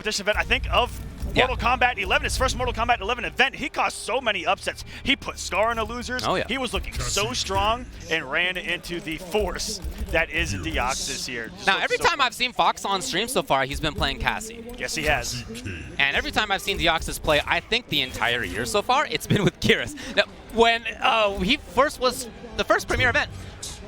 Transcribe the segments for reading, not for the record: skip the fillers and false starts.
competition event, I think, of Mortal Kombat 11, his first Mortal Kombat 11 event. He caused so many upsets. He put Scar in the losers. Oh, yeah. He was looking so strong and ran into the force that is Deoxys here. Now, every time I've seen Fox on stream so far, he's been playing Cassie. Yes, he has. And every time I've seen Deoxys play, I think the entire year so far, it's been with Geras. Now, when he first was the first Premier event,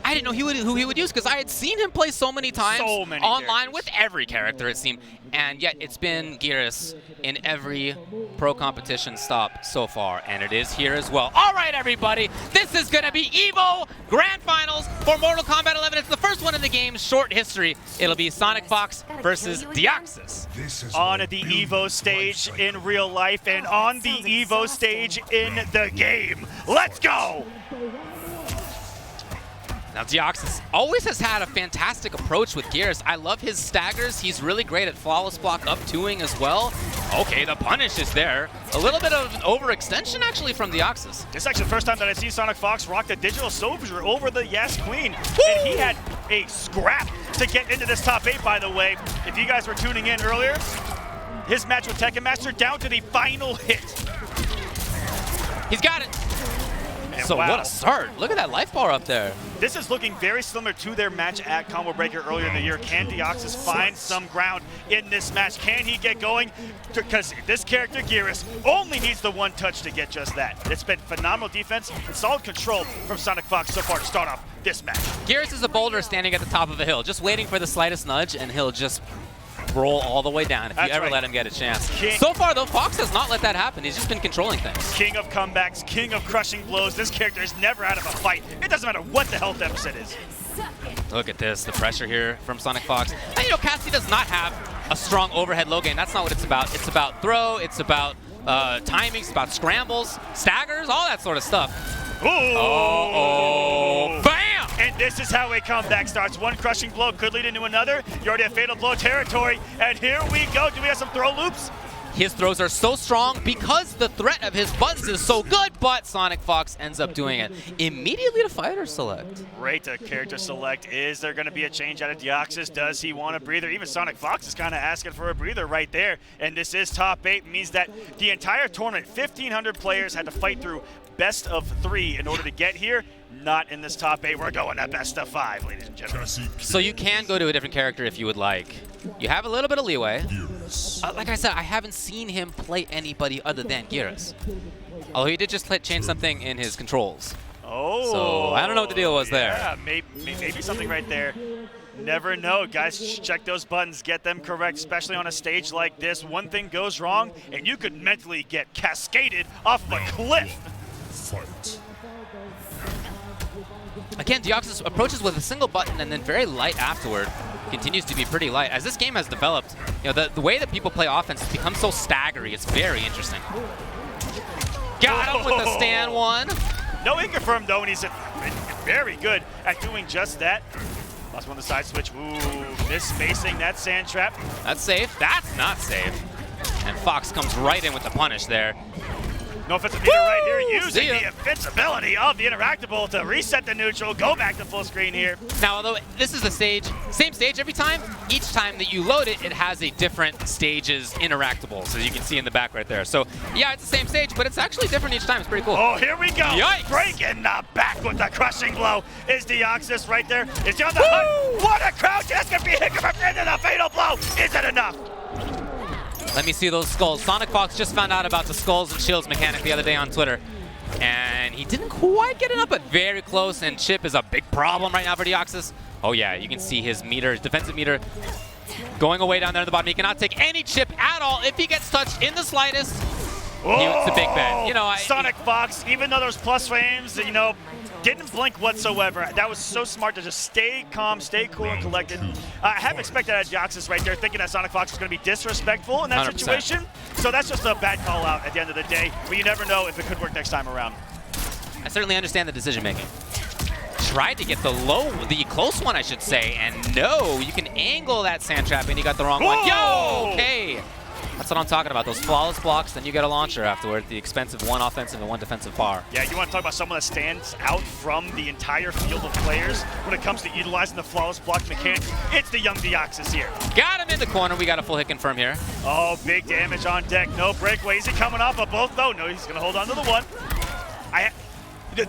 I didn't know who he would use because I had seen him play so many times online with every character, it seemed. And yet it's been Geras in every pro competition stop so far, and it is here as well. All right, everybody, this is going to be EVO Grand Finals for Mortal Kombat 11. It's the first one in the game's short history. It'll be Sonic Fox versus Deoxys. On the EVO stage in real life and on the EVO stage in the game. Let's go! Now, Deoxys always has had a fantastic approach with Geras. I love his staggers. He's really great at flawless block up 2ing as well. Okay, the punish is there. A little bit of an overextension, actually, from Deoxys. This is actually the first time that I see Sonic Fox rock the digital soldier over the Yes Queen. Woo! And he had a scrap to get into this top 8, by the way. If you guys were tuning in earlier, his match with Tekken Master down to the final hit. He's got it. And so wow. What a start. Look at that life bar up there. This is looking very similar to their match at Combo Breaker earlier in the year. Can Deoxys find some ground in this match? Can he get going? Because this character, Geras, only needs the one touch to get just that. It's been phenomenal defense and solid control from Sonic Fox so far to start off this match. Geras is a boulder standing at the top of a hill, just waiting for the slightest nudge, and he'll just roll all the way down if you ever let him get a chance. So far, though, Fox has not let that happen. He's just been controlling things. King of comebacks, king of crushing blows. This character is never out of a fight. It doesn't matter what the health deficit is. Look at this, the pressure here from Sonic Fox. And, you know, Cassie does not have a strong overhead low game. That's not what it's about. It's about throw, it's about timing, it's about scrambles, staggers, all that sort of stuff. Ooh. Oh, bam! And this is how a comeback starts. One crushing blow could lead into another. You're already at fatal blow territory. And here we go. Do we have some throw loops? His throws are so strong because the threat of his buttons is so good, but Sonic Fox ends up doing it immediately to fighter select. Great to character select. Is there going to be a change out of Deoxys? Does he want a breather? Even Sonic Fox is kind of asking for a breather right there. And this is top 8, means that the entire tournament, 1,500 players had to fight through best of 3 in order to get here. Not in this top 8. We're going to best of 5, ladies and gentlemen. So you can go to a different character if you would like. You have a little bit of leeway. Like I said, I haven't seen him play anybody other than Geras. Although he did just change something in his controls. Oh. So I don't know what the deal was there. Yeah, maybe something right there. Never know, guys. Check those buttons, get them correct, especially on a stage like this. One thing goes wrong, and you could mentally get cascaded off of a cliff. Fight. Again, Deoxys approaches with a single button and then very light afterward. Continues to be pretty light. As this game has developed, you know, the way that people play offense has become so staggery. It's very interesting. Got him with the stand one. No inconfirmed though, and he's very good at doing just that. Last one, the side switch. Ooh, misspacing that sand trap. That's safe. That's not safe. And Fox comes right in with the punish there. No offensive meter right here, using the invincibility of the interactable to reset the neutral, go back to full screen here. Now, although this is the stage, same stage every time, each time that you load it, it has a different stage's interactables, as you can see in the back right there. So, yeah, it's the same stage, but it's actually different each time. It's pretty cool. Oh, here we go. Yikes. Breaking the back with the crushing blow is Deoxys right there. Is he on the hunt? What a crouch! That's going to be Hiccup into the fatal blow. Is it enough? Let me see those skulls. Sonic Fox just found out about the skulls and shields mechanic the other day on Twitter. And he didn't quite get it up, but very close. And chip is a big problem right now for Deoxys. Oh yeah, you can see his meter, his defensive meter going away down there at the bottom. He cannot take any chip at all if he gets touched in the slightest. It's a big bet. You know, Sonic Fox, even though there's plus frames, you know, didn't blink whatsoever. That was so smart to just stay calm, stay cool and collected. I have expected that Deoxys right there, thinking that Sonic Fox is going to be disrespectful in that 100%. situation. So that's just a bad call out at the end of the day, but you never know if it could work next time around. I certainly understand the decision making. Tried to get the close one, I should say, and no, you can angle that sand trap and he got the wrong one. Yo, okay. That's what I'm talking about. Those flawless blocks, then you get a launcher afterward. The expensive 1 offensive and 1 defensive bar. Yeah, you want to talk about someone that stands out from the entire field of players when it comes to utilizing the flawless block mechanic. It's the young Deoxys here. Got him in the corner. We got a full hit confirm here. Oh, big damage on deck. No breakaway. Is he coming off of both, though? No, he's going to hold on to the one.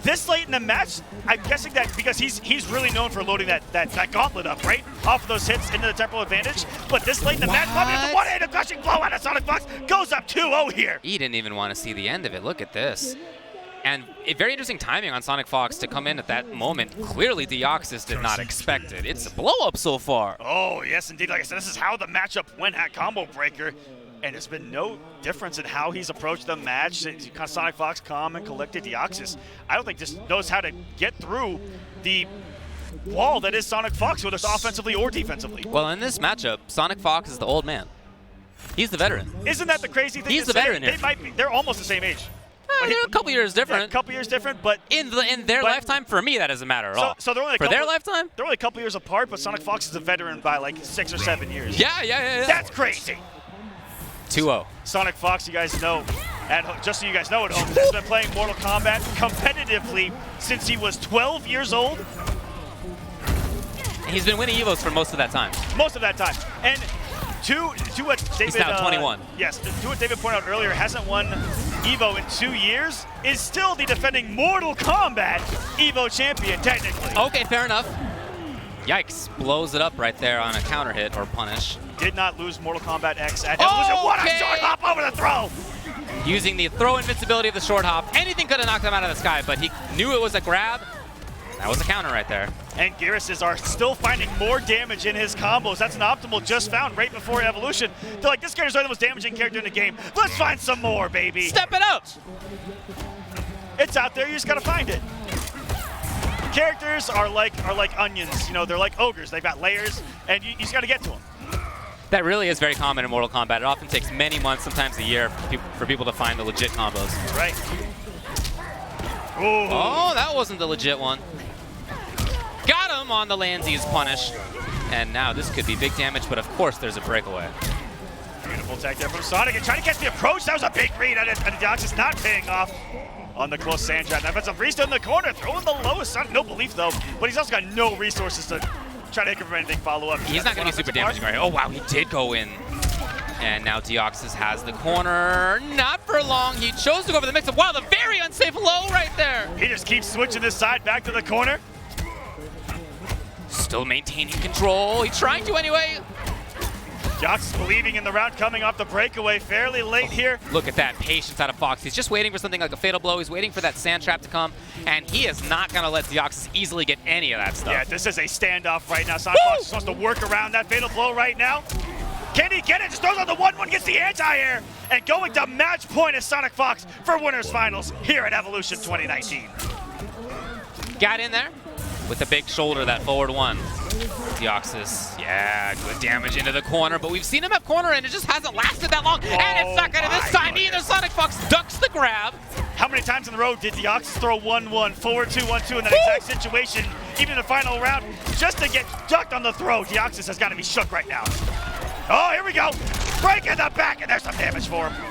This late in the match, I'm guessing that because he's really known for loading that gauntlet up, right? Off of those hits into the temporal advantage. But this late in the match, the one-handed crushing blow out of Sonic Fox goes up 2-0 here. He didn't even want to see the end of it. Look at this. And very interesting timing on Sonic Fox to come in at that moment. Clearly, Deoxys did not expect it. It's a blow-up so far. Oh, yes, indeed. Like I said, this is how the matchup went at Combo Breaker. And there's been no difference in how he's approached the match. Sonic Fox, calm and collected. Deoxys, I don't think just knows how to get through the wall that is Sonic Fox, whether it's offensively or defensively. Well, in this matchup, Sonic Fox is the old man. He's the veteran. Isn't that the crazy thing? He's the veteran here. They're almost the same age. They're a couple years different. Yeah, a couple years different, but in their lifetime, for me, that doesn't matter at all. So they're only for their lifetime, they're only a couple years apart. But Sonic Fox is a veteran by like 6 or 7 years. Yeah. That's crazy. 2-0. Sonic Fox, you guys know, just so you guys know at home, has been playing Mortal Kombat competitively since he was 12 years old. And he's been winning EVOs for most of that time. Most of that time. And to what David... He's now 21. Yes, to what David pointed out earlier, hasn't won EVO in 2 years, is still the defending Mortal Kombat EVO champion, technically. Okay, fair enough. Yikes, blows it up right there on a counter hit or punish. Did not lose Mortal Kombat X at Evolution. What a short hop over the throw! Using the throw invincibility of the short hop. Anything could have knocked him out of the sky, but he knew it was a grab. That was a counter right there. And Gyruses are still finding more damage in his combos. That's an optimal just found right before Evolution. They're like, this character's the most damaging character in the game. Let's find some more, baby. Step it up! It's out there, you just gotta find it. Characters are like onions, you know, they're like ogres. They've got layers, and you just gotta get to them. That really is very common in Mortal Kombat. It often takes many months, sometimes a year, for people to find the legit combos. Right. Ooh. Oh, that wasn't the legit one. Got him on the Landsy's punish. And now this could be big damage, but of course there's a breakaway. Beautiful tag there from Sonic, and trying to catch the approach. That was a big read, and Deoxys not paying off on the close sand trap. That's a Rista in the corner, throwing the lowest. Sonic, no belief though, but he's also got no resources to try to hit him for anything follow-up. He's not going to be super damaging right here. Oh, wow, he did go in. And now Deoxys has the corner. Not for long. He chose to go for the mix-up. Wow, the very unsafe low right there. He just keeps switching this side back to the corner. Still maintaining control. He's trying to anyway. Deoxys believing in the round coming off the breakaway fairly late here. Look at that patience out of Fox. He's just waiting for something like a fatal blow. He's waiting for that sand trap to come, and he is not going to let Deoxys easily get any of that stuff. Yeah, this is a standoff right now. Sonic Fox is supposed to work around that fatal blow right now. Can he get it? Just throws on the 1-1, gets the anti-air, and going to match point is Sonic Fox for Winners Finals here at Evolution 2019. Got in there with the big shoulder, that forward one. Deoxys, yeah, good damage into the corner, but we've seen him at corner and it just hasn't lasted that long. And it's not gonna this time either. Sonic Fox ducks the grab. How many times in the road did Deoxys throw 1-1, forward 2-1-2 in that exact situation, even in the final round, just to get ducked on the throw? Deoxys has got to be shook right now. Oh, here we go. Break in the back, and there's some damage for him.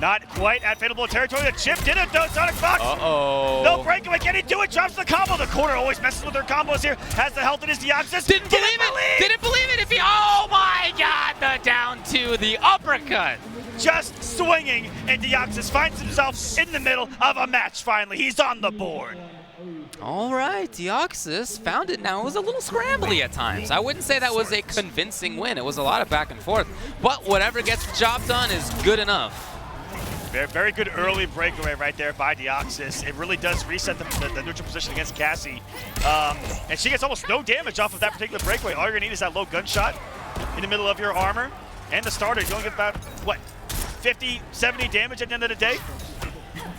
Not quite at fatal blow territory. The chip did it though, Sonic Fox. Uh-oh. No breakaway, can he do it? Drops the combo. The corner always messes with their combos here. Has the health in his Deoxys. Didn't believe it. If he, oh my God, the down to the uppercut. Just swinging, and Deoxys finds himself in the middle of a match finally. He's on the board. All right, Deoxys found it now. It was a little scrambly at times. I wouldn't say that was a convincing win. It was a lot of back and forth. But whatever gets the job done is good enough. Very good early breakaway right there by Deoxys. It really does reset the neutral position against Cassie. And she gets almost no damage off of that particular breakaway. All you're gonna need is that low gunshot in the middle of your armor. And the starter, you only get about, what, 50, 70 damage at the end of the day?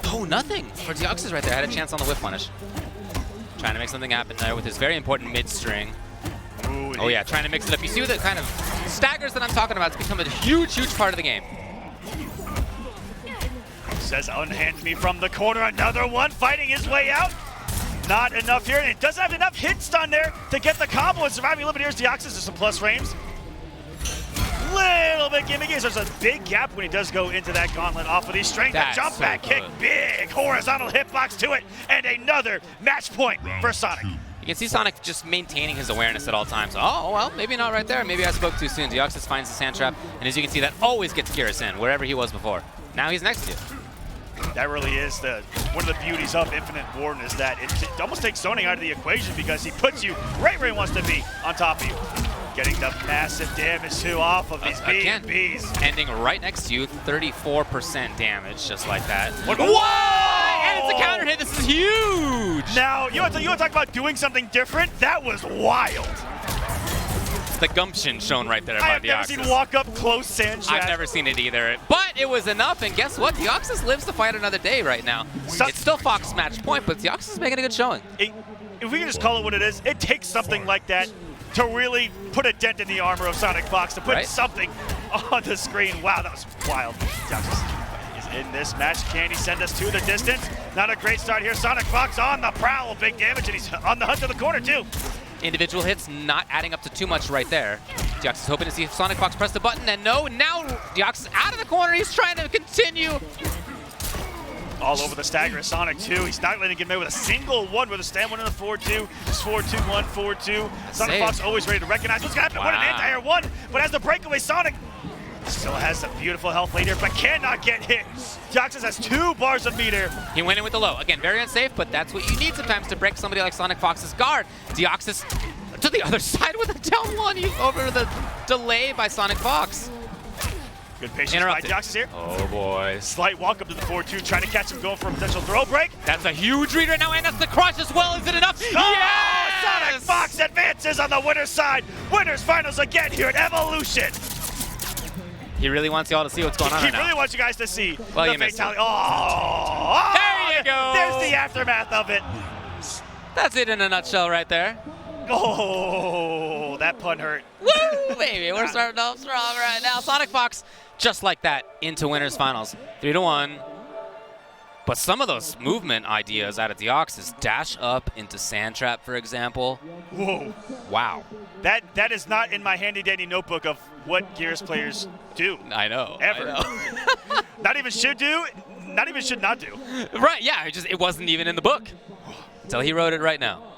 Oh, nothing for Deoxys right there. Had a chance on the whip punish. Trying to make something happen there with his very important mid-string. Oh yeah, trying to mix it up. You see the kind of staggers that I'm talking about. It's become a huge, huge part of the game. Says unhand me from the corner. Another one fighting his way out. Not enough here, and it doesn't have enough hit stun there to get the combo and surviving a little bit. Here's Deoxys with some plus frames. Little bit gimmicky is there's a big gap when he does go into that gauntlet off of these strength. That's Jump back so kick, good. big horizontal hitbox to it, and another match point for Sonic. You can see Sonic just maintaining his awareness at all times. Oh, well, maybe not right there. Maybe I spoke too soon. Deoxys finds the sand trap, and as you can see, that always gets Kyrus in, wherever he was before. Now he's next to you. That really is one of the beauties of Infinite Warden is that it almost takes zoning out of the equation because he puts you right where he wants to be, on top of you. Getting the massive damage too off of these B&Bs. Ending right next to you, 34% damage, just like that. Whoa! And it's a counter hit. This is huge. Now, you want to talk about doing something different? That was wild. The gumption shown right there I by have never Deoxys. seen walk up close sand I've shaft. never seen it either, but it was enough, and guess what? Deoxys lives to fight another day right now. It's still Fox match point, but Deoxys is making a good showing. If we can just call it what it is, it takes something like that to really put a dent in the armor of Sonic Fox, to put something on the screen. Wow, that was wild. Deoxys is in this match. Can he send us to the distance? Not a great start here. Sonic Fox on the prowl, big damage, and he's on the hunt to the corner too. Individual hits not adding up to too much right there. Deoxys hoping to see if Sonic Fox press the button, and no, now Deoxys out of the corner. He's trying to continue. All over the stagger of Sonic 2. He's not letting him get away with a single one with a stand one in the 4-2. It's 4-2-1, 4-2. Sonic Fox always ready to recognize what's going to happen. What an anti-air one, but as the breakaway, Sonic still has some beautiful health leader, but cannot get hit. Deoxys has 2 bars of meter. He went in with the low. Again, very unsafe, but that's what you need sometimes to break somebody like Sonic Fox's guard. Deoxys to the other side with a down one. He's over the delay by Sonic Fox. Good patience by Deoxys here. Oh boy. Slight walk up to the 4-2, trying to catch him going for a potential throw break. That's a huge read right now, and that's the crush as well. Is it enough? Oh, Yes! Sonic Fox advances on the winner's side. Winners finals again here at Evolution. He really wants you all to see what's going on He right really now. wants you guys to see Well, the you missed fatality. it. Oh, There you go. There's the aftermath of it. That's it in a nutshell right there. Oh, that pun hurt. Woo, baby, we're starting off strong right now. Sonic Fox, just like that, into winners finals, 3-1. But some of those movement ideas out of Deoxys, dash up into sand trap, for example. Whoa. Wow. That is not in my handy dandy notebook of what Gears players do. I know. Ever. I know. Not even should do, not even should not do. Right, yeah, it wasn't even in the book until he wrote it right now.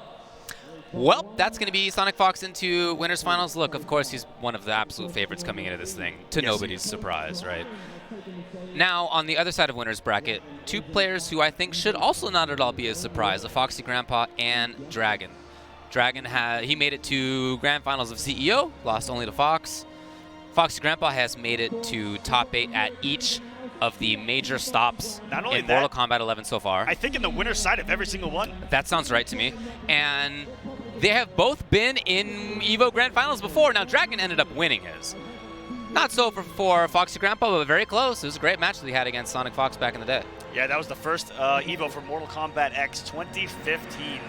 Well, that's going to be Sonic Fox into winners finals. Look, of course, he's one of the absolute favorites coming into this thing, to nobody's surprise, right? Now, on the other side of winners bracket, 2 players who I think should also not at all be a surprise, a Foxy Grandpa and Dragon. Dragon, he made it to grand finals of CEO, lost only to Fox. Foxy Grandpa has made it to top 8 at each of the major stops in Mortal Kombat 11 so far. I think in the winner's side of every single one. That sounds right to me. And they have both been in EVO Grand Finals before. Now, Dragon ended up winning his. Not so for Foxy Grandpa, but very close. It was a great match that he had against Sonic Fox back in the day. Yeah, that was the first EVO for Mortal Kombat X 2015.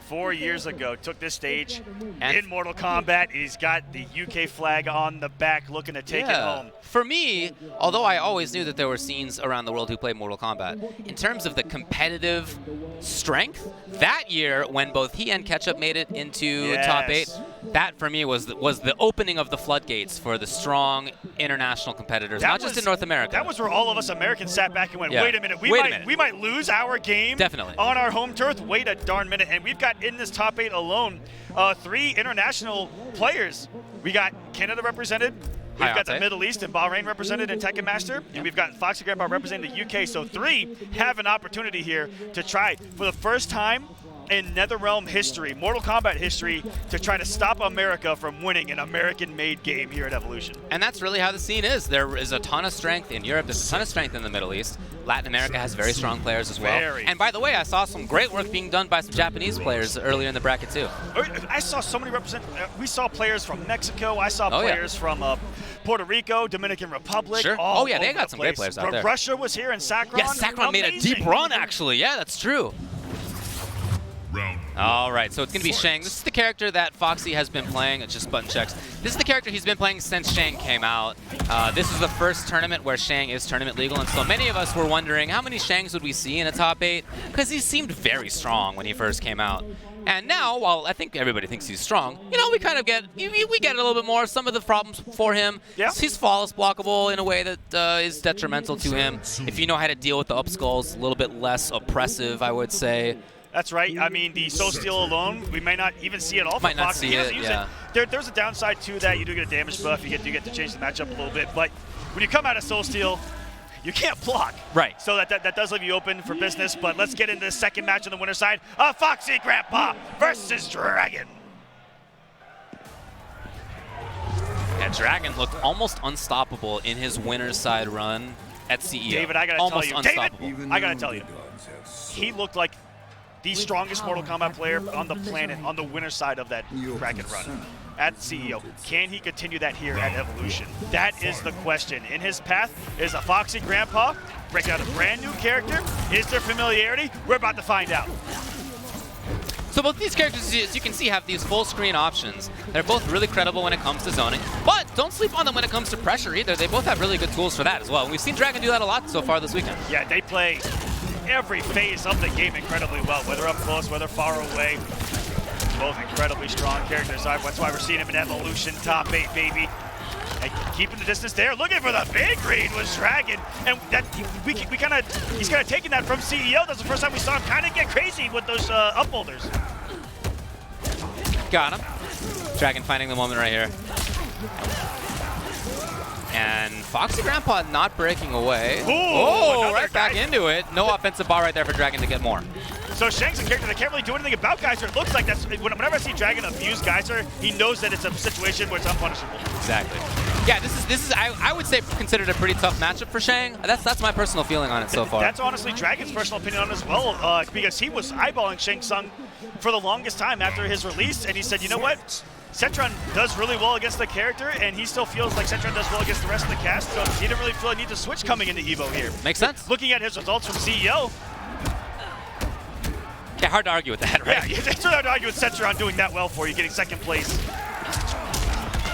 4 years ago, took this stage in Mortal Kombat. He's got the UK flag on the back, looking to take it home. For me, although I always knew that there were scenes around the world who played Mortal Kombat, in terms of the competitive strength, that year when both he and Ketchup made it into top 8, that for me was the opening of the floodgates for the strong international competitors, not just in North America. That was where all of us Americans sat back and went, wait a minute, we might lose our game on our home turf. Wait a darn minute. And we've got in this top 8 alone 3 international players. We got Canada represented. We've got the Middle East and Bahrain represented in Tekken Master, and we've got Foxy Grandpa representing the UK. So 3 have an opportunity here to try for the first time in NetherRealm history, Mortal Kombat history, to try to stop America from winning an American-made game here at Evolution. And that's really how the scene is. There is a ton of strength in Europe. There's a ton of strength in the Middle East. Latin America has very strong players as well. And by the way, I saw some great work being done by some Japanese players earlier in the bracket too. I saw so many we saw players from Mexico. I saw players from Puerto Rico, Dominican Republic. Sure. Oh yeah, they got some great players out there. Russia was here, and Sakron. Yeah, Sakron made a deep run actually. Yeah, that's true. Round All right, so it's going to be Shang. This is the character that Foxy has been playing. It's just button checks. This is the character he's been playing since Shang came out. This is the first tournament where Shang is tournament legal, and so many of us were wondering how many Shangs would we see in a top 8, because he seemed very strong when he first came out. And now, while I think everybody thinks he's strong, you know, we kind of get we get a little bit more. Some of the problems for him, he's flawless blockable in a way that is detrimental to him. If you know how to deal with the up skulls, a little bit less oppressive, I would say. That's right. I mean, the Soul Steal alone, we might not even see it all. Might not see it, yeah. There's a downside to that. You do get a damage buff. You get to change the matchup a little bit. But when you come out of Soul Steal, you can't block. Right. So that does leave you open for business. But let's get into the second match on the winner's side. Foxy Grandpa versus Dragon. Yeah, Dragon looked almost unstoppable in his winner's side run at CEO. David, I gotta almost tell you. Unstoppable. David, I gotta tell you. He looked like the strongest Mortal Kombat player on the planet on the winner's side of that Dragon run at CEO. Can he continue that here at Evolution? That is the question. In his path is a Foxy Grandpa breaking out a brand new character. Is there familiarity? We're about to find out. So both these characters, as you can see, have these full screen options. They're both really credible when it comes to zoning, but don't sleep on them when it comes to pressure either. They both have really good tools for that as well. We've seen Dragon do that a lot so far this weekend. Yeah, they play every phase of the game incredibly well, whether up close, whether far away. Both incredibly strong characters. That's why we're seeing him in Evolution top 8, baby. And keeping the distance there, looking for the big read was Dragon, and that he's kind of taking that from CEO. That's the first time we saw him kind of get crazy with those up boulders. Got him. Dragon finding the moment right here. And Foxy Grandpa not breaking away. Ooh, right back into it. No offensive bar right there for Dragon to get more. So Shang's a character that can't really do anything about Geyser. It looks like that's whenever I see Dragon abuse Geyser, he knows that it's a situation where it's unpunishable. Exactly. Yeah, this is I would say considered a pretty tough matchup for Shang. That's my personal feeling on it so far. That's honestly Dragon's personal opinion on it as well, because he was eyeballing Shang Tsung for the longest time after his release, and he said, you know what? Cetron does really well against the character, and he still feels like Cetron does well against the rest of the cast, so he didn't really feel a need to switch coming into EVO here. Makes sense. Looking at his results from CEO. Yeah, hard to argue with that, right? Yeah, it's really hard to argue with Cetron doing that well for you, getting second place.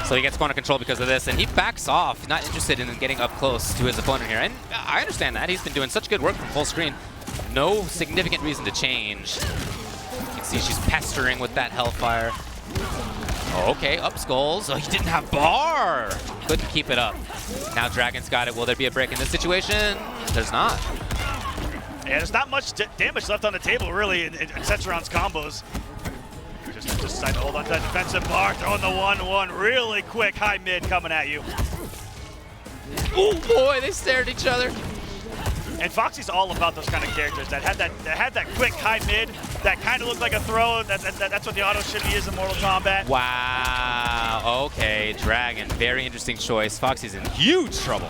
So he gets corner control because of this, and he backs off. He's not interested in getting up close to his opponent here, and I understand that. He's been doing such good work from full screen. No significant reason to change. You can see she's pestering with that Hellfire. Okay, up skulls. Oh, he didn't have bar. Couldn't keep it up. Now Dragon's got it. Will there be a break in this situation? There's not. Yeah, there's not much damage left on the table, really, in Cetron's combos. Just decided to hold on to that defensive bar, throwing the 1-1 really quick, high mid coming at you. Oh boy, they stared at each other. And Foxy's all about those kind of characters that had that quick high mid that kind of looked like a throw. That's what the auto shimmy is in Mortal Kombat. Wow. Okay, Dragon, very interesting choice. Foxy's in huge trouble.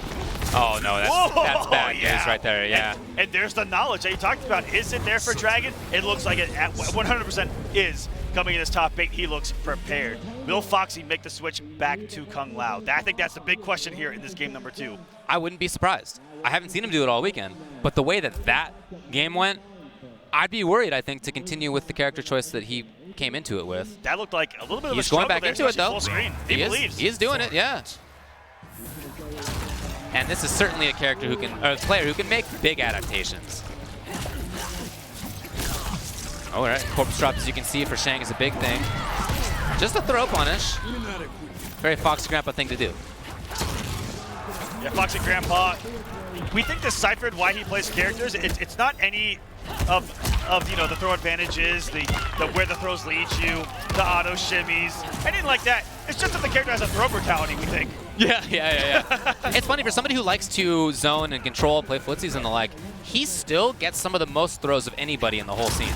Oh no, that's bad news right there. Yeah. And there's the knowledge that you talked about. Is it there for Dragon? It looks like it 100% is. Coming in his top 8, he looks prepared. Will Foxy make the switch back to Kung Lao? I think that's the big question here in this game number 2. I wouldn't be surprised. I haven't seen him do it all weekend, but the way that game went, I'd be worried, I think, to continue with the character choice that he came into it with. That looked like a little bit of a struggle there. He's going back into it, though. Full screen. He believes. He is doing it, yeah. And this is certainly a character who can, or a player who can make big adaptations. All right, corpse drop, as you can see, for Shang is a big thing. Just a throw punish. Very Foxy Grandpa thing to do. Yeah, Foxy Grandpa. We think deciphered why he plays characters. It's not any of the throw advantages, the where the throws lead you, the auto shimmies, anything like that. It's just that the character has a throw brutality, we think. Yeah. It's funny, for somebody who likes to zone and control, play footsies and the like, he still gets some of the most throws of anybody in the whole scene.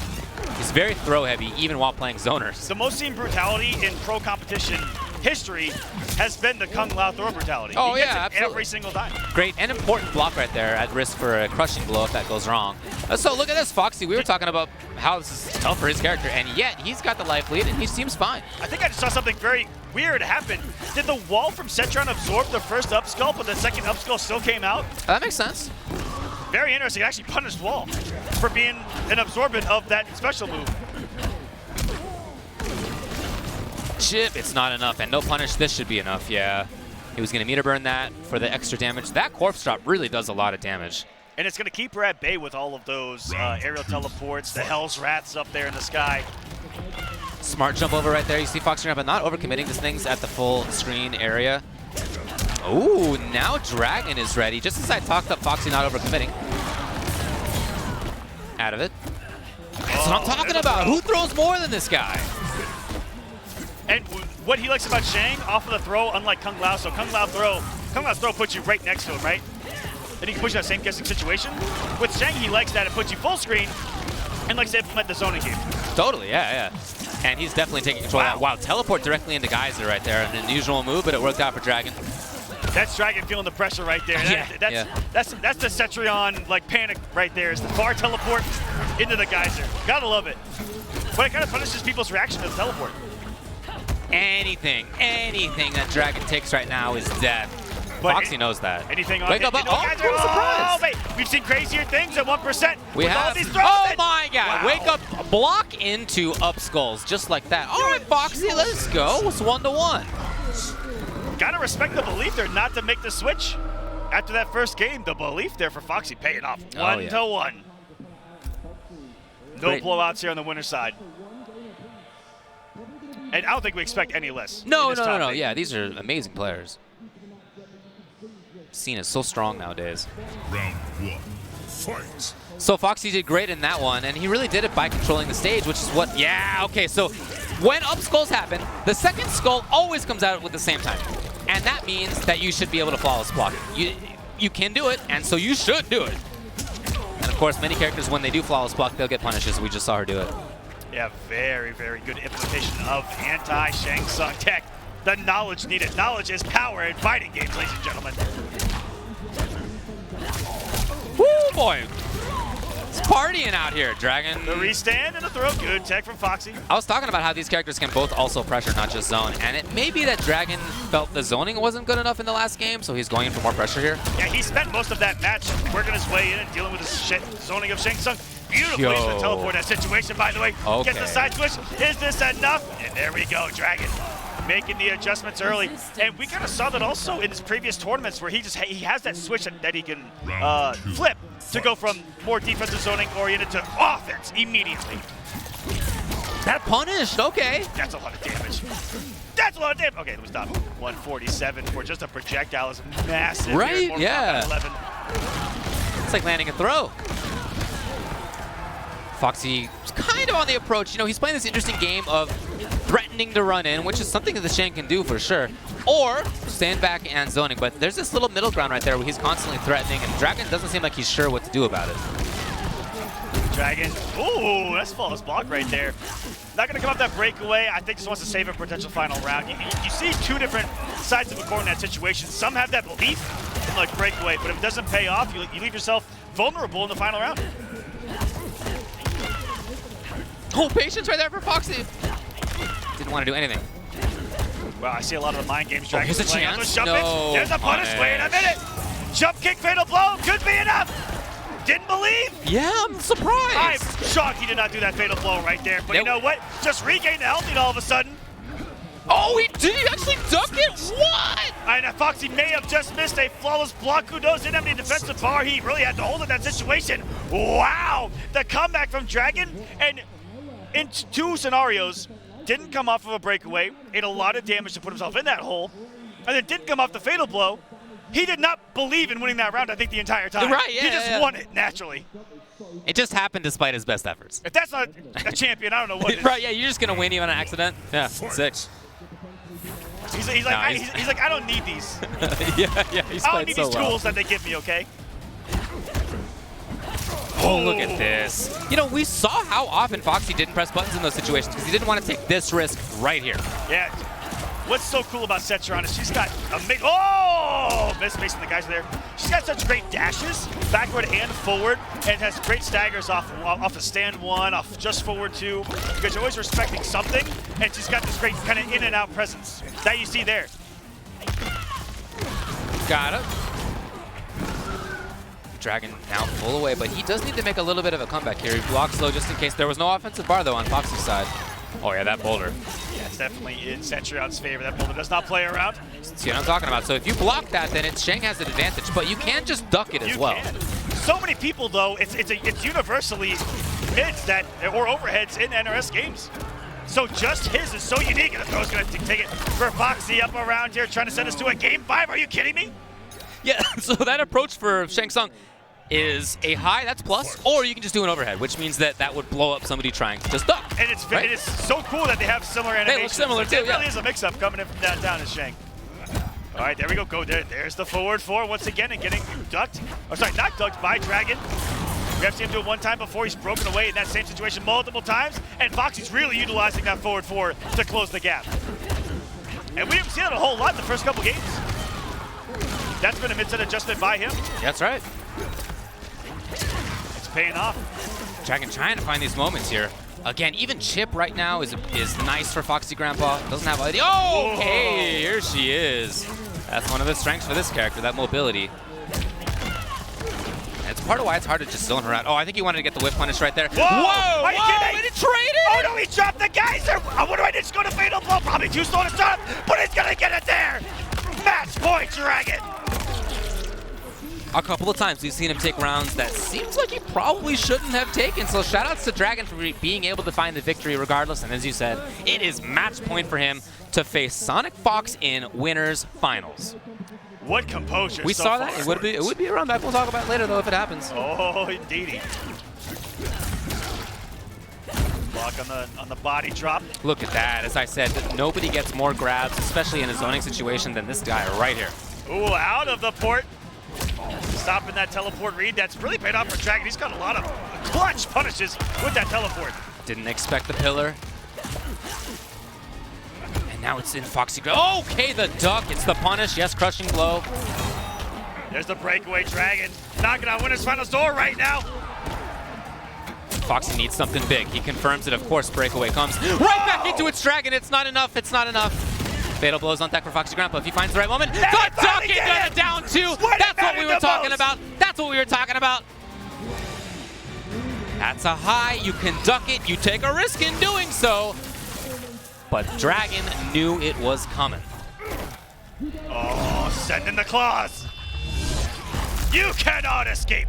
He's very throw heavy, even while playing zoners. The most seen brutality in pro competition history has been the Kung Lao throw brutality. Oh, he gets yeah, it absolutely. every single time. Great and important block right there, at risk for a crushing blow if that goes wrong. So look at this, Foxy. We were talking about how this is tough for his character, and yet he's got the life lead, and he seems fine. I think I just saw something very weird happen. Did the wall from Cetron absorb the first upskull, but the second upskull still came out? That makes sense. Very interesting. It actually punished wall for being an absorbent of that special move. chip. It's not enough. And no punish. This should be enough. Yeah. He was going to meter burn that for the extra damage. That corpse drop really does a lot of damage. And it's going to keep her at bay with all of those aerial teleports, the Hell's Wraths up there in the sky. Smart jump over right there. You see Foxy but not overcommitting to things at the full screen area. Oh, now Dragon is ready. Just as I talked up Foxy not overcommitting. Out of it. That's what I'm talking about. Who throws more than this guy? And what he likes about Shang, off of the throw, unlike Kung Lao, so Kung Lao's throw puts you right next to him, right? And he can push that same guessing situation. With Shang, he likes that. It puts you full screen and likes to implement the zoning game. Totally, yeah. And he's definitely taking control of that. Wow, teleport directly into Geyser right there. An unusual move, but it worked out for Dragon. That's Dragon feeling the pressure right there. That's the Cetrion like panic right there. Is the bar teleport into the Geyser. Gotta love it. But it kind of punishes people's reaction to the teleport. Anything that Dragon takes right now is death. But Foxy knows that. Anything on Wake up! Oh, surprise! Oh, wait, we've seen crazier things at 1%. We have. All these throws my God! Wow. Wake up! Block into up skulls just like that. All right, Foxy, let's go. It's 1-1. Gotta respect the belief there not to make the switch after that first game. The belief there for Foxy paying off. 1-1. No blowouts here on the winner's side. And I don't think we expect any less. No. Yeah, these are amazing players. Scene is so strong nowadays. Round 1, fight. So Foxy did great in that one, and he really did it by controlling the stage, which is what, okay, so when up skulls happen, the second skull always comes out with the same time. And that means that you should be able to flawless block it. You can do it, and so you should do it. And of course, many characters, when they do flawless block, they'll get punishes. We just saw her do it. Yeah, very, very good implementation of anti-Shang Tsung tech. The knowledge needed. Knowledge is power in fighting games, ladies and gentlemen. Woo, boy. It's partying out here, Dragon. The restand and the throw. Good tech from Foxy. I was talking about how these characters can both also pressure, not just zone. And it may be that Dragon felt the zoning wasn't good enough in the last game, so he's going in for more pressure here. Yeah, he spent most of that match working his way in and dealing with the zoning of Shang Tsung. Beautifully used to teleport that situation, by the way. Okay. Gets the side switch. Is this enough? And there we go, Dragon. Making the adjustments early. And we kind of saw that also in his previous tournaments where he has that switch that he can flip to go from more defensive zoning oriented to offense immediately. That punished, okay. That's a lot of damage. That's a lot of damage. Okay, let me stop. 147 for just a projectile is massive. Right, here yeah. 11. It's like landing a throw. Foxy is kind of on the approach. You know, he's playing this interesting game of threatening to run in, which is something that the Shang can do for sure, or stand back and zoning. But there's this little middle ground right there where he's constantly threatening, and Dragon doesn't seem like he's sure what to do about it. Dragon, ooh, that's flawless block right there. Not gonna come up that breakaway. I think just wants to save a potential final round. You see two different sides of a coin in that situation. Some have that belief in like breakaway, but if it doesn't pay off, you leave yourself vulnerable in the final round. Oh, patience right there for Foxy. Didn't want to do anything. Well, I see a lot of the mind games. Dragon here's a playing on chance. those jump hits. There's a punish. Wait a minute. Jump kick, fatal blow. Could be enough. Didn't believe. Yeah, I'm surprised. I'm shocked he did not do that fatal blow right there. But you know what? Just regained the health lead all of a sudden. Oh, he did. He actually ducked it. What? And Foxy may have just missed a flawless block. Who knows? Didn't have any defensive bar. He really had to hold in that situation. Wow. The comeback from Dragon. And in two scenarios, didn't come off of a breakaway, ate a lot of damage to put himself in that hole, and then didn't come off the fatal blow. He did not believe in winning that round, I think, the entire time. Right, yeah, he just won it naturally. It just happened despite his best efforts. If that's not a champion, I don't know what is. Right, yeah, you're just going to win even on accident. Yeah, sick. He's like, I don't need these. yeah, he's I don't played need so these well. tools that they give me, okay? Oh, look at this. You know, we saw how often Foxy didn't press buttons in those situations because he didn't want to take this risk right here. Yeah. What's so cool about Cetrion is she's got amazing. Oh! Missing the guys there. She's got such great dashes, backward and forward, and has great staggers off of stand one, off just forward two, because you're always respecting something, and she's got this great kind of in and out presence that you see there. Got it. Dragon now full away, but he does need to make a little bit of a comeback here. He blocks low just in case. There was no offensive bar, though, on Foxy's side. Oh yeah, that boulder. Yeah, it's definitely in Centurion's favor. That boulder does not play around. See what I'm talking about? So if you block that, then Shang has an advantage, but you can just duck it as well. Can. So many people, though, it's universally mids that or overheads in NRS games. So just his is so unique, and the throw's going to take it for Foxy up around here, trying to send us to a game 5. Are you kidding me? Yeah, so that approach for Shang Tsung is a high, that's plus, or you can just do an overhead, which means that that would blow up somebody trying to just duck. And it's right? it is so cool that they have similar animations. They look similar too, It really yeah. is a mix-up coming in from downtown as Shang. All right, there we go. There's the forward 4 once again and getting ducked. Oh, sorry, not ducked by Dragon. We have seen him do it one time before. He's broken away in that same situation multiple times, and Foxy's really utilizing that forward 4 to close the gap. And we haven't seen it a whole lot in the first couple games. That's been a mid-set adjustment by him. That's right. It's paying off. Dragon trying to find these moments here. Again, even Chip right now is nice for Foxy Grandpa. Doesn't have idea. Oh, okay, here she is. That's one of the strengths for this character, that mobility. It's part of why it's hard to just zone her out. Oh, I think he wanted to get the whip punish right there. Whoa! Whoa! Are you kidding? And it traded! Oh no, he dropped the geyser! What do I just go to fatal blow? Probably too slow to start, but he's gonna get it there! Match point, Dragon! A couple of times we've seen him take rounds that seems like he probably shouldn't have taken. So shout outs to Dragon for being able to find the victory regardless. And as you said, it is match point for him to face Sonic Fox in winners finals. What composure We so saw far. that. It would be a run back. We'll talk about it later though if it happens. Oh, indeedy. Block on the body drop. Look at that. As I said, nobody gets more grabs, especially in a zoning situation, than this guy right here. Ooh, out of the port. Stopping that teleport read. That's really paid off for Dragon. He's got a lot of clutch punishes with that teleport. Didn't expect the pillar. And now it's in Foxy. Okay, the duck. It's the punish. Yes, crushing blow. There's the breakaway Dragon. Knocking on Winners Finals door right now. Foxy needs something big. He confirms it. Of course, breakaway comes right back into its Dragon. It's not enough. It's not enough. Fatal blows on deck for Foxy Grandpa. If he finds the right moment, the duck into the down 2. That's what we were talking about. That's what we were talking about. That's a high. You can duck it. You take a risk in doing so. But Dragon knew it was coming. Oh, send in the claws. You cannot escape.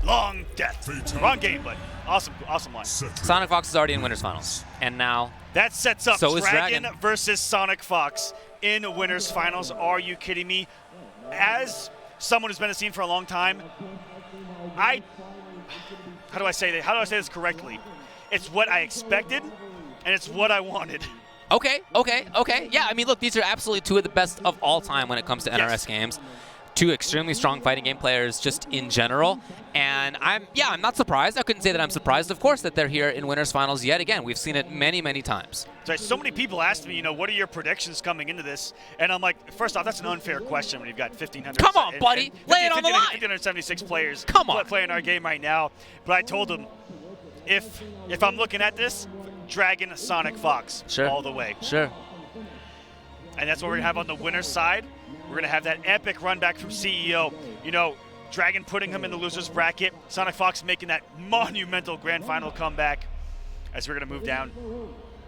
Long death. Wrong game, but awesome line. Sonic Fox is already in winners finals. And now that sets up so is Dragon versus Sonic Fox in winners finals. Are you kidding me? As someone who's been in the scene for a long time, how do I say that? How do I say this correctly? It's what I expected, and it's what I wanted. Okay. Yeah, I mean, look, these are absolutely two of the best of all time when it comes to NRS games. Two extremely strong fighting game players just in general. And I'm not surprised. I couldn't say that I'm surprised, of course, that they're here in winners finals yet again. We've seen it many, many times. So many people asked me, what are your predictions coming into this? And I'm like, first off, that's an unfair question when you've got 1,500. Come on, buddy. Lay it on the line. 1,576 players playing our game right now. But I told them, if I'm looking at this, Dragon, Sonic, Fox, all the way. Sure. And that's what we're going to have on the winner's side. We're going to have that epic run back from CEO. Dragon putting him in the loser's bracket. Sonic Fox making that monumental grand final comeback as we're going to move down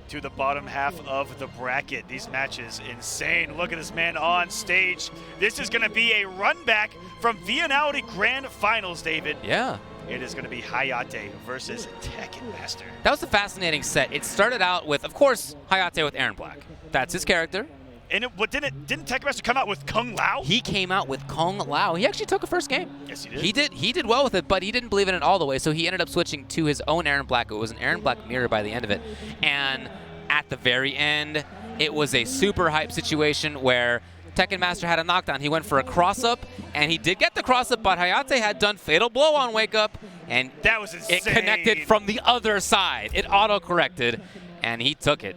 to the bottom half of the bracket. These matches, insane. Look at this man on stage. This is going to be a run back from Vianality Grand Finals, David. Yeah. It is going to be Hayate versus Tekken Master. That was a fascinating set. It started out with, of course, Hayate with Aaron Black. That's his character. And didn't Tekken Master come out with Kung Lao? He came out with Kung Lao. He actually took a first game. Yes, he did. He did well with it, but he didn't believe in it all the way, so he ended up switching to his own Aaron Black. It was an Aaron Black mirror by the end of it. And at the very end, it was a super hype situation where Tekken Master had a knockdown. He went for a cross-up, and he did get the cross-up, but Hayate had done Fatal Blow on Wake Up, and that was insane. It connected from the other side. It auto-corrected, and he took it.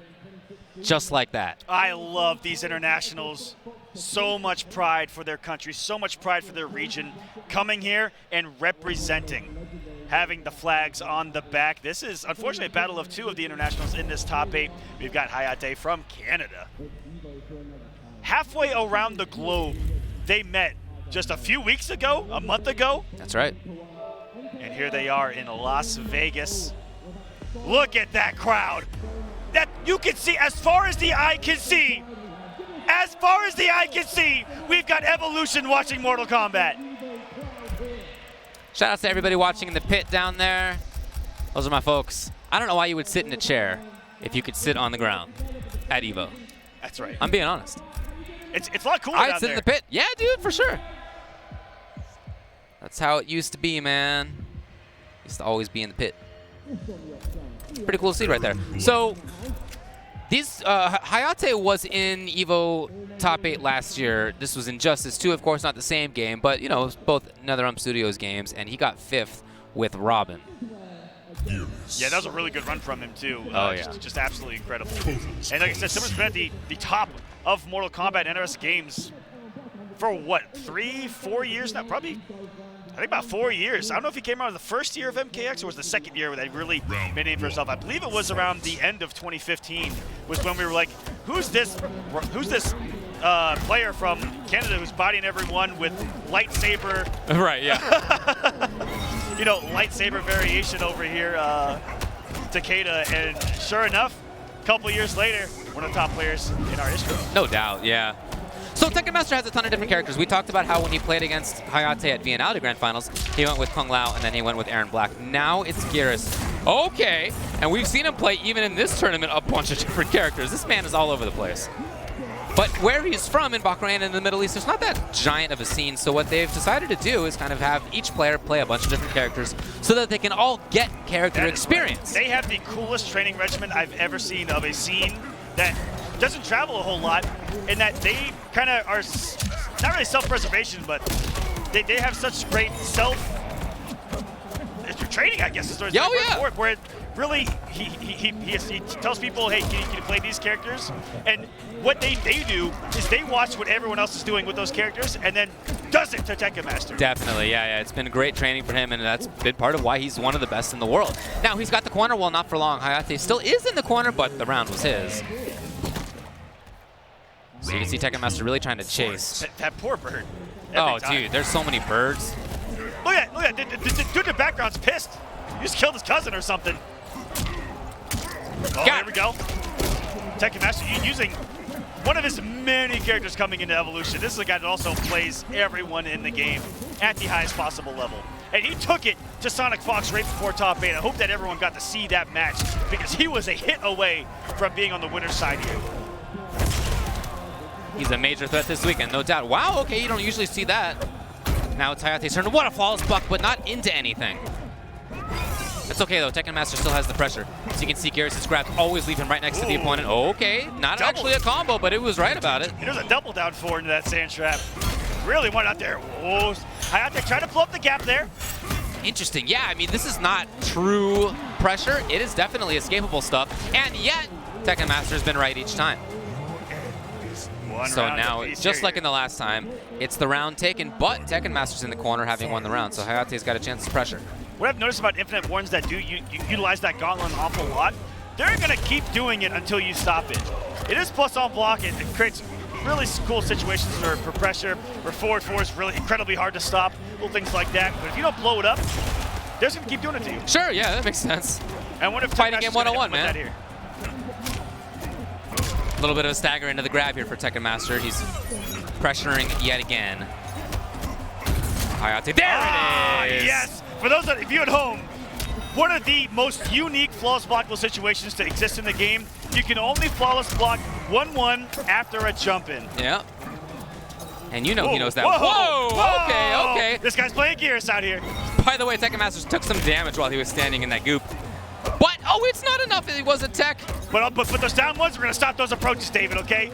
Just like that. I love these internationals. So much pride for their country, so much pride for their region. Coming here and representing, having the flags on the back. This is, unfortunately, a battle of two of the internationals in this top 8. We've got Hayate from Canada. Halfway around the globe, they met just a few weeks ago, a month ago. That's right. And here they are in Las Vegas. Look at that crowd. that you can see as far as the eye can see. As far as the eye can see, we've got Evolution watching Mortal Kombat. Shout out to everybody watching in the pit down there. Those are my folks. I don't know why you would sit in a chair if you could sit on the ground at EVO. That's right. I'm being honest. It's a lot cooler down there. I'd sit in the pit. Yeah, dude, for sure. That's how it used to be, man. Used to always be in the pit. Pretty cool to see right there. So, these Hayate was in EVO Top 8 last year. This was Injustice 2, of course, not the same game, but, you know, it was both NetherRealm Studios games, and he got 5th with Robin. Yeah, that was a really good run from him, too. Oh, yeah. Just absolutely incredible. And like I said, Simmer's been at the top of Mortal Kombat NRS games for, what, 3-4 years now? Probably, I think about 4 years. I don't know if he came out of the first year of MKX or was the second year where they really made a name for himself. I believe it was around the end of 2015 was when we were like, who's this player from Canada who's bodying everyone with lightsaber? Right, yeah. You know, lightsaber variation over here, Takeda, and sure enough, a couple years later, one of the top players in our history. No doubt, yeah. So Tekken Master has a ton of different characters. We talked about how when he played against Hayate at Viennale Grand Finals, he went with Kung Lao and then he went with Aaron Black. Now it's Geras. Okay, and we've seen him play even in this tournament a bunch of different characters. This man is all over the place. But where he's from in Bahrain in the Middle East, there's not that giant of a scene. So what they've decided to do is kind of have each player play a bunch of different characters so that they can all get character experience. They have the coolest training regimen I've ever seen of a scene that doesn't travel a whole lot, in that they kind of are not really self-preservation, but they have such great training, I guess is the word for it, where really he tells people, hey, can you play these characters? And what they do is they watch what everyone else is doing with those characters and then does it to Tekken Master. Definitely, yeah. It's been great training for him, and that's been part of why he's one of the best in the world. Now, he's got the corner, well, not for long. Hayate still is in the corner, but the round was his. So you can see Tekken Master really trying to chase. That poor bird. Oh, dude, there's so many birds. Look at the dude in the background's pissed. You just killed his cousin or something. Oh, here we go. Tekken Master using one of his many characters coming into Evolution. This is a guy that also plays everyone in the game at the highest possible level. And he took it to Sonic Fox right before Top 8. I hope that everyone got to see that match because he was a hit away from being on the winner's side here. He's a major threat this weekend, no doubt. Wow, okay, you don't usually see that. Now it's Hayate's turn. What a flawless buck, but not into anything. That's okay, though. Tekken Master still has the pressure. So you can see Geras' grabs always leave him right next to the opponent. Okay, not actually a combo, but it was right about it. There's a double down four into that sand trap. Really went out there. Whoa. Hayate trying to blow up the gap there. Interesting. Yeah, I mean, this is not true pressure. It is definitely escapable stuff. And yet, Tekken Master has been right each time. So now, just like in the last time, it's the round taken, but Tekken Master's in the corner having won the round, so Hayate's got a chance to pressure. What I've noticed about Infinite Warrens that do utilize that gauntlet an awful lot, they're going to keep doing it until you stop it. It is plus on block, it creates really cool situations for pressure, where forward four is really incredibly hard to stop, little things like that. But if you don't blow it up, they're just going to keep doing it to you. Sure, yeah, that makes sense. And what if fighting game 101, man. Here? A little bit of a stagger into the grab here for Tekken Master. He's pressuring yet again. Hayate, there it is! Yes! For those of you at home, one of the most unique flawless blockable situations to exist in the game. You can only flawless block 1-1 after a jump in. Yeah. And you know he knows that. Whoa! Okay. This guy's playing Geras out here. By the way, Tekken Master took some damage while he was standing in that goop. But, oh, it's not enough that he wasn't tech. But those down ones, we're going to stop those approaches, David, okay?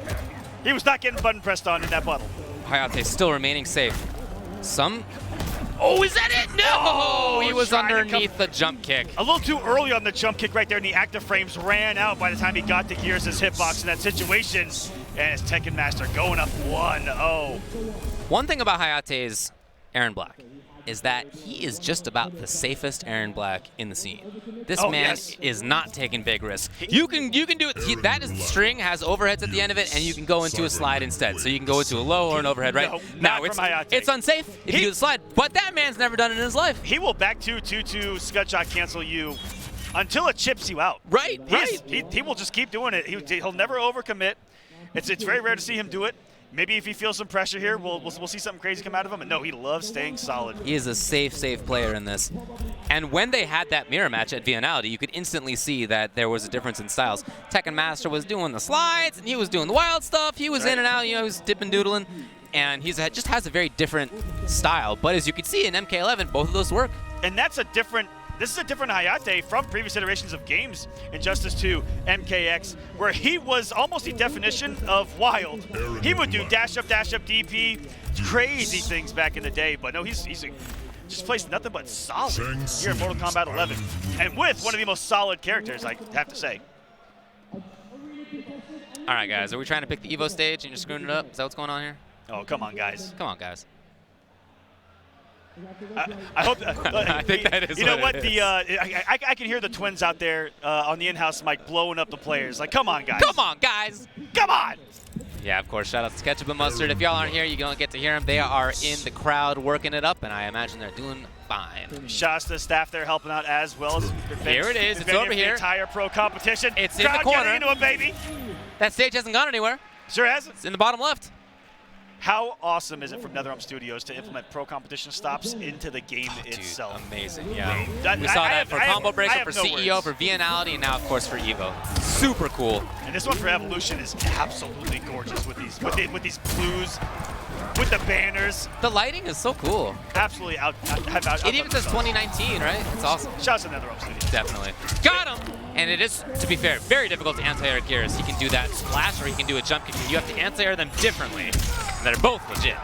He was not getting button pressed on in that bottle. Hayate still remaining safe. Oh, is that it? No! He was underneath the jump kick. A little too early on the jump kick right there, and the active frames ran out by the time he got to Geras' hitbox in that situation. And it's Tekken Master going up 1-0. One thing about Hayate's Aaron Black is that he is just about the safest Aaron Black in the scene. This man is not taking big risks. You can do it. That string has overheads at the end of it, and you can go into a slide instead. So you can go into a low or an overhead, right? No, it's unsafe if you do the slide, but that man's never done it in his life. He will back 2-2-2 scud shot cancel you until it chips you out. Right, He will just keep doing it. He'll never overcommit. It's very rare to see him do it. Maybe if he feels some pressure here, we'll see something crazy come out of him. And no, he loves staying solid. He is a safe player in this. And when they had that mirror match at Vianality, you could instantly see that there was a difference in styles. Tekken Master was doing the slides, and he was doing the wild stuff. He was in and out, he was dipping doodling. And just has a very different style. But as you can see in MK11, both of those work. And this is a different Hayate from previous iterations of games, Injustice 2, MKX, where he was almost the definition of wild. He would do dash up, DP, crazy things back in the day, but no, he's just plays nothing but solid here in Mortal Kombat 11. And with one of the most solid characters, I have to say. All right, guys, are we trying to pick the EVO stage and you're screwing it up? Is that what's going on here? Oh, come on, guys. Come on, guys. I hope. I think that is. You know what? I I can hear the twins out there on the in-house mic blowing up the players. Like, come on, guys. Come on, guys. Come on. Yeah, of course. Shout out to Ketchup and Mustard. If y'all aren't here, you don't get to hear them. They are in the crowd working it up, and I imagine they're doing fine. Shout out to the staff there helping out as well. Here it is. It's over here. The entire pro competition. It's in the corner. Getting into it, baby. That stage hasn't gone anywhere. Sure hasn't. It's in the bottom left. How awesome is it from NetherRealm Studios to implement pro competition stops into the game itself? Dude, amazing, yeah. We saw that for Combo Breaker, for no CEO, for Vianality, and now, of course, for EVO. Super cool. And this one for Evolution is absolutely gorgeous with these blues, with the banners. The lighting is so cool. Absolutely out. It even says 2019, right? It's awesome. Shouts to NetherRealm Studios. Definitely. Got him! And it is, to be fair, very difficult to anti-air Gears. He can do that splash or he can do a jump kick. You have to anti-air them differently. And they're both legit.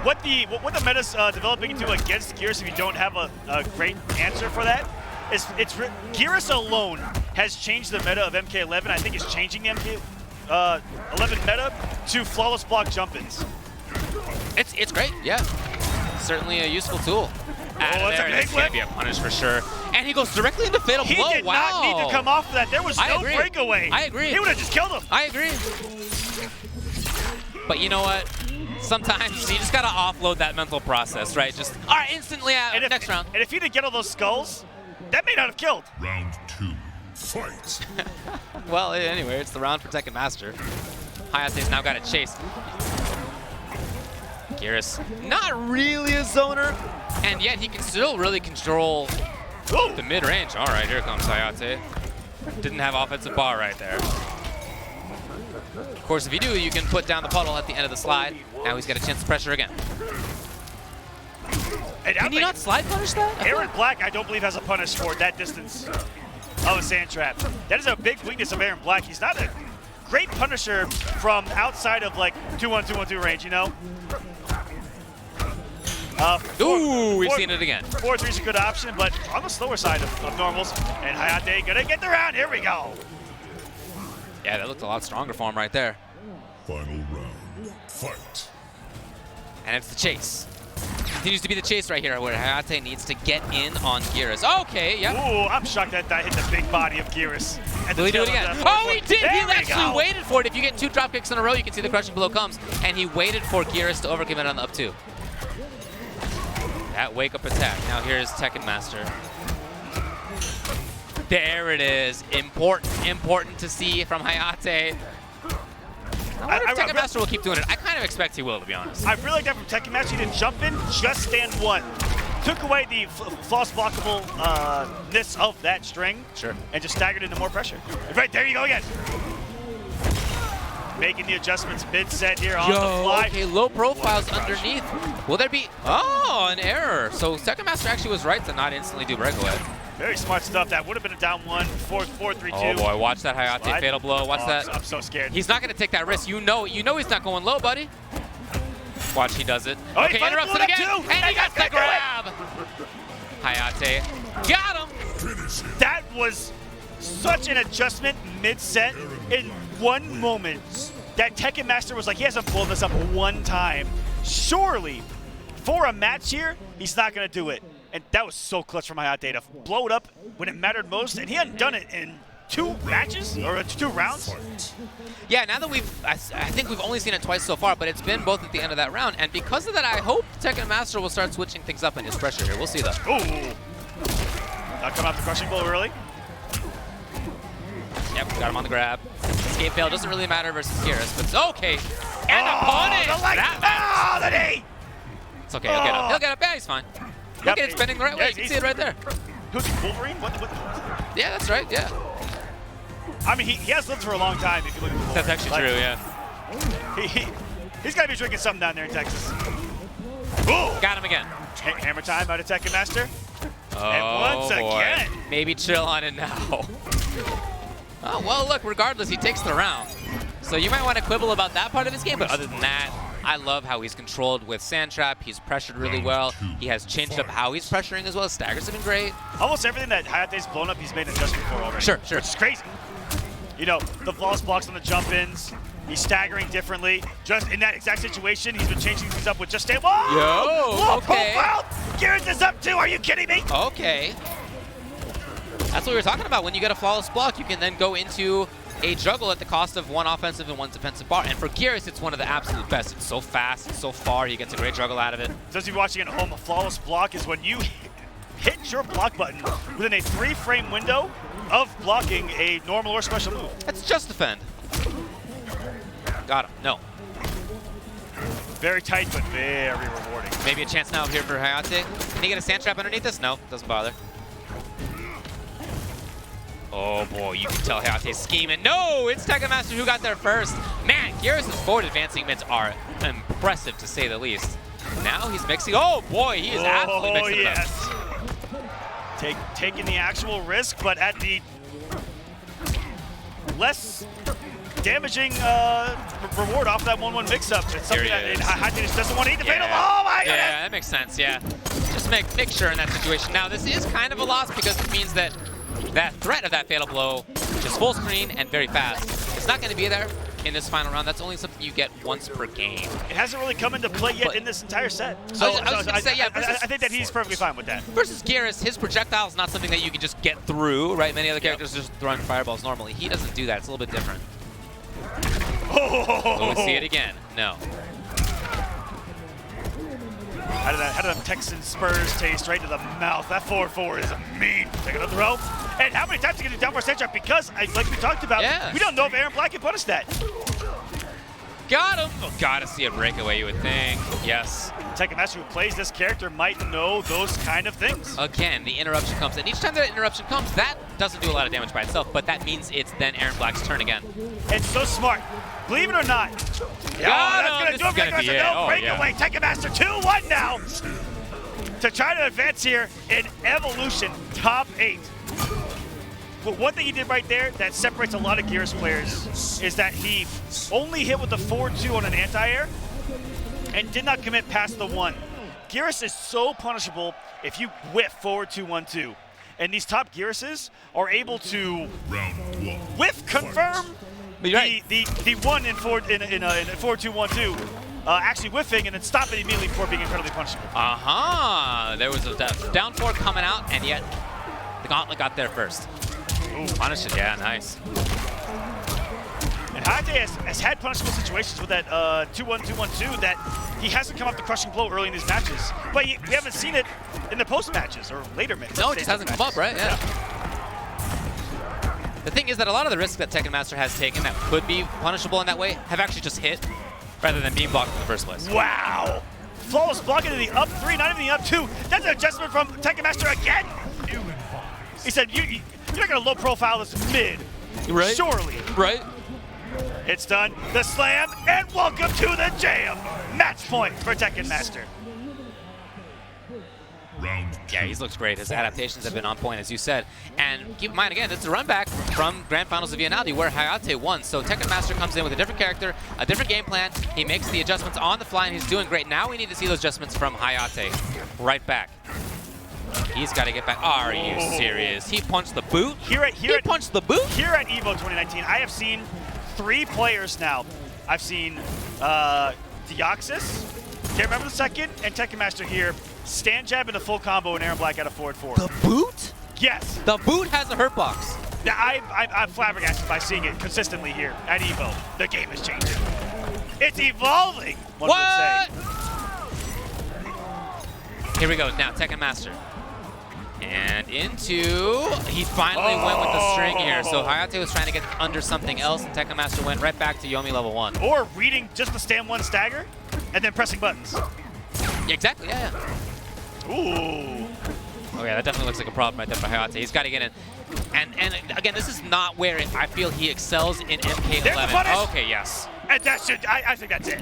What the meta's developing into against Gears, if you don't have a great answer for that, is Gears alone has changed the meta of MK11. I think it's changing the MK11 meta to flawless block jump-ins. It's great, yeah. Certainly a useful tool. That's a big it's going to be a punish for sure. And he goes directly into Fatal Blow. He did not need to come off of that. There was no breakaway. I agree. He would have just killed him. I agree. But you know what? Sometimes you just got to offload that mental process, right? Just, all right, instantly out, next round. And if he didn't get all those skulls, that may not have killed. Round 2, fight. Well, anyway, it's the round for Tekken Master. Hayate's now got a chase. Geras, not really a zoner, and yet he can still really control the mid-range. All right, here comes Hayate. Didn't have offensive bar right there. Of course, if you do, you can put down the puddle at the end of the slide. Now he's got a chance to pressure again. Can he not slide punish that? Aaron Black, I don't believe, has a punish for that distance of a sand trap. That is a big weakness of Aaron Black. He's not a great punisher from outside of like 2-1, 2-1-2 range, you know? Ooh, we've seen it again. 4-3 is a good option, but on the slower side of normals. And Hayate gonna get the round. Here we go. Yeah, that looked a lot stronger for him right there. Final round, fight. And it's the chase. Continues to be the chase right here, where Hayate needs to get in on Geras. Okay, yep. Ooh, I'm shocked that hit the big body of Geras. Will he do it again? Oh, he did! He actually waited for it. If you get 2 drop kicks in a row, you can see the crushing blow comes. And he waited for Geras to overcommit on the up 2. That wake-up attack. Now here's Tekken Master. There it is. Important to see from Hayate. I wonder if Tekken Master will keep doing it. I kind of expect he will, to be honest. I really like that from Tekken Master. He didn't jump in, just stand one. Took away the false blockable-ness of that string. Sure. And just staggered into more pressure. Right, there you go again. Making the adjustments mid-set here on the fly. Okay, low profiles underneath. Will there be... Oh, an error. So Tekken Master actually was right to not instantly do breakaway. Very smart stuff. That would have been a down 1, 4-3-2. Oh boy, watch that Hayate fatal blow. Watch that. I'm so scared. He's not going to take that risk. You know he's not going low, buddy. Watch, he does it. Oh, okay, interrupts it again. And he got the grab. Hayate got him. That was such an adjustment mid-set in one moment that Tekken Master was like, he hasn't pulled this up one time. Surely, for a match here, he's not going to do it. And that was so clutch from Hayate to blow it up when it mattered most, and he hadn't done it in 2 matches, or 2 rounds. Yeah, now that I think we've only seen it twice so far, but it's been both at the end of that round, and because of that, I hope Tekken Master will start switching things up in his pressure here. We'll see, though. Ooh. Not coming off the crushing blow early. Yep, got him on the grab. Escape fail doesn't really matter versus Geras, but it's okay. And a punish! The leg. That The knee! It's okay, he'll get up. He'll get up. Yeah, he's fine. Look at it spinning the right way. You can see it right there. Who's he, Wolverine? What? Yeah, that's right, yeah. I mean, he has lived for a long time if you look at the That's actually true, yeah. He's got to be drinking something down there in Texas. Ooh! Got him again. Hammer time out of Tekken Master. Oh, And once boy. again. Maybe chill on it now. Oh, well, look, regardless, he takes the round. So you might want to quibble about that part of his game, but other than that, I love how he's controlled with Sand Trap. He's pressured really well. He has changed up how he's pressuring as well. Staggers have been great. Almost everything that Hayate's blown up, he's made an adjustment for already. Sure. Which is crazy. You know, the flawless blocks on the jump-ins. He's staggering differently. Just in that exact situation, he's been changing things up with just stay. Whoa! Yo, Whoa, okay. profile! Geras is up too. Are you kidding me? Okay. That's what we were talking about. When you get a flawless block, you can then go into a juggle at the cost of one offensive and one defensive bar. And for Geras, it's one of the absolute best. It's so fast, it's so far, he gets a great juggle out of it. Those of you watching at home, a flawless block is when you hit your block button within a 3-frame window of blocking a normal or special move. That's just defend. Got him. No. Very tight, but very rewarding. Maybe a chance now here for Hayate. Can he get a sand trap underneath this? No, doesn't bother. Oh boy, you can tell Hayate's scheming. No, it's Tekken Master who got there first. Man, Geras' forward advancing mids are impressive to say the least. Now he's mixing. Oh boy, he is absolutely mixing it up. Taking the actual risk, but at the less damaging reward off that 1-1 mix-up. It's something that Hayate just doesn't want to eat the fatal. Oh my goodness! Yeah, that makes sense, yeah. Just make sure in that situation. Now, this is kind of a loss because it means that that threat of that fatal blow is full screen and very fast. It's not going to be there in this final round. That's only something you get once per game. It hasn't really come into play yet in this entire set. So I was going to say, yeah, I think that he's perfectly fine with that. Versus Geras, his projectile is not something that you can just get through, right? Many other characters just throwing fireballs normally. He doesn't do that. It's a little bit different. Will we see it again? No. How did that Texan Spurs taste right to the mouth? That 4-4 is mean. Take another throw. And how many times are you going to do down for center? Because, like we talked about, we don't know if Aaron Black can punish that. Got him. Oh, gotta see a breakaway, you would think. Yes. Tekken Master who plays this character might know those kind of things. Again, the interruption comes, and each time that interruption comes, that doesn't do a lot of damage by itself, but that means it's then Aaron Black's turn again. It's so smart. Believe it or not. That's going to do it. Breakaway. No breakaway. Tekken Master 2-1 now to try to advance here in Evolution top 8. But one thing he did right there that separates a lot of Geras players is that he only hit with the 4-2 on an anti-air and did not commit past the 1. Geras is so punishable if you whiff forward 2-1-2. And these top Gerases are able to whiff confirm the 1 in 4-2-1-2. Actually whiffing and then stop it immediately before being incredibly punishable. There was a down 4 coming out, and yet the gauntlet got there first. Ooh, punish it, yeah, nice. And Hayate has had punishable situations with that 2-1-2-1-2 that he hasn't come up the crushing blow early in his matches. But we haven't seen it in the post matches or later matches. No, it just hasn't come up, right? Yeah. The thing is that a lot of the risks that Tekken Master has taken that could be punishable in that way have actually just hit rather than being blocked in the first place. Wow! Flawless blocking to the up 3, not even the up 2. That's an adjustment from Tekken Master again. He said, you're not going to low profile this mid. Right. Surely. Right. It's done. The slam, and welcome to the jam. Match point for Tekken Master. Yeah, he's looked great. His adaptations have been on point, as you said. And keep in mind, again, it's a run back from Grand Finals of Viennaldi where Hayate won. So Tekken Master comes in with a different character, a different game plan. He makes the adjustments on the fly, and he's doing great. Now we need to see those adjustments from Hayate. Right back. He's got to get back. Are you serious? He punched the boot? He punched the boot? Here at EVO 2019, I have seen 3 players now. I've seen Deoxys, can't remember the second, and Tekken Master here. Stand jab in a full combo and Aaron Black at a forward 4. The boot? Yes. The boot has a hurt box. Now, I'm flabbergasted by seeing it consistently here at EVO. The game is changing. It's evolving, one would say. Here we go, now Tekken Master. And into, he finally went with the string here. So Hayate was trying to get under something else, and Tekken Master went right back to Yomi level 1. Or reading just the stand 1 stagger and then pressing buttons. Yeah, exactly, yeah. Ooh. Oh yeah, that definitely looks like a problem right there for Hayate. He's got to get in. And again, this is not where I feel he excels in MK11. There's the punish. Okay, yes. And that should, I think that's it.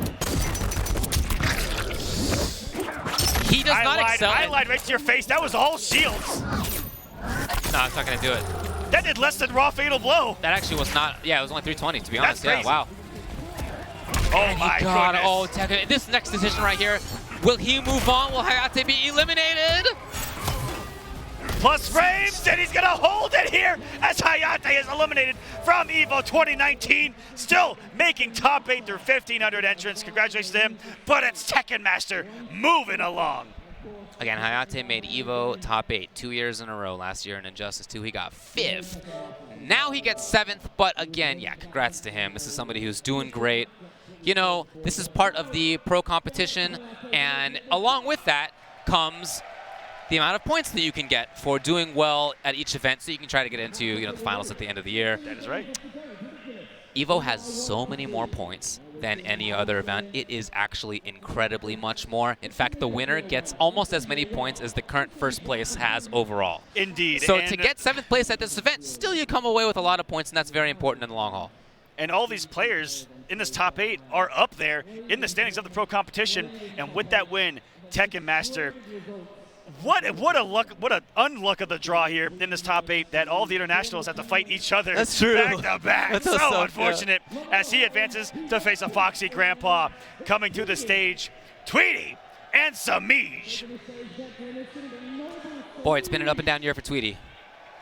He does not excel. I lied right to your face. That was all shields. No, it's not going to do it. That did less than raw fatal blow. That actually was not, yeah, it was only 320 to be honest. That's crazy. Yeah, wow. Oh my goodness. Oh, Tekken, this next decision right here, will he move on? Will Hayate be eliminated? Plus frames, and he's gonna hold it here as Hayate is eliminated from EVO 2019. Still making top 8 through 1,500 entrants. Congratulations to him, but it's Tekken Master moving along. Again, Hayate made EVO top 8 2 years in a row. Last year in Injustice 2, he got 5th. Now he gets 7th, but again, yeah, congrats to him. This is somebody who's doing great. You know, this is part of the pro competition, and along with that comes the amount of points that you can get for doing well at each event, so you can try to get into the finals at the end of the year. That is right. EVO has so many more points than any other event. It is actually incredibly much more. In fact, the winner gets almost as many points as the current first place has overall. Indeed. So to get 7th place at this event, still you come away with a lot of points, and that's very important in the long haul. And all these players in this top 8 are up there in the standings of the pro competition, and with that win, Tekken Master, what an unluck of the draw here in this top 8 that all the internationals have to fight each other That's true. back to back. That's so so unfortunate as he advances to face a Foxy Grandpa. Coming to the stage, Tweety and Samij. Boy, it's been an up and down year for Tweety.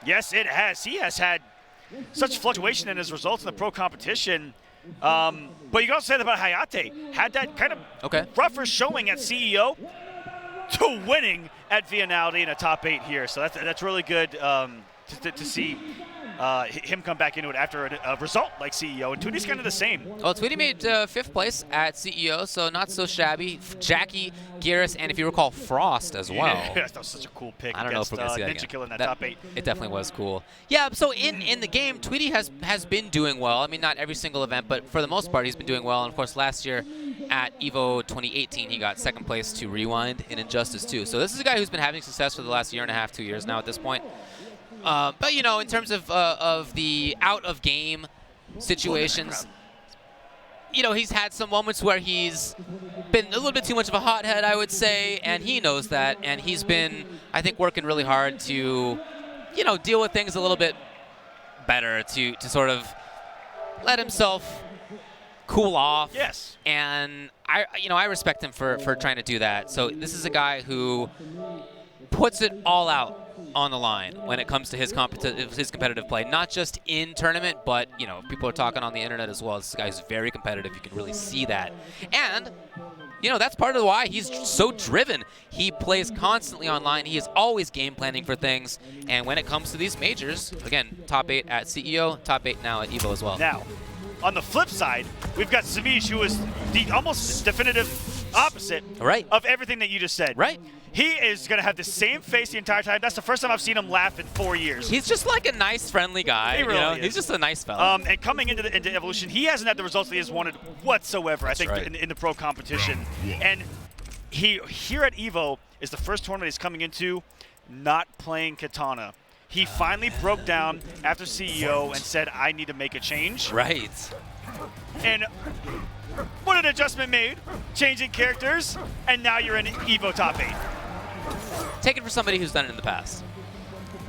Yes, it has. He has had such fluctuation in his results in the pro competition. But you can also say that about Hayate. Had that kind of rougher showing at CEO to winning at Vianaldi in a top 8 here. So that's really good to see him come back into it after a result like CEO. And Tweety's kind of the same. Well, Tweety made 5th place at CEO, so not so shabby. Jackie, Garrus, and if you recall, Frost as well. Yeah, that was such a cool pick. I don't know if we're going to see that Ninja again. Kill in that top 8. It definitely was cool. Yeah, so in the game, Tweety has been doing well. I mean, not every single event, but for the most part, he's been doing well. And, of course, last year at EVO 2018, he got 2nd place to Rewind in Injustice 2. So this is a guy who's been having success for the last year and a half, 2 years now at this point. But, you know, in terms of the out-of-game situations, you know, he's had some moments where he's been a little bit too much of a hothead, I would say, and he knows that. And he's been, I think, working really hard to, you know, deal with things a little bit better, to sort of let himself cool off. Yes. And, I respect him for trying to do that. So this is a guy who puts it all out on the line when it comes to his competitive play, not just in tournament, but, you know, people are talking on the internet as well. This guy's very competitive. You can really see that. And, you know, that's part of why he's so driven. He plays constantly online. He is always game planning for things. And when it comes to these majors, again, top 8 at CEO, top 8 now at EVO as well. Now, on the flip side, we've got Samij, who is the almost definitive opposite of everything that you just said. Right. He is going to have the same face the entire time. That's the first time I've seen him laugh in 4 years. He's just like a nice, friendly guy. He really is. He's just a nice fella. And coming into Evolution, he hasn't had the results that he has wanted whatsoever, That's I think, right. in the pro competition. And here at EVO is the first tournament he's coming into not playing Katana. He finally broke down after CEO and said, I need to make a change. Right. And what an adjustment made, changing characters, and now you're in EVO top 8. Take it for somebody who's done it in the past.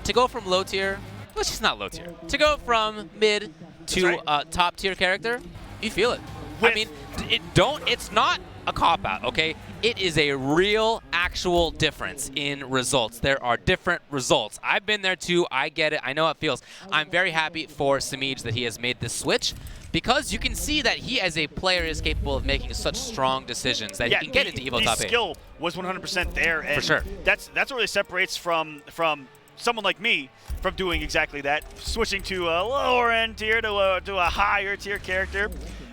To go from low tier, well, she's not low tier. To go from mid to top tier character, you feel it. I mean, it's not a cop-out, okay? It is a real, actual difference in results. There are different results. I've been there too. I get it. I know how it feels. I'm very happy for Samij that he has made this switch, because you can see that he, as a player, is capable of making such strong decisions that he can get into EVO top 8. The skill was 100% there. And for sure. That's what really separates from someone like me from doing exactly that, switching to a lower end tier to a higher tier character,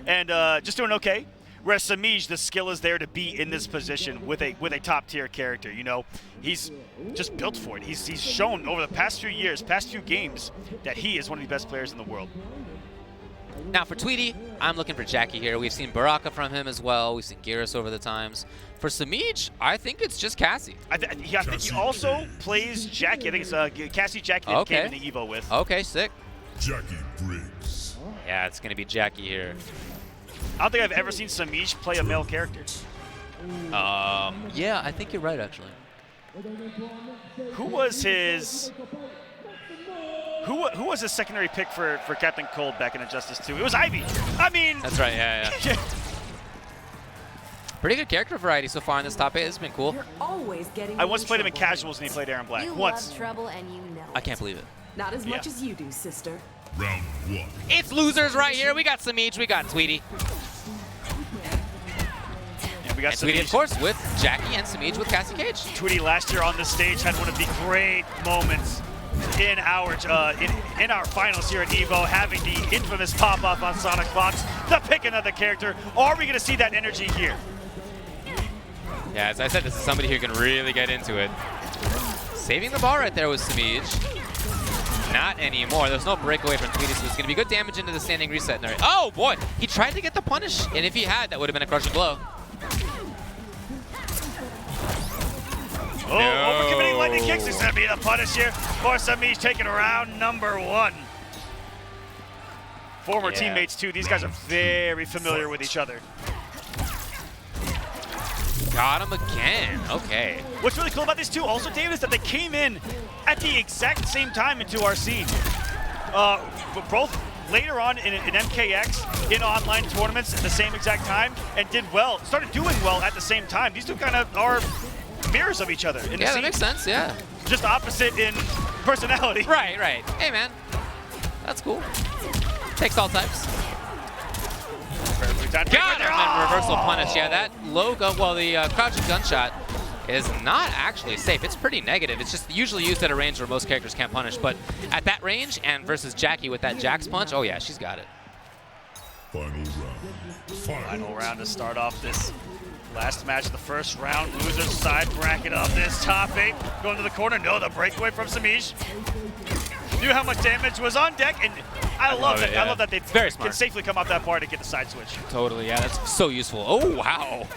and just doing okay. Whereas Samij, the skill is there to be in this position with a top tier character. You know, he's just built for it. He's shown over the past few years, past few games, that he is one of the best players in the world. Now for Tweety, I'm looking for Jackie here. We've seen Baraka from him as well. We've seen Geras over the times. For Samij, I think it's just Cassie. I think he also plays Jackie. I think it's Cassie Jackie that came in the EVO with. Okay, sick. Jackie Briggs. Yeah, it's going to be Jackie here. I don't think I've ever seen Samij play a male character. Yeah, I think you're right, actually. Who was his... Who was his secondary pick for Captain Cold back in Injustice 2? It was Ivy. I mean... That's right, yeah. Pretty good character variety so far in this top 8. This has been cool. You're always getting I once played him in casuals and he played Aaron Black. You once. love trouble and you know I can't believe it. Not as much as you do, sister. Round 1. It's losers right here. We got Samij, we got Tweety. And we got Tweety, of course, with Jackie, and Samij with Cassie Cage. Tweety last year on this stage had one of the great moments in our finals here at EVO, having the infamous pop-up on Sonic Fox, the pick another character. Are we going to see that energy here? Yeah, as I said, this is somebody who can really get into it. Saving the ball right there with Samij. Not anymore. There's no breakaway from Tweety, so there's going to be good damage into the standing reset. Oh, boy. He tried to get the punish, and if he had, that would have been a crushing blow. Oh, overcommitting lightning kicks is going to be the punish here for Samij, taking round number 1. Former teammates, too. These guys are very familiar with each other. Got him again. Okay. What's really cool about these two also, David, is that they came in at the exact same time into our scene. Both later on in MKX, in online tournaments at the same exact time, and did well, started doing well at the same time. These two kind of are mirrors of each other in the scene. Yeah, that makes sense, yeah. Just opposite in personality. Right. Hey, man. That's cool. Takes all types. Got him, and reversal punish. Yeah, that logo, well, the crouching gunshot is not actually safe. It's pretty negative. It's just usually used at a range where most characters can't punish. But at that range, and versus Jackie with that Jax punch, oh yeah, she's got it. Final round. Final round to start off this last match of the first round. Losers side bracket of this top 8. Going to the corner. No, the breakaway from Samij. Knew how much damage was on deck, and I love it. Yeah. I love that they can safely come off that bar to get the side switch. Totally, yeah, that's so useful. Oh, wow.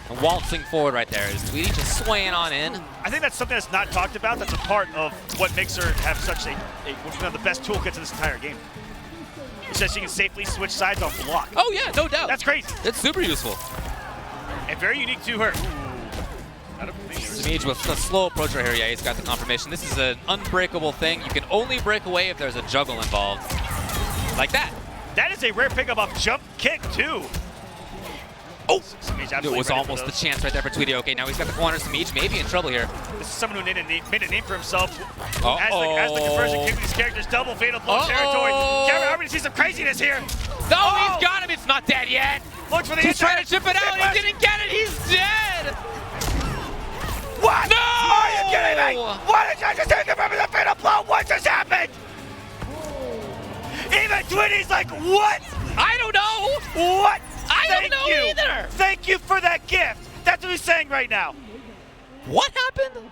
And waltzing forward right there is Tweety just swaying on in. I think that's something that's not talked about. That's a part of what makes her have such one of the best toolkits in this entire game. It says she can safely switch sides on block. Oh, yeah, no doubt. That's crazy. It's super useful. And very unique to her. Samij with a slow approach right here. Yeah, he's got the confirmation. This is an unbreakable thing. You can only break away if there's a juggle involved. Like that. That is a rare pickup off jump kick, too. Oh! It was almost the chance right there for Tweety. Okay, now he's got the corner. Samij may be in trouble here. This is someone who made a name for himself as the conversion kick with these characters. Double fatal blow territory. Cameron, I'm going to see some craziness here. No, he's got him. It's not dead yet. Looks for the He's trying to chip it out. He didn't get it. He's dead. What? No! Are you kidding me? What did I just take from the fatal blow? What just happened? Even Tweety's like, what? I don't know. What? I don't know either. Thank you for that gift. That's what he's saying right now. What happened?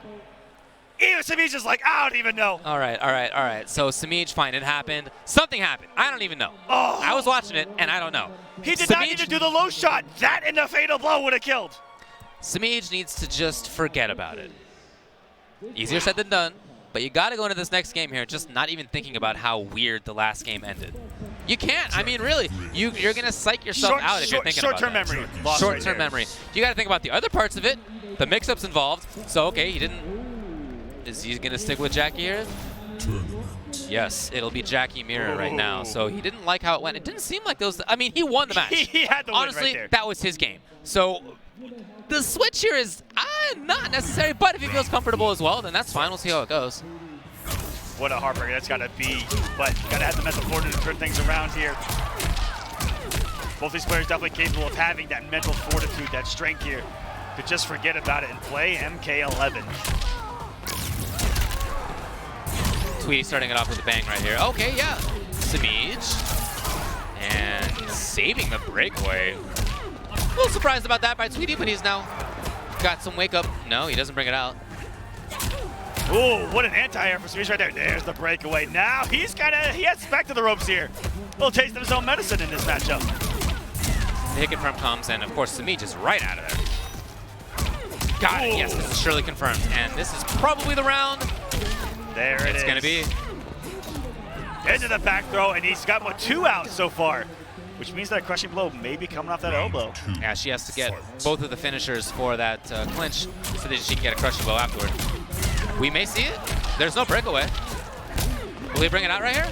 Even Samij is like, I don't even know. All right. So Samij, fine, it happened. Something happened. I don't even know. Oh. I was watching it, and I don't know. He did not need to do the low shot. That and the fatal blow would have killed. Samij needs to just forget about it. Easier said than done, but you got to go into this next game here just not even thinking about how weird the last game ended. You can't. I mean, really, you're going to psych yourself out if you're thinking about Short-term memory. Short-term memory. You got to think about the other parts of it, the mix-ups involved. So, okay, he didn't. Is he going to stick with Jackie here? Yes, it'll be Jackie Mirror right now. So he didn't like how it went. It didn't seem like those. I mean, he won the match. He had the win Honestly, right there. that was his game. So the switch here is not necessary, but if he feels comfortable as well, then that's fine. We'll see how it goes. What a heartbreaker that's got to be. But you got to have the mental fortitude to turn things around here. Both these players definitely capable of having that mental fortitude, that strength here to just forget about it and play MK11. Tweety starting it off with a bang right here. Okay, yeah. Samij. And saving the breakaway. A little surprised about that by Tweety, but he's now got some wake up. No, he doesn't bring it out. Ooh, what an anti-air for Smeech right there. There's the breakaway. Now he heads back to the ropes here. A little taste of his own medicine in this matchup. The hit confirm comes, and of course, Smeech is right out of there. Got it. Yes, this is surely confirmed. And this is probably the round. There it is. It's going to be. Into the back throw, and he's got 2 out so far, which means that a crushing blow may be coming off that elbow. Yeah, she has to get both of the finishers for that clinch so that she can get a crushing blow afterward. We may see it. There's no breakaway. Will he bring it out right here?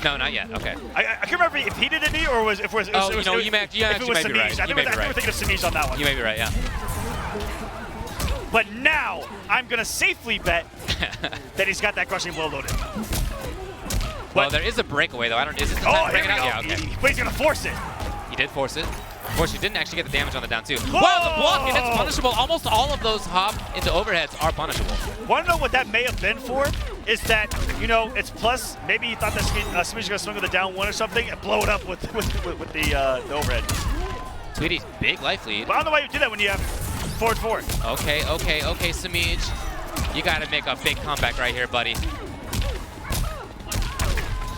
No, not yet. Okay. I can't remember if he did a knee or if it was. Oh, you know, you may if it was be right. I think we're thinking of Smeech on that one. You may be right, yeah. But now I'm gonna safely bet that he's got that crushing blow loaded. Well, there is a breakaway though. I don't. Is it the time to bring it out? Yeah, okay. But he's gonna force it. He did force it. Of course, he didn't actually get the damage on the down two. Whoa! Wow, the block, and it's punishable. Almost all of those hop into overheads are punishable. Want to know what that may have been for? Is that, you know, it's plus, maybe he thought that Smeech was going to swing with a down one or something and blow it up with the overhead. Tweety's big life lead. But I don't know why you do that when you have forward. Okay, Smeech. You got to make a big comeback right here, buddy.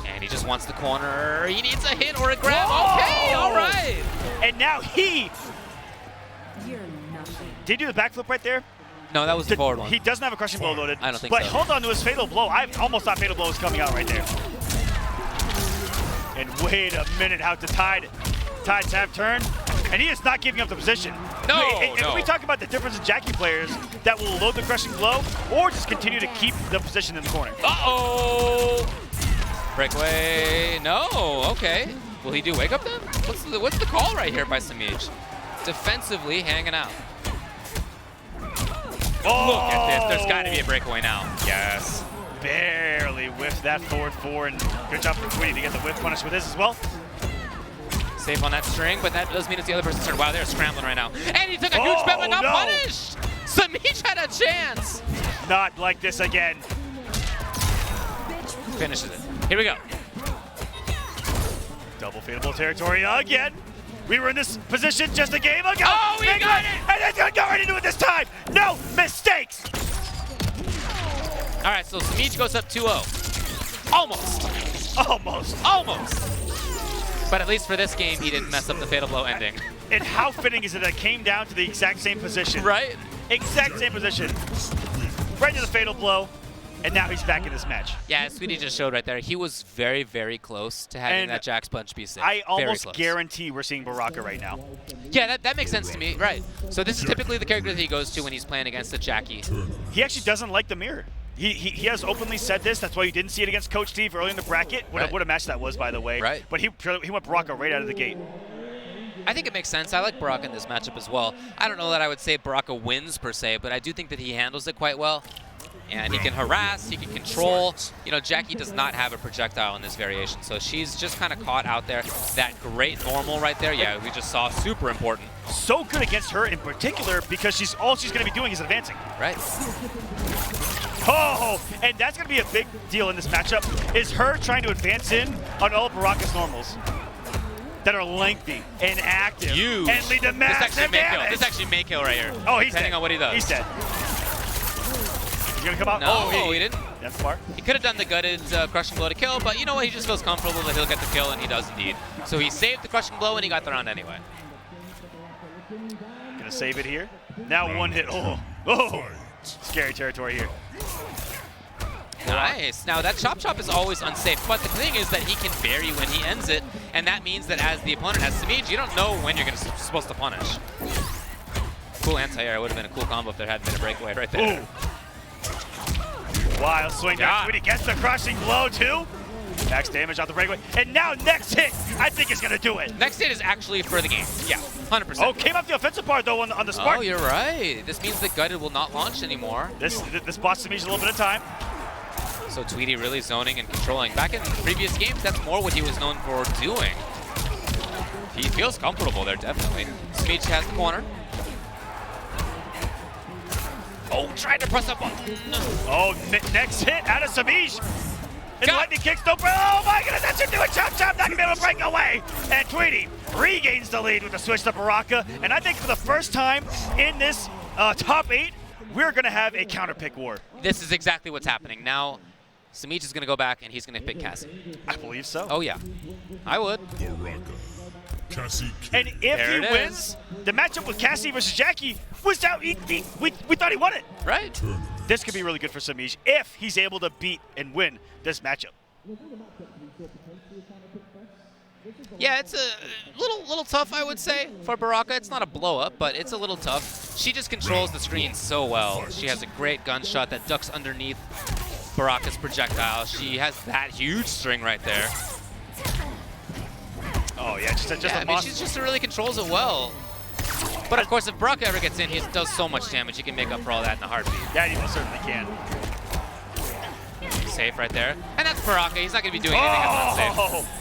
And he just wants the corner. He needs a hit or a grab. Whoa! Okay, all right. And now he... You're nothing. Did he do the backflip right there? No, that was the forward one. He doesn't have a crushing blow loaded. I don't think but so. But hold on to his fatal blow. I almost thought fatal blow was coming out right there. And wait a minute, how the tides have turned. And he is not giving up the position. No, and we talk about the difference in Jackie players that will load the crushing blow or just continue to keep the position in the corner. Uh-oh. Breakaway. No, okay. Will he do wake up then? What's the call right here by Smeech? Defensively hanging out. Oh! Look at this. There's got to be a breakaway now. Yes. Barely whiffed that forward four, and good job for Tweety to get the whiff punish with this as well. Safe on that string, but that does mean it's the other person's turn. Wow, they're scrambling right now. And he took a huge bet but got punished. Smeech had a chance. Not like this again. Finishes it. Here we go. Double fadeable territory again. We were in this position just a game ago. Oh, we got it! And he's gonna go right into it this time. No mistakes. All right, so Smeech goes up 2-0. Almost. But at least for this game, he didn't mess up the fatal blow ending. And how fitting is it that it came down to the exact same position? Right? Exact same position. Right to the fatal blow. And now he's back in this match. Yeah, as Tweety just showed right there, he was very, very close to having that Jack's punch be safe. I almost guarantee we're seeing Baraka right now. Yeah, that makes sense to me. Right. So this is typically the character that he goes to when he's playing against a Jackie. He actually doesn't like the mirror. He has openly said this. That's why you didn't see it against Coach Steve early in the bracket. What a match that was, by the way. Right. But he went Baraka right out of the gate. I think it makes sense. I like Baraka in this matchup as well. I don't know that I would say Baraka wins per se, but I do think that he handles it quite well. And he can harass, he can control. You know, Jackie does not have a projectile in this variation, so she's just kind of caught out there. That great normal right there, yeah, we just saw, super important. So good against her in particular because all she's going to be doing is advancing. Right. Oh, and that's going to be a big deal in this matchup, is her trying to advance in on all of Baraka's normals that are lengthy and active. Huge. And lead to massive damage. This actually may kill right here. Oh, he's depending dead. on what he does. He's dead. He's going to come out? No, he didn't. That's smart. He could have done the gutted crushing blow to kill, but you know what? He just feels comfortable that he'll get the kill, and he does indeed. So he saved the crushing blow, and he got the round anyway. Gonna save it here. Now one hit. Oh, scary territory here. Nice. Now that chop is always unsafe, but the thing is that he can vary when he ends it, and that means that as the opponent has Smeech, you don't know when you're supposed to punish. Cool anti-air. Would have been a cool combo if there hadn't been a breakaway right there. Ooh. Wild swing back. Tweety gets the crushing blow too. Max damage off the breakaway. And now next hit, I think is going to do it. Next hit is actually for the game. Yeah, 100%. Oh, came off the offensive part though on the spark. Oh, you're right. This means that gutted will not launch anymore. This boss to me is a little bit of time. So Tweety really zoning and controlling. Back in previous games, that's more what he was known for doing. He feels comfortable there, definitely. Smeech has the corner. Oh, tried to press a button. Oh, next hit out of Smeech. And lightning kicks, no, oh my goodness, that should do it. Chop, chop, not gonna be able to break away. And Tweety regains the lead with the switch to Baraka. And I think for the first time in this top 8, we're gonna have a counter pick war. This is exactly what's happening. Now, Samij is gonna go back and he's gonna pick Cassie. I believe so. Oh yeah, I would. Baraka. Cassie And King. if There he it wins, the matchup with Cassie versus Jackie was out. We thought he won it. Right? This could be really good for Samij if he's able to beat and win this matchup. Yeah, it's a little tough, I would say, for Baraka. It's not a blow-up, but it's a little tough. She just controls the screen so well. She has a great gunshot that ducks underneath Baraka's projectile. She has that huge string right there. Oh yeah, just Yeah, a I mean, monster. she just really controls it well. But of course, if Baraka ever gets in, he does so much damage. He can make up for all that in a heartbeat. Yeah, he most certainly can. Safe right there. And that's Baraka. He's not going to be doing anything that's not safe.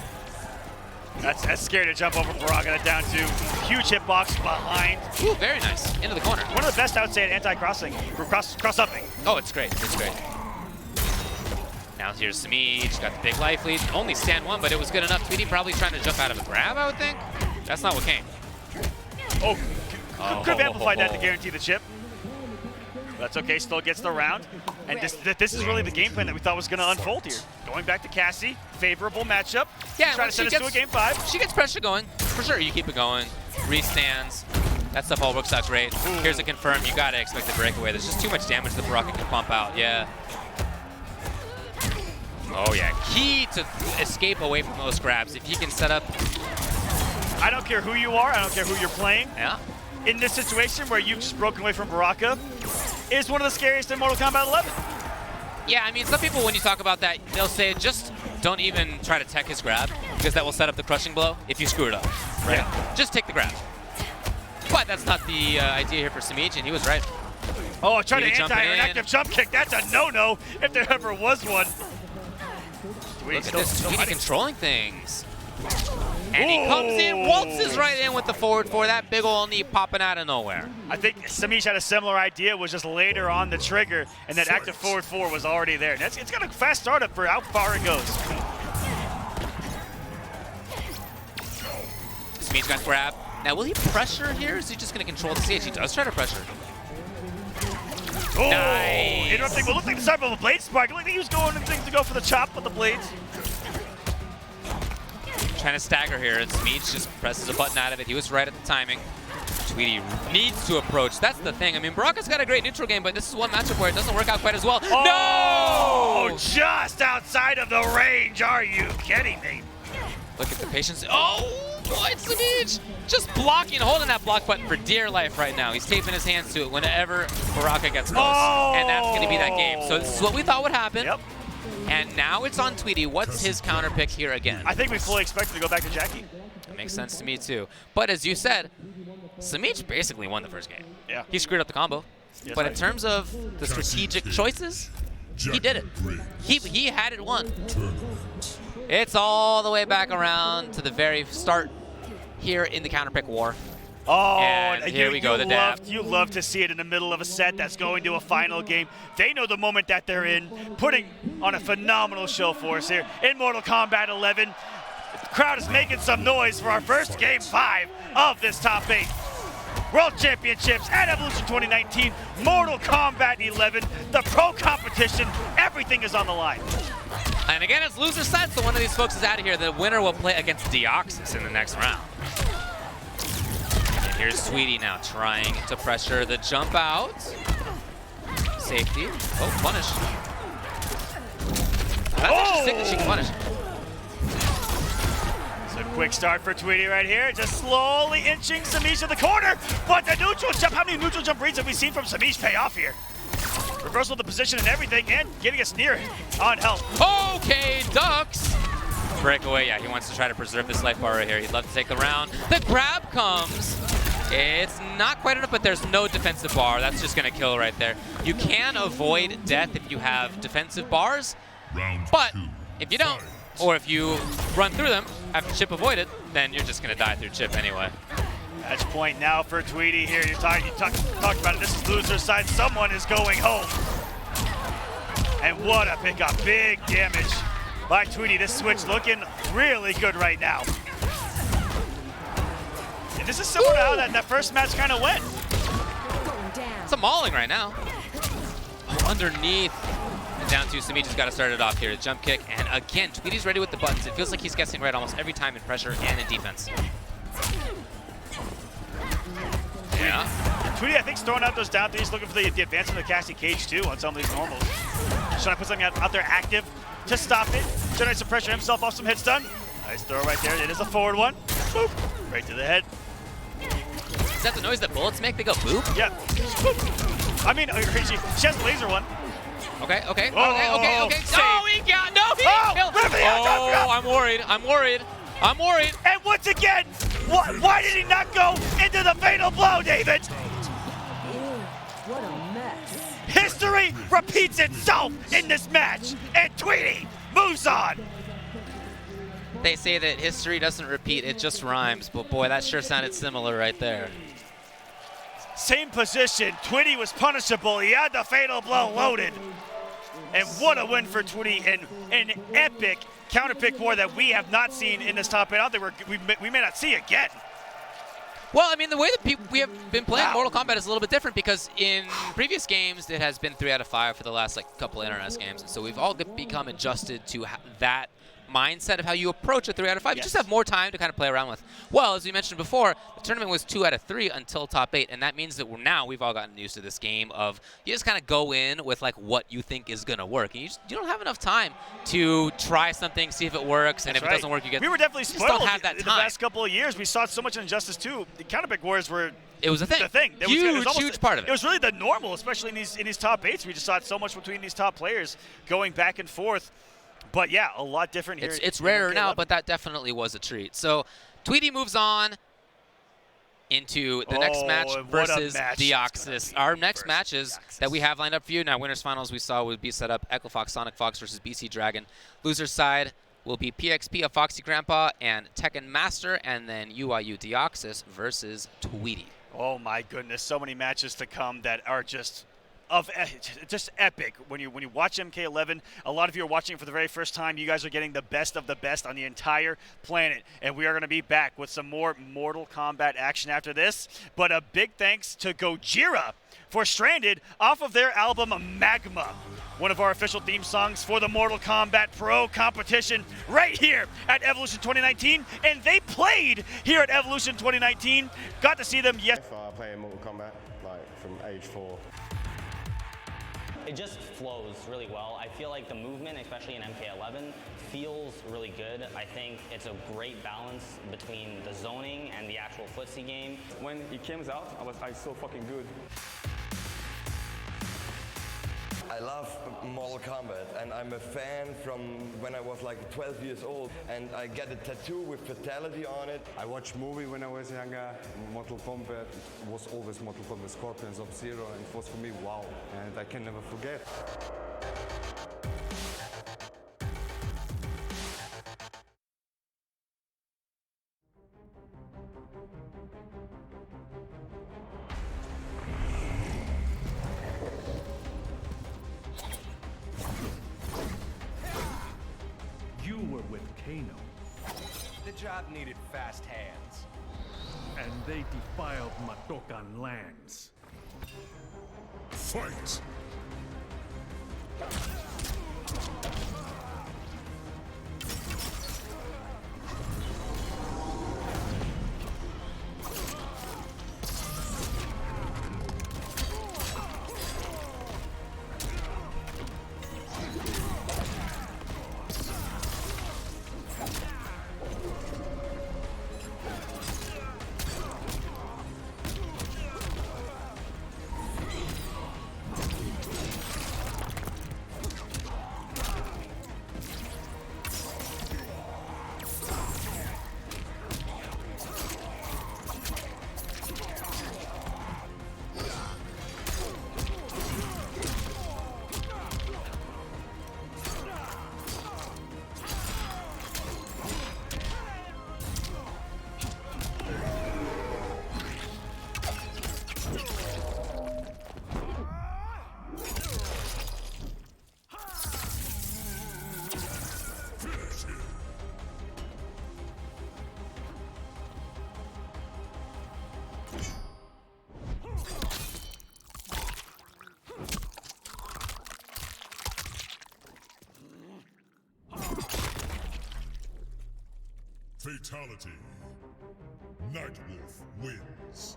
That's scary to jump over Baraka down to huge hitbox behind. Ooh, very nice. Into the corner. One of the best, I would say, at anti-crossing, cross-upping. Oh, it's great. It's great. Now here's Samij. Got the big life lead. Only stand one, but it was good enough. Tweety probably trying to jump out of a grab, I would think. That's not what came. Oh, could have amplified that to guarantee the chip. That's okay, still gets the round. And this is really the game plan that we thought was going to unfold here. Going back to Cassie, favorable matchup. Yeah, trying to send us to a game 5. She gets pressure going. For sure, you keep it going. Restands. That stuff all works out great. Here's a confirm. You got to expect a breakaway. There's just too much damage that Baraka can pump out. Yeah. Oh, yeah. Key to escape away from those grabs. If you can set up... I don't care who you are. I don't care who you're playing. Yeah. In this situation where you've just broken away from Baraka, is one of the scariest in Mortal Kombat 11. Yeah, I mean, some people, when you talk about that, they'll say just don't even try to tech his grab, because that will set up the crushing blow if you screw it up, right? Yeah. Just take the grab. But that's not the idea here for Samij, and he was right. Oh, trying to Tweety jumping an in. active jump kick. That's a no-no if there ever was one. Look at this, Tweety controlling things. And he comes in, waltzes right in with the forward four, that big ol' knee popping out of nowhere. I think Samij had a similar idea, was just later on the trigger, and that active forward four was already there. And it's got a fast startup for how far it goes. Samij got grab. Now, will he pressure here? Or is he just going to control the stage? He does try to pressure. Oh, Nice. interrupting. Well, looked like the start of a blade spark. Looked like he was going and things to go for the chop with the blades. Trying to stagger here, and Samij just presses a button out of it. He was right at the timing. Tweety needs to approach. That's the thing. I mean, Baraka's got a great neutral game, but this is one matchup where it doesn't work out quite as well. Oh, No! just outside of the range. Are you kidding me? Look at the patience. Oh, boy, Samij just blocking, holding that block button for dear life right now. He's taping his hands to it whenever Baraka gets close. Oh! And that's going to be that game. So this is what we thought would happen. Yep. And now it's on Tweety. What's his counter pick here again? I think we fully expected to go back to Jackie. That makes sense to me, too. But as you said, Samij basically won the first game. Yeah. He screwed up the combo. Yes, But I- in terms of the strategic choices, he did it. He had it won. It's all the way back around to the very start here in the counter pick war. Oh, And here we go, the dab. You love to see it in the middle of a set that's going to a final game. They know the moment that they're in, putting on a phenomenal show for us here in Mortal Kombat 11. The crowd is making some noise for our first game 5 of this top 8. World Championships at Evolution 2019, Mortal Kombat 11, the pro competition, everything is on the line. And again, it's loser side, so one of these folks is out of here. The winner will play against Deoxys in the next round. And here's Tweety now trying to pressure the jump out. Safety. Oh, punish. That's interesting that she can punish. So quick start for Tweety right here, just slowly inching Samij to the corner, but the neutral jump, how many neutral jump reads have we seen from Samij pay off here? Reversal of the position and everything, and getting us near on health. Okay, ducks. Breakaway, yeah, he wants to try to preserve this life bar right here. He'd love to take the round. The grab comes. It's not quite enough, but there's no defensive bar. That's just going to kill right there. You can avoid death if you have defensive bars, but if you don't, or if you run through them after chip avoided, then you're just going to die through chip anyway. Match point now for Tweety here. You talked about it. This is loser side. Someone is going home. And what a pickup. Big damage by Tweety. This switch looking really good right now. And this is similar to how that first match kind of went. Going down. It's a mauling right now. Underneath. And down two, Samiji's got to start it off here. Jump kick, and again, Tweety's ready with the buttons. It feels like he's guessing right almost every time in pressure and in defense. Yeah. Tweety, I think, is throwing out those down threes, looking for the advancement of Cassie Cage, too, on some of these normals. Just trying to put something out there active to stop it. Generate some pressure himself off some hits done. Nice throw right there. It is a forward one. Boop. Right to the head. Is that the noise that bullets make? They go boop? Yeah. Boop. I mean, she has the laser one. Okay, okay, Oh, okay, okay. save. Oh, he got, no, he killed. Oh, I'm worried, I'm worried, I'm worried. And once again, why did he not go into the fatal blow, David? Ew, what a mess. History repeats itself in this match, and Tweety moves on. They say that history doesn't repeat, it just rhymes. But boy, that sure sounded similar right there. Same position, Tweety was punishable. He had the fatal blow loaded. And what a win for Tweety, and an epic counter pick war that we have not seen in this top 8. I don't think we may not see again. Well, I mean, the way that we have been playing Wow. Mortal Kombat is a little bit different because in previous games, it has been 3 out of 5 for the last couple of NRS games. And so we've all become adjusted to that mindset of how you approach a 3 out of 5. You Yes. just have more time to kind of play around with. Well, as we mentioned before, the tournament was 2 out of 3 until top 8, and that means that we've all gotten used to this game of you just kind of go in with like what you think is gonna work, and you don't have enough time to try something, see if it works, and That's if right. it doesn't work, you get. We were definitely you just spoiled don't have that in the time. past couple of years. We saw so much in Injustice 2. The counter pick wars were It was a thing. the thing. It Huge, was huge part of it. It was really the normal, especially in these top 8s. We just saw it so much between these top players going back and forth. But yeah, a lot different here. It's in rarer MK11. now, but that definitely was a treat. So Tweety moves on into the next match what a versus match Deoxys. Our next matches that we have lined up for you. Now, winners finals we saw would be set up Echo Fox, Sonic Fox versus BC Dragon. Loser's side will be PXP of Foxy Grandpa and Tekken Master, and then UIU Deoxys versus Tweety. Oh my goodness, so many matches to come that are just epic. When you watch MK11, a lot of you are watching it for the very first time. You guys are getting the best of the best on the entire planet, and we are going to be back with some more Mortal Kombat action after this. But a big thanks to Gojira for Stranded off of their album Magma, one of our official theme songs for the Mortal Kombat Pro competition right here at Evolution 2019, and they played here at Evolution 2019. Got to see them Playing Mortal Kombat like from age 4. It just flows really well. I feel like the movement, especially in MK11, feels really good. I think it's a great balance between the zoning and the actual footsie game. When it came out, I was so fucking good. I love Mortal Kombat, and I'm a fan from when I was like 12 years old, and I get a tattoo with Fatality on it. I watched movie when I was younger. Mortal Kombat was always Mortal Kombat Scorpion, Sub-Zero, and it was for me wow, and I can never forget. You were with Kano, The job needed fast hands. and they defiled Matokan lands. Fight! Fatality. Nightwolf wins.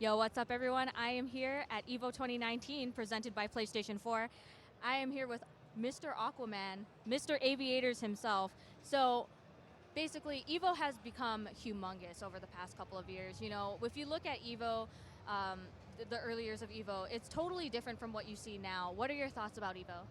Yo, what's up everyone? I am here at EVO 2019 presented by PlayStation 4. I am here with Mr. Aquaman, Mr. Aviators himself. So basically EVO has become humongous over the past couple of years. You know, if you look at EVO, the early years of EVO, it's totally different from what you see now. What are your thoughts about EVO?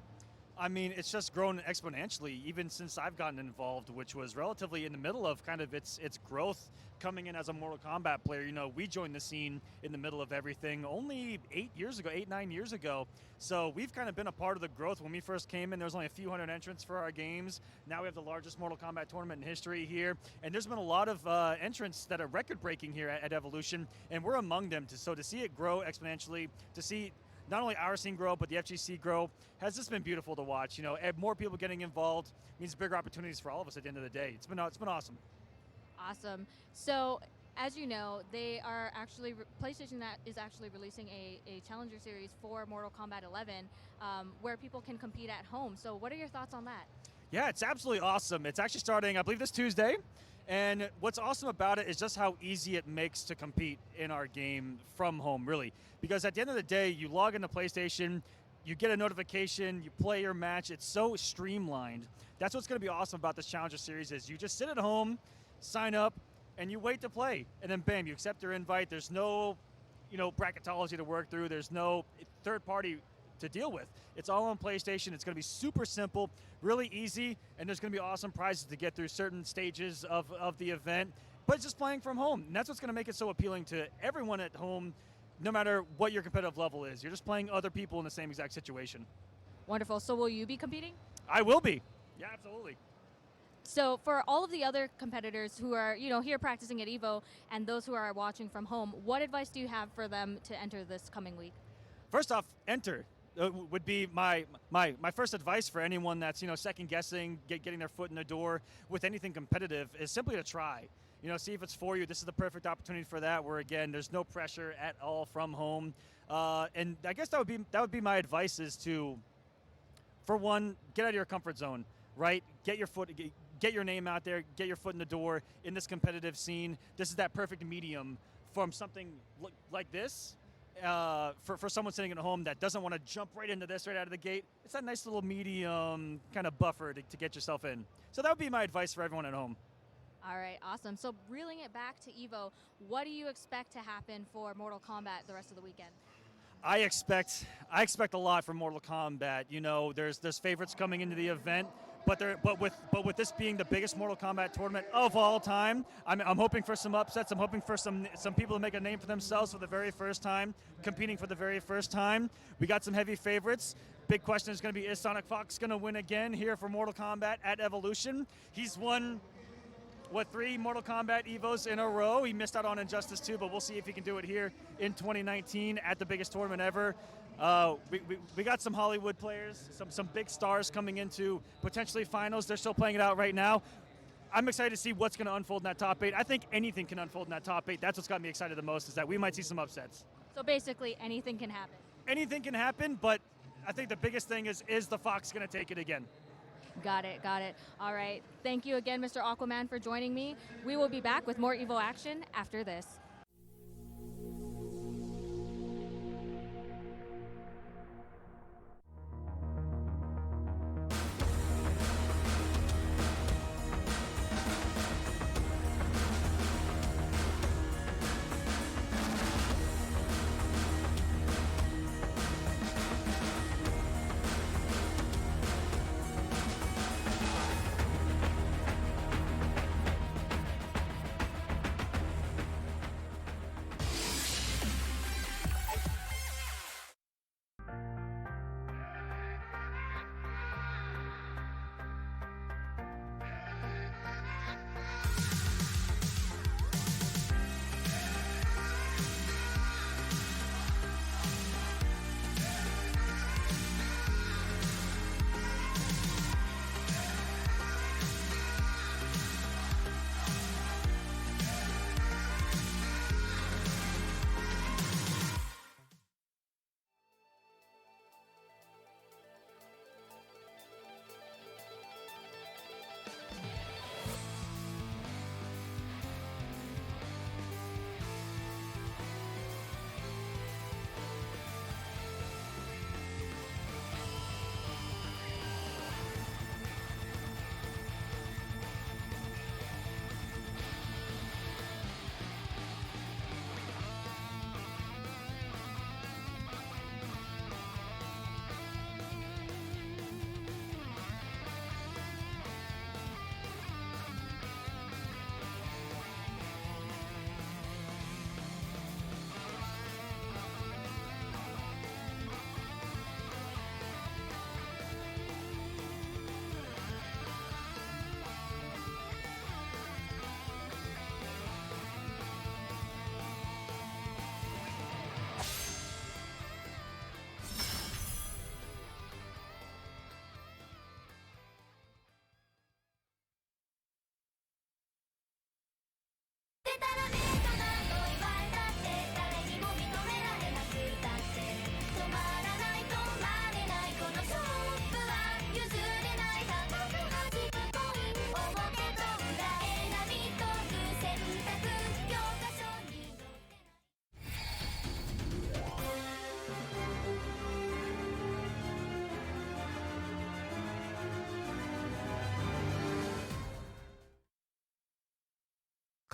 I mean, it's just grown exponentially, even since I've gotten involved, which was relatively in the middle of kind of its growth coming in as a Mortal Kombat player. You know, we joined the scene in the middle of everything only 9 years ago. So we've kind of been a part of the growth. When we first came in, there was only a few hundred entrants for our games. Now we have the largest Mortal Kombat tournament in history here. And there's been a lot of entrants that are record-breaking here at Evolution, and we're among them. So to see it grow exponentially, to see not only our scene grow, but the FGC grow, has just been beautiful to watch. You know, more people getting involved means bigger opportunities for all of us at the end of the day. It's been awesome. Awesome. So, as you know, they are actually PlayStation that is actually releasing a Challenger Series for Mortal Kombat 11, where people can compete at home. So, what are your thoughts on that? Yeah, it's absolutely awesome. It's actually starting, I believe, this Tuesday. And what's awesome about it is just how easy it makes to compete in our game from home, really. Because at the end of the day, you log into PlayStation, you get a notification, you play your match. It's so streamlined. That's what's going to be awesome about this Challenger Series is you just sit at home, sign up, and you wait to play. And then bam, you accept your invite. There's no, bracketology to work through. There's no third party to deal with. It's all on PlayStation. It's going to be super simple, really easy, and there's going to be awesome prizes to get through certain stages of the event, but it's just playing from home. And that's what's going to make it so appealing to everyone at home, no matter what your competitive level is. You're just playing other people in the same exact situation. Wonderful. So will you be competing? I will be. Yeah, absolutely. So for all of the other competitors who are, here practicing at EVO and those who are watching from home, what advice do you have for them to enter this coming week? First off, enter. Would be my first advice for anyone that's second guessing, getting their foot in the door with anything competitive is simply to try. See if it's for you. This is the perfect opportunity for that. Where again, there's no pressure at all from home, and I guess that would be my advice is to, for one, get out of your comfort zone. Right, get your name out there, get your foot in the door in this competitive scene. This is that perfect medium from something like this. For someone sitting at home that doesn't want to jump right into this right out of the gate, it's that nice little medium kind of buffer to get yourself in. So that would be my advice for everyone at home. All right, awesome. So reeling it back to EVO, what do you expect to happen for Mortal Kombat the rest of the weekend? I expect a lot from Mortal Kombat. There's favorites coming into the event, but with this being the biggest Mortal Kombat tournament of all time, I'm hoping for some upsets. I'm hoping for some people to make a name for themselves for the very first time, competing for the very first time. We got some heavy favorites. Big question is going to be, is Sonic Fox going to win again here for Mortal Kombat at Evolution? He's won 3 Mortal Kombat EVOs in a row. He missed out on Injustice 2, but we'll see if he can do it here in 2019 at the biggest tournament ever. We got some Hollywood players, some big stars coming into potentially finals. They're still playing it out right now. I'm excited to see what's going to unfold in that top 8. I think anything can unfold in that top 8. That's what's got me excited the most, is that we might see some upsets. So basically anything can happen. Anything can happen, but I think the biggest thing is the Fox going to take it again. Got it. All right. Thank you again, Mr. Aquaman, for joining me. We will be back with more EVO action after this.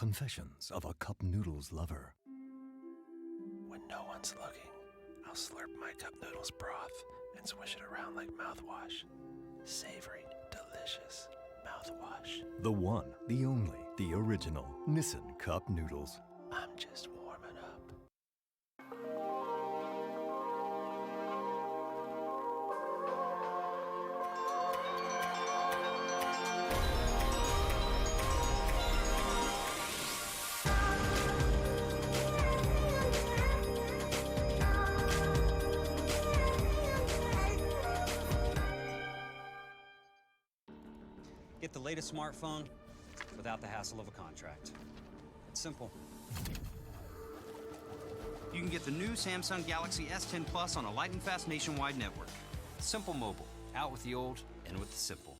Confessions of a Cup Noodles Lover. When no one's looking, I'll slurp my Cup Noodles broth and swish it around like mouthwash. Savory, delicious mouthwash. The one, the only, the original Nissin Cup Noodles. I'm just warming up. Get the latest smartphone without the hassle of a contract. It's simple. You can get the new Samsung Galaxy S10 Plus on a lightning fast nationwide network. Simple Mobile. Out with the old, in with the simple.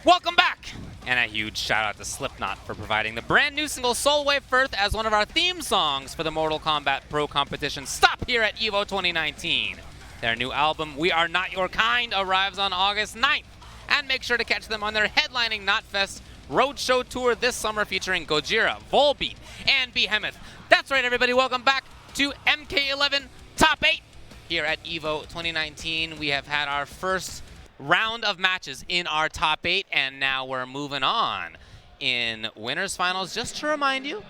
Welcome back! And a huge shout out to Slipknot for providing the brand new single Soul Wave Firth as one of our theme songs for the Mortal Kombat Pro competition. Stop here at EVO 2019. Their new album, We Are Not Your Kind, arrives on August 9th. And make sure to catch them on their headlining Knotfest Roadshow Tour this summer featuring Gojira, Volbeat, and Behemoth. That's right, everybody. Welcome back to MK11 Top 8 here at EVO 2019. We have had our first round of matches in our top 8, and now we're moving on in winners finals. Just to remind you,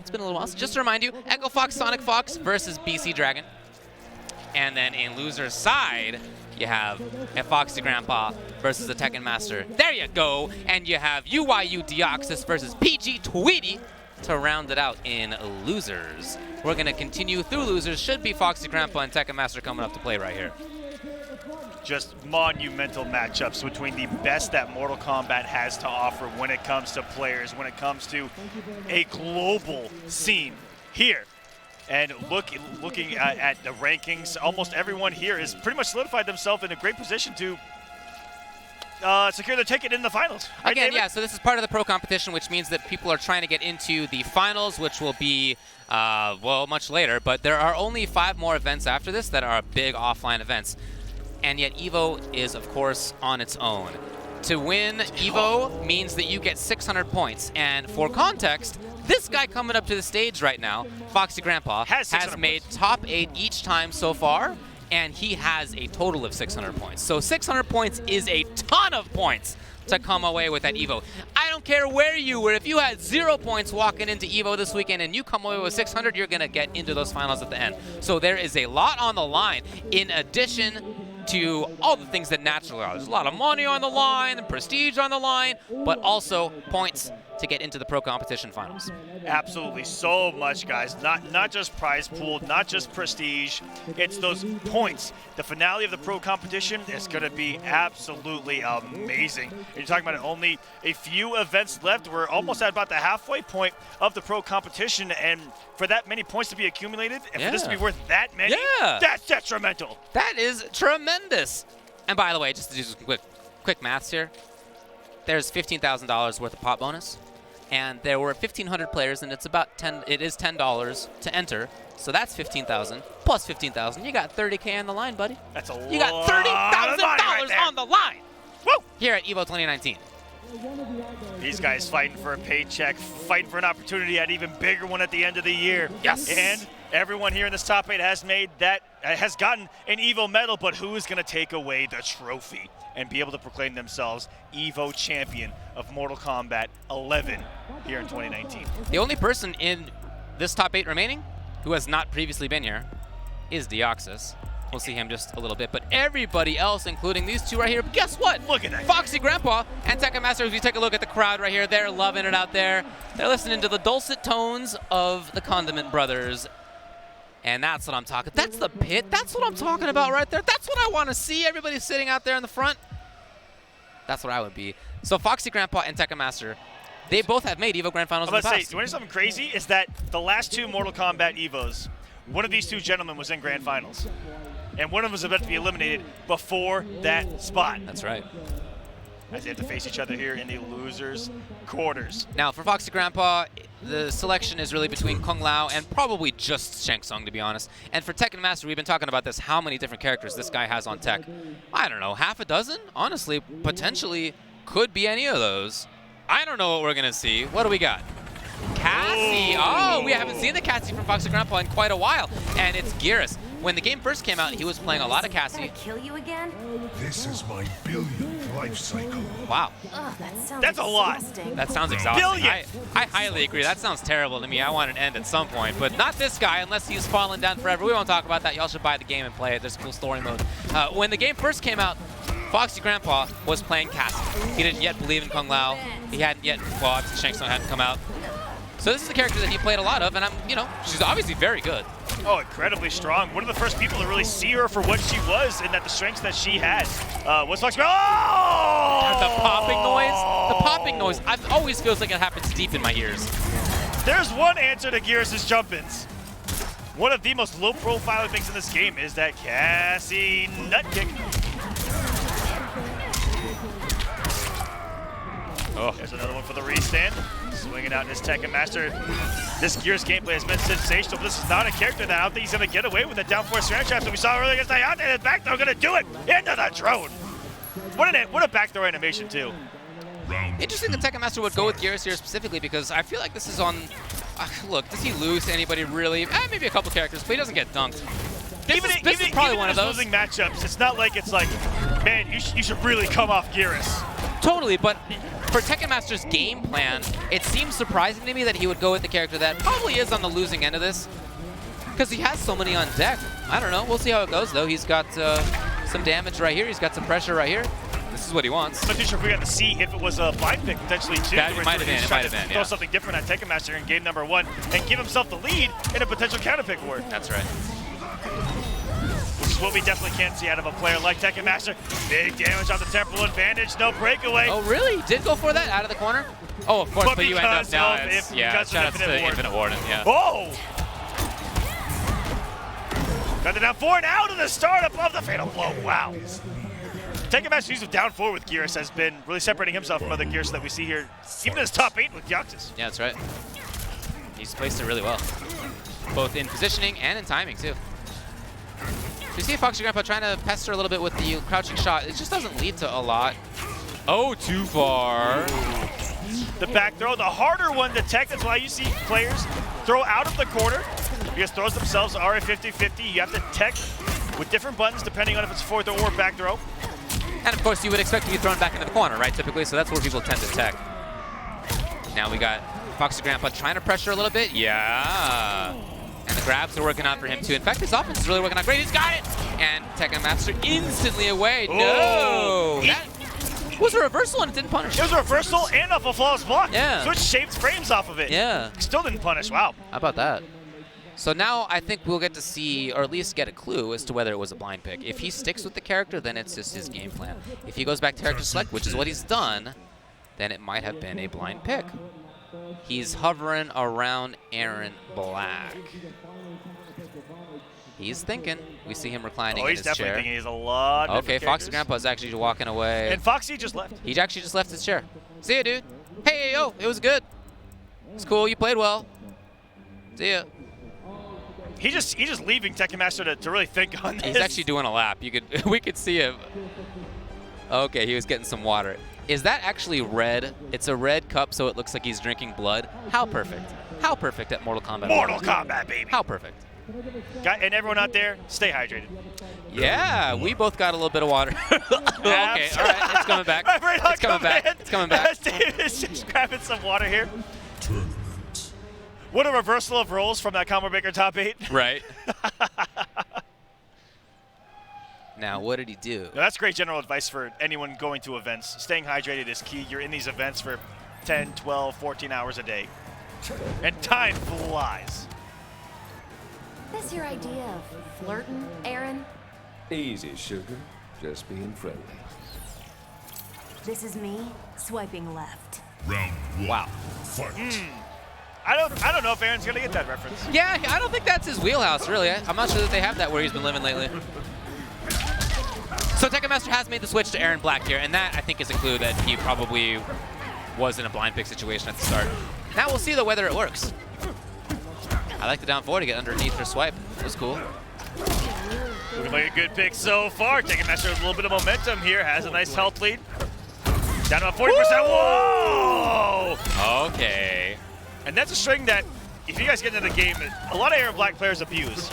it's been a little while, so just to remind you, Echo Fox, Sonic Fox versus BC Dragon. And then in loser's side, you have a Foxy Grandpa versus a Tekken Master. There you go. And you have UYU Deoxys versus PG Tweety to round it out in losers. We're going to continue through losers. Should be Foxy Grandpa and Tekken Master coming up to play right here. Just monumental matchups between the best that Mortal Kombat has to offer when it comes to players, when it comes to a global scene here. And looking at the rankings, almost everyone here has pretty much solidified themselves in a great position to secure their ticket in the finals. Right, Again, David? yeah, so this is part of the pro competition, which means that people are trying to get into the finals, which will be, well, much later. But there are only 5 more events after this that are big offline events. And yet EVO is, of course, on its own. To win EVO means that you get 600 points. And for context, this guy coming up to the stage right now, Foxy Grandpa, has made top 8 each time so far, and he has a total of 600 points. So 600 points is a ton of points to come away with at EVO. I don't care where you were. If you had 0 points walking into EVO this weekend and you come away with 600, you're going to get into those finals at the end. So there is a lot on the line. In addition to all the things that naturally are. There's a lot of money on the line, and prestige on the line, but also points to get into the pro competition finals. Absolutely, so much, guys. Not just prize pool, not just prestige. It's those points. The finale of the pro competition is going to be absolutely amazing. And you're talking about only a few events left. We're almost at about the halfway point of the pro competition, and for that many points to be accumulated, and for this to be worth that many, that's detrimental. That is tremendous. And by the way, just to do some quick maths here, there's $15,000 worth of pot bonus, and there were 1,500 players, and it's about it is $10 to enter. So that's 15,000 plus 15,000. You got 30K on the line, buddy. That's a lot. You got $30,000 on the line. Woo! Here at EVO 2019. These guys fighting for a paycheck, fighting for an opportunity at an even bigger one at the end of the year. Yes. And everyone here in this top 8 has gotten an EVO medal, but who is going to take away the trophy and be able to proclaim themselves EVO champion of Mortal Kombat 11 here in 2019? The only person in this top 8 remaining who has not previously been here is Deoxys. We'll see him just a little bit, but everybody else, including these two right here, guess what? Look at that. Foxy Grandpa and Tekken Master, if you take a look at the crowd right here, they're loving it out there. They're listening to the dulcet tones of the Condiment Brothers. And that's what I'm talking. That's the pit. That's what I'm talking about right there. That's what I want to see. Everybody sitting out there in the front. That's what I would be. So Foxy Grandpa and Tekken Master, they both have made EVO Grand Finals in the past. You want to say something crazy? Is that the last 2 Mortal Kombat EVOs, one of these 2 gentlemen was in Grand Finals. And one of them was about to be eliminated before that spot. That's right. As they have to face each other here in the losers' quarters. Now, for Foxy Grandpa, the selection is really between Kung Lao and probably just Shang Tsung, to be honest. And for Tekken Master, we've been talking about this, how many different characters this guy has on tech. I don't know, half a dozen? Honestly, potentially could be any of those. I don't know what we're going to see. What do we got? Cassie. Oh, we haven't seen the Cassie from Foxy Grandpa in quite a while. And it's Geras. When the game first came out, he was playing a lot of Cassie. Kill you again? This is my billionth life cycle. Wow. Ugh, That's a lot. That sounds exhausting. Billion. I highly agree. That sounds terrible to me. I want an end at some point, but not this guy unless he's fallen down forever. We won't talk about that. Y'all should buy the game and play it. There's a cool story mode. When the game first came out, Foxy Grandpa was playing Cassie. He didn't yet believe in Kung Lao. He hadn't yet, well, obviously Shang Tsung hadn't come out. So this is a character that he played a lot of, and she's obviously very good. Oh, incredibly strong. One of the first people to really see her for what she was and that the strengths that she had was Foxy. Oh! The popping noise. The popping noise. It always feels like it happens deep in my ears. There's one answer to Geras' jump-ins. One of the most low-profile things in this game is that Cassie nut kick. Oh. There's another one for the restand. Swinging out his Tekken Master. This Gears gameplay has been sensational, but this is not a character that I don't think he's going to get away with the down force Strand Trap that we saw earlier against Hayate. His back throw going to do it into the drone. What a back throw animation, too. Interesting the Tekken Master would go with Gears here specifically because I feel like this is on... look, does he lose to anybody really? Maybe a couple characters, but he doesn't get dunked. This is probably one of those. Losing matchups, it's not like it's like, man, you should really come off Gears. Totally, but for Tekken Master's game plan, it seems surprising to me that he would go with the character that probably is on the losing end of this because he has so many on deck. I don't know. We'll see how it goes, though. He's got some damage right here. He's got some pressure right here. This is what he wants. I'm not too sure if we got to see if it was a blind pick potentially too. That might have been. It might have been. Throw something different at Tekken Master in game number 1 and give himself the lead in a potential counter pick war. That's right. Which is what we definitely can't see out of a player like Tekken Master. Big damage on the temporal advantage. No breakaway. Oh really? He did go for that out of the corner? Oh, of course. But you end up now. Yeah. Shout out to Infinite Warden. Yeah. Oh. Got the down 4 and out of the start above the fatal blow. Wow. Tekken Master's use of down 4 with Gears has been really separating himself from other Gears that we see here, even in his top 8 with Deoxys. Yeah, that's right. He's placed it really well, both in positioning and in timing, too. You see Foxy Grandpa trying to pester a little bit with the crouching shot. It just doesn't lead to a lot. Oh, too far. The back throw, the harder one to tech. That's why you see players throw out of the corner because throws themselves are a 50-50. You have to tech with different buttons depending on if it's forward or back throw. And of course, you would expect to be thrown back into the corner, right, typically, so that's where people tend to tech. Now we got Foxy Grandpa trying to pressure a little bit. Yeah. And the grabs are working out for him, too. In fact, his offense is really working out great. He's got it! And Tekken Master instantly away. Oh. No! That was a reversal and it didn't punish. It was a reversal and off a flawless block. Yeah. Switch shaped frames off of it. Yeah. Still didn't punish. Wow. How about that? So now I think we'll get to see, or at least get a clue as to whether it was a blind pick. If he sticks with the character, then it's just his game plan. If he goes back to character select, which is what he's done, then it might have been a blind pick. He's hovering around Aaron Black. He's thinking. We see him reclining in his chair. Oh, he's definitely thinking. He's a lot of Okay, Foxy Grandpa's actually walking away. And Foxy just left. He actually just left his chair. See ya, dude. Hey, yo, it was good. It's cool. You played well. See ya. He's just leaving Tekken Master to really think on this. He's actually doing a lap. We could see him. Okay, he was getting some water. Is that actually red? It's a red cup, so it looks like he's drinking blood. How perfect. How perfect at Mortal Kombat. Mortal Kombat, baby. How perfect. And everyone out there, stay hydrated. Yeah, we both got a little bit of water. Okay, all right, it's coming back. It's coming back. It's coming back. David's just grabbing some water here. What a reversal of roles from that combo breaker top 8. Right. Now, what did he do? Now, that's great general advice for anyone going to events. Staying hydrated is key. You're in these events for 10, 12, 14 hours a day. And time flies. That's your idea of flirting, Aaron? Easy, sugar. Just being friendly. This is me swiping left. Round 1. Wow. Fight. I don't know if Aaron's gonna get that reference. Yeah, I don't think that's his wheelhouse, really. I'm not sure that they have that where he's been living lately. So Tekken Master has made the switch to Aaron Black here, and that, I think, is a clue that he probably was in a blind pick situation at the start. Now we'll see, though, whether it works. I like the down 4 to get underneath for swipe. It was cool. Looking like a good pick so far. Tekken Master with a little bit of momentum here. Has a nice health lead. Down to about 40%. Whoa! Okay. And that's a string that, if you guys get into the game, a lot of Aaron Black players abuse.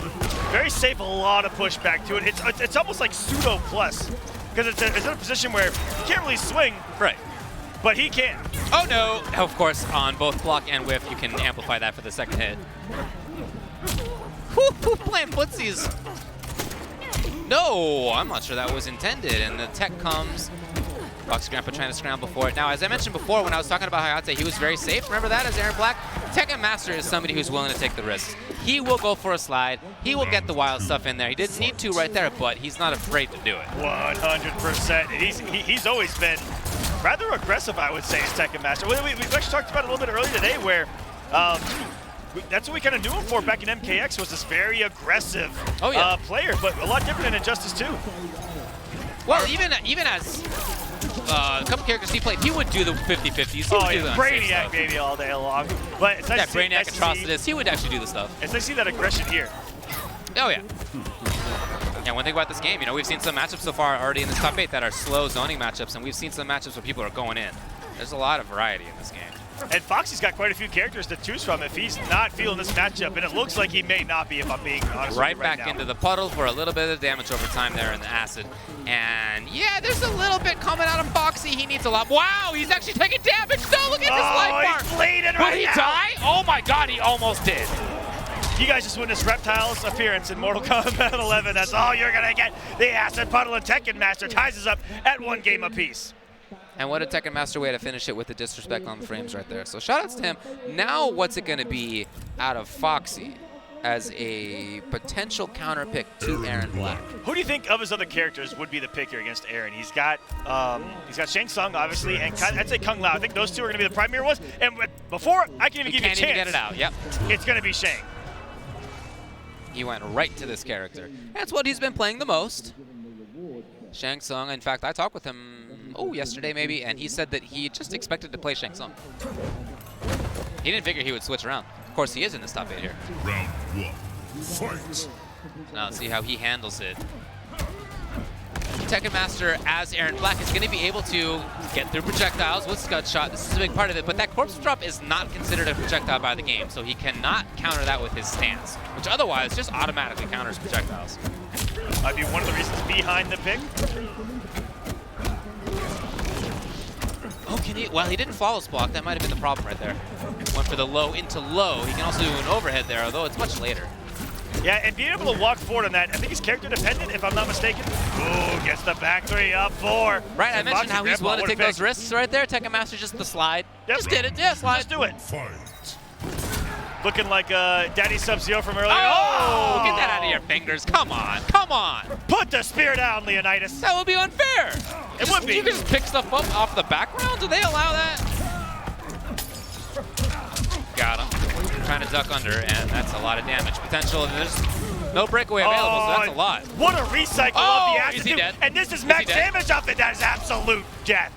Very safe, a lot of pushback to it. It's almost like pseudo plus, because it's in a position where you can't really swing. Right. But he can. Oh, no. Of course, on both block and whiff, you can amplify that for the second hit. Woo, playing footsies. No, I'm not sure that was intended. And the tech comes. Foxy Grandpa trying to scramble for it. Now, as I mentioned before, when I was talking about Hayate, he was very safe. Remember that as Aaron Black? Tekken Master is somebody who's willing to take the risks. He will go for a slide. He will get the wild stuff in there. He didn't need to right there, but he's not afraid to do it. 100%. He's always been rather aggressive, I would say, as Tekken Master. We actually talked about it a little bit earlier today where that's what we kind of knew him for back in MKX, was this very aggressive player, but a lot different in Injustice 2. Well, even as characters he played, he would do the 50-50s. Oh, yeah, Brainiac maybe all day long. But it's nice Brainiac, Atrocitus, he would actually do the stuff. It's nice to see that aggression here. Oh, yeah. Yeah, one thing about this game, you know, we've seen some matchups so far already in this top 8 that are slow zoning matchups, and we've seen some matchups where people are going in. There's a lot of variety in this game. And Foxy's got quite a few characters to choose from if he's not feeling this matchup, and it looks like he may not be, if I'm being honest Right with you back into the puddle for a little bit of damage over time there in the acid. And yeah, there's a little bit coming out of Foxy. He needs a lot. Wow, he's actually taking damage. No, look at this life bar. He's bleeding Will he die? Oh my God, he almost did. You guys just witnessed Reptile's appearance in Mortal Kombat 11. That's all you're going to get. The Acid Puddle and Tekken Master ties us up at 1 game apiece. And what a Tekken Master way to finish it with the disrespect on the frames right there. So shoutouts to him. Now what's it going to be out of Foxy as a potential counter pick to Aaron Black? Who do you think of his other characters would be the pick here against Aaron? He's got Shang Tsung, obviously, and I'd say Kung Lao. I think those two are going to be the primary ones. And before I can even give you a chance, even get it out. Yep. It's going to be Shang. He went right to this character. That's what he's been playing the most. Shang Tsung. In fact, I talked with him yesterday maybe, and he said that he just expected to play Shang Tsung. He didn't figure he would switch around. Of course, he is in this top 8 here. Round 1, fight. Now let's see how he handles it. Tekken Master, as Aaron Black, is going to be able to get through projectiles with Scud Shot. This is a big part of it, but that corpse drop is not considered a projectile by the game, so he cannot counter that with his stance, which otherwise just automatically counters projectiles. Might be one of the reasons behind the pick. Oh, can he? Well, he didn't flawless block. That might have been the problem right there. Went for the low into low. He can also do an overhead there, although it's much later. Yeah, and being able to walk forward on that, I think he's character dependent, if I'm not mistaken. Ooh, gets the back 3 up 4. Right, I mentioned how he's willing to take those risks right there. Tekken Master just the slide. Yep. Just did it. Yeah, slide. Just do it. Fight. Looking like Daddy Sub-Zero from earlier. Oh! Get that out of your fingers. Come on. Come on. Put the spear down, Leonidas. That would be unfair. It would be. You can just pick stuff up off the background? Do they allow that? Got him. Trying to duck under, and that's a lot of damage potential. And there's no breakaway available, so that's a lot. What a recycle of the acid. Is he dead? And this is max damage off it. That is absolute death.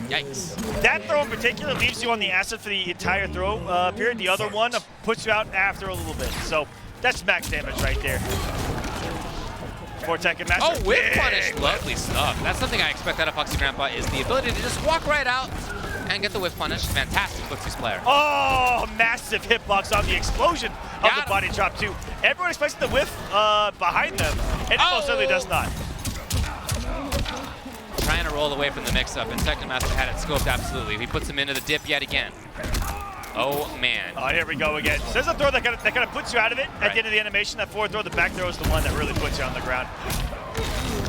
Yikes. That throw in particular leaves you on the acid for the entire throw period. The other one puts you out after a little bit. So that's max damage right there. For Tekken Master. Oh, whip punish. Lovely stuff. That's something I expect out of Foxy Grandpa is the ability to just walk right out and get the whiff punish. Fantastic Foxy's player. Oh, massive hitbox on the explosion of the body drop too. Everyone expects the whiff behind them, and it most certainly does not. Trying to roll away from the mix-up, and Tekken Master had it scoped absolutely. He puts him into the dip yet again. Oh, man. Oh, here we go again. So there's a throw that kind of puts you out of it at the end of the animation. That forward throw, the back throw is the one that really puts you on the ground.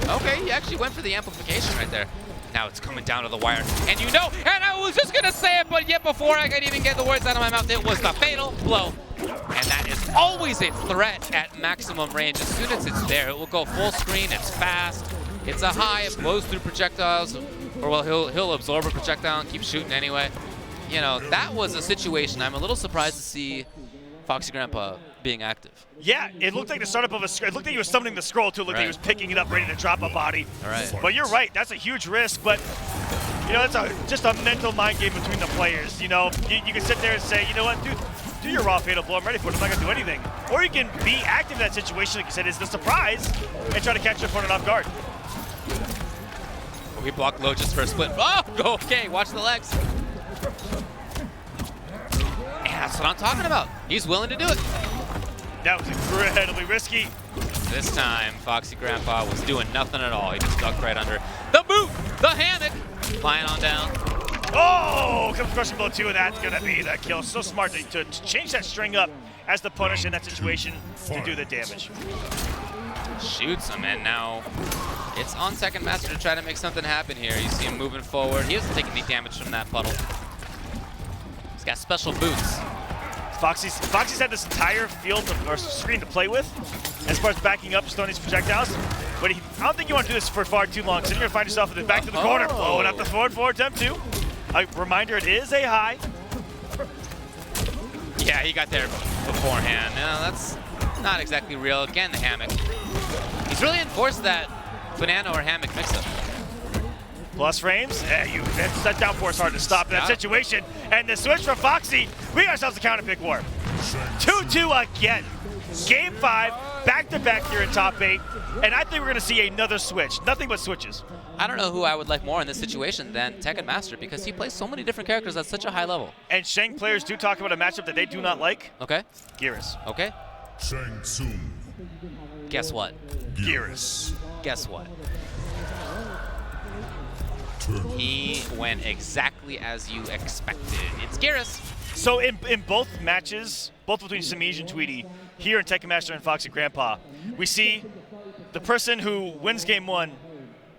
Okay, he actually went for the amplification right there. Now it's coming down to the wire. And you know, and I was just going to say it, but yet before I could even get the words out of my mouth, it was the fatal blow. And that is always a threat at maximum range. As soon as it's there, it will go full screen. It's fast. It's a high. It blows through projectiles. Or, well, he'll absorb a projectile and keep shooting anyway. You know, that was a situation. I'm a little surprised to see Foxy Grandpa being active. Yeah, it looked like the startup of a scroll. It looked like he was summoning the scroll, too. It looked like he was picking it up, ready to drop a body. All right. But you're right. That's a huge risk. But, you know, it's just a mental mind game between the players. You know, you can sit there and say, you know what, dude, do your raw fatal blow. I'm ready for it. I'm not going to do anything. Or you can be active in that situation, like you said, is the surprise, and try to catch your opponent off guard. We blocked low just for a split. Oh, okay. Watch the legs. Yeah, that's what I'm talking about. He's willing to do it. That was incredibly risky. This time, Foxy Grandpa was doing nothing at all. He just ducked right under the boot, the hammock, flying on down. Oh, comes crushing blow 2, and that's going to be the kill. So smart to change that string up as the punish in that situation to do the damage. Shoots him, and now it's on Tekken Master to try to make something happen here. You see him moving forward. He doesn't take any damage from that puddle. He's got special boots. Foxy's had this entire field or screen to play with as far as backing up, throwing these projectiles. But I don't think you want to do this for far too long. So you're going to find yourself in the back to the corner, blowing up the forward attempt too. A reminder, it is a high. Yeah, he got there beforehand. No, that's not exactly real. Again, the hammock. He's really enforced that banana or hammock mix-up. Plus frames. That down force hard to stop in that situation. And the switch from Foxy. We got ourselves a counter pick war. 2-2 again. Game 5, back-to-back here in top 8. And I think we're going to see another switch. Nothing but switches. I don't know who I would like more in this situation than Tekken Master because he plays so many different characters at such a high level. And Shang players do talk about a matchup that they do not like. Okay. Geras. Okay. Shang Tsung. Guess what? Geras. Guess what? He went exactly as you expected. It's Geras. So in both matches, both between Samij and Tweety, here in Tekken Master and Foxy Grandpa, we see the person who wins game 1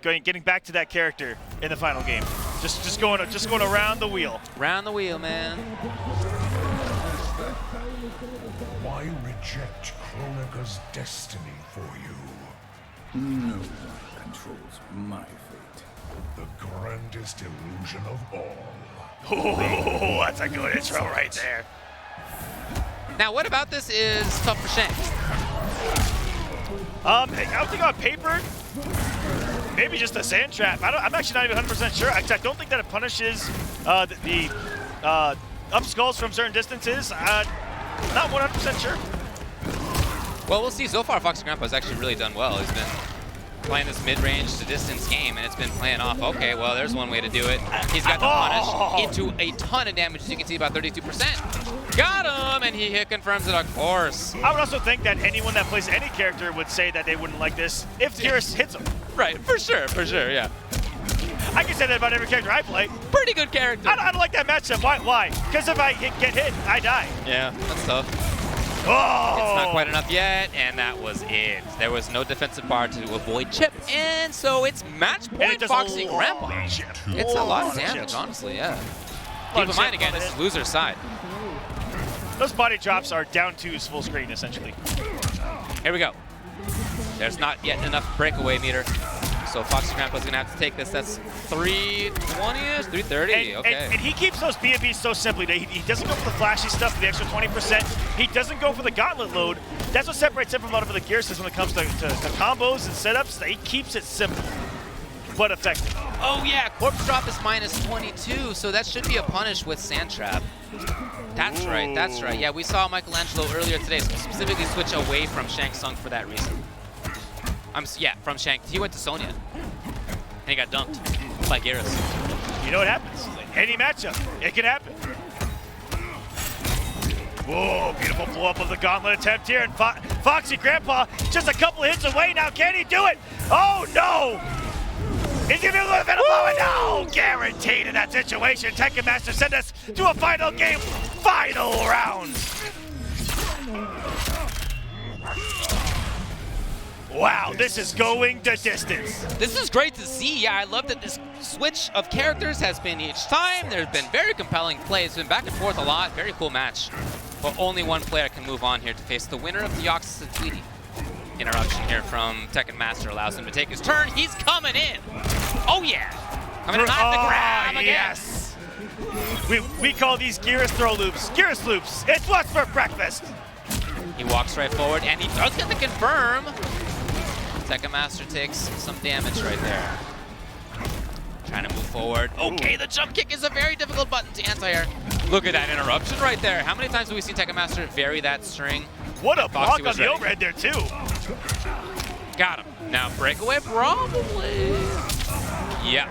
getting back to that character in the final game. Just going around the wheel. Round the wheel, man. Why reject Kronika's destiny for you? No one controls my fate. The grandest illusion of all. Oh, that's a good intro right there. Now, what about this is tough for Shank? I would think on paper, maybe just a sand trap. I'm actually not even 100% sure. I don't think that it punishes the up skulls from certain distances. Not 100% sure. Well, we'll see. So far, Foxy Grandpa has actually really done well. He's been playing this mid-range to distance game, and it's been playing off. Okay, well, there's one way to do it. He's got the punish into a ton of damage, as you can see, about 32%. Got him, and he confirms it, of course. I would also think that anyone that plays any character would say that they wouldn't like this if Geras hits him. Right, for sure, yeah. I can say that about every character I play. Pretty good character. I don't like that matchup. Why? Because if I get hit, I die. Yeah, that's tough. Oh! It's not quite enough yet, and that was it. There was no defensive bar to avoid chip, and so it's match point Foxy Grandpa. It's a lot of damage, honestly, yeah. Keep in mind, again, this is loser's side. Those body drops are down twos full screen, essentially. Here we go. There's not yet enough breakaway meter. So Foxy Grandpa's gonna have to take this. That's 320-ish, 330, okay. And he keeps those B&Bs so simply. He doesn't go for the flashy stuff, the extra 20%. He doesn't go for the gauntlet load. That's what separates him from a lot of the gear systems when it comes to combos and setups. He keeps it simple, but effective. Oh yeah, corpse drop is minus 22, so that should be a punish with Sand Trap. That's right, that's right. Yeah, we saw Michelangelo earlier today specifically switch away from Shang Tsung for that reason. Yeah, from Shank. He went to Sonya, and he got dunked by Geras. You know what happens? Any matchup, it can happen. Whoa, beautiful blow up of the gauntlet attempt here, and Foxy Grandpa just a couple hits away now. Can he do it? Oh no! Is he gonna be a little bit of blow it? No! Guaranteed in that situation. Tekken Master sent us to a final game, final round. Wow, this is going the distance. This is great to see. Yeah, I love that this switch of characters has been each time. There's been very compelling plays. It's been back and forth a lot. Very cool match. But only one player can move on here to face the winner of the Deoxys and Tweety. Interruption here from Tekken Master allows him to take his turn. He's coming in. Oh, yeah. Coming in on the grab again. Yes. We call these Geras throw loops. Geras loops. It's what's for breakfast. He walks right forward, and he does get the confirm. Tekken Master takes some damage right there. Trying to move forward. Okay, the jump kick is a very difficult button to anti-air. Look at that interruption right there. How many times have we seen Tekken Master vary that string? What a block on the overhead there, too. Got him. Now breakaway, probably. Yeah.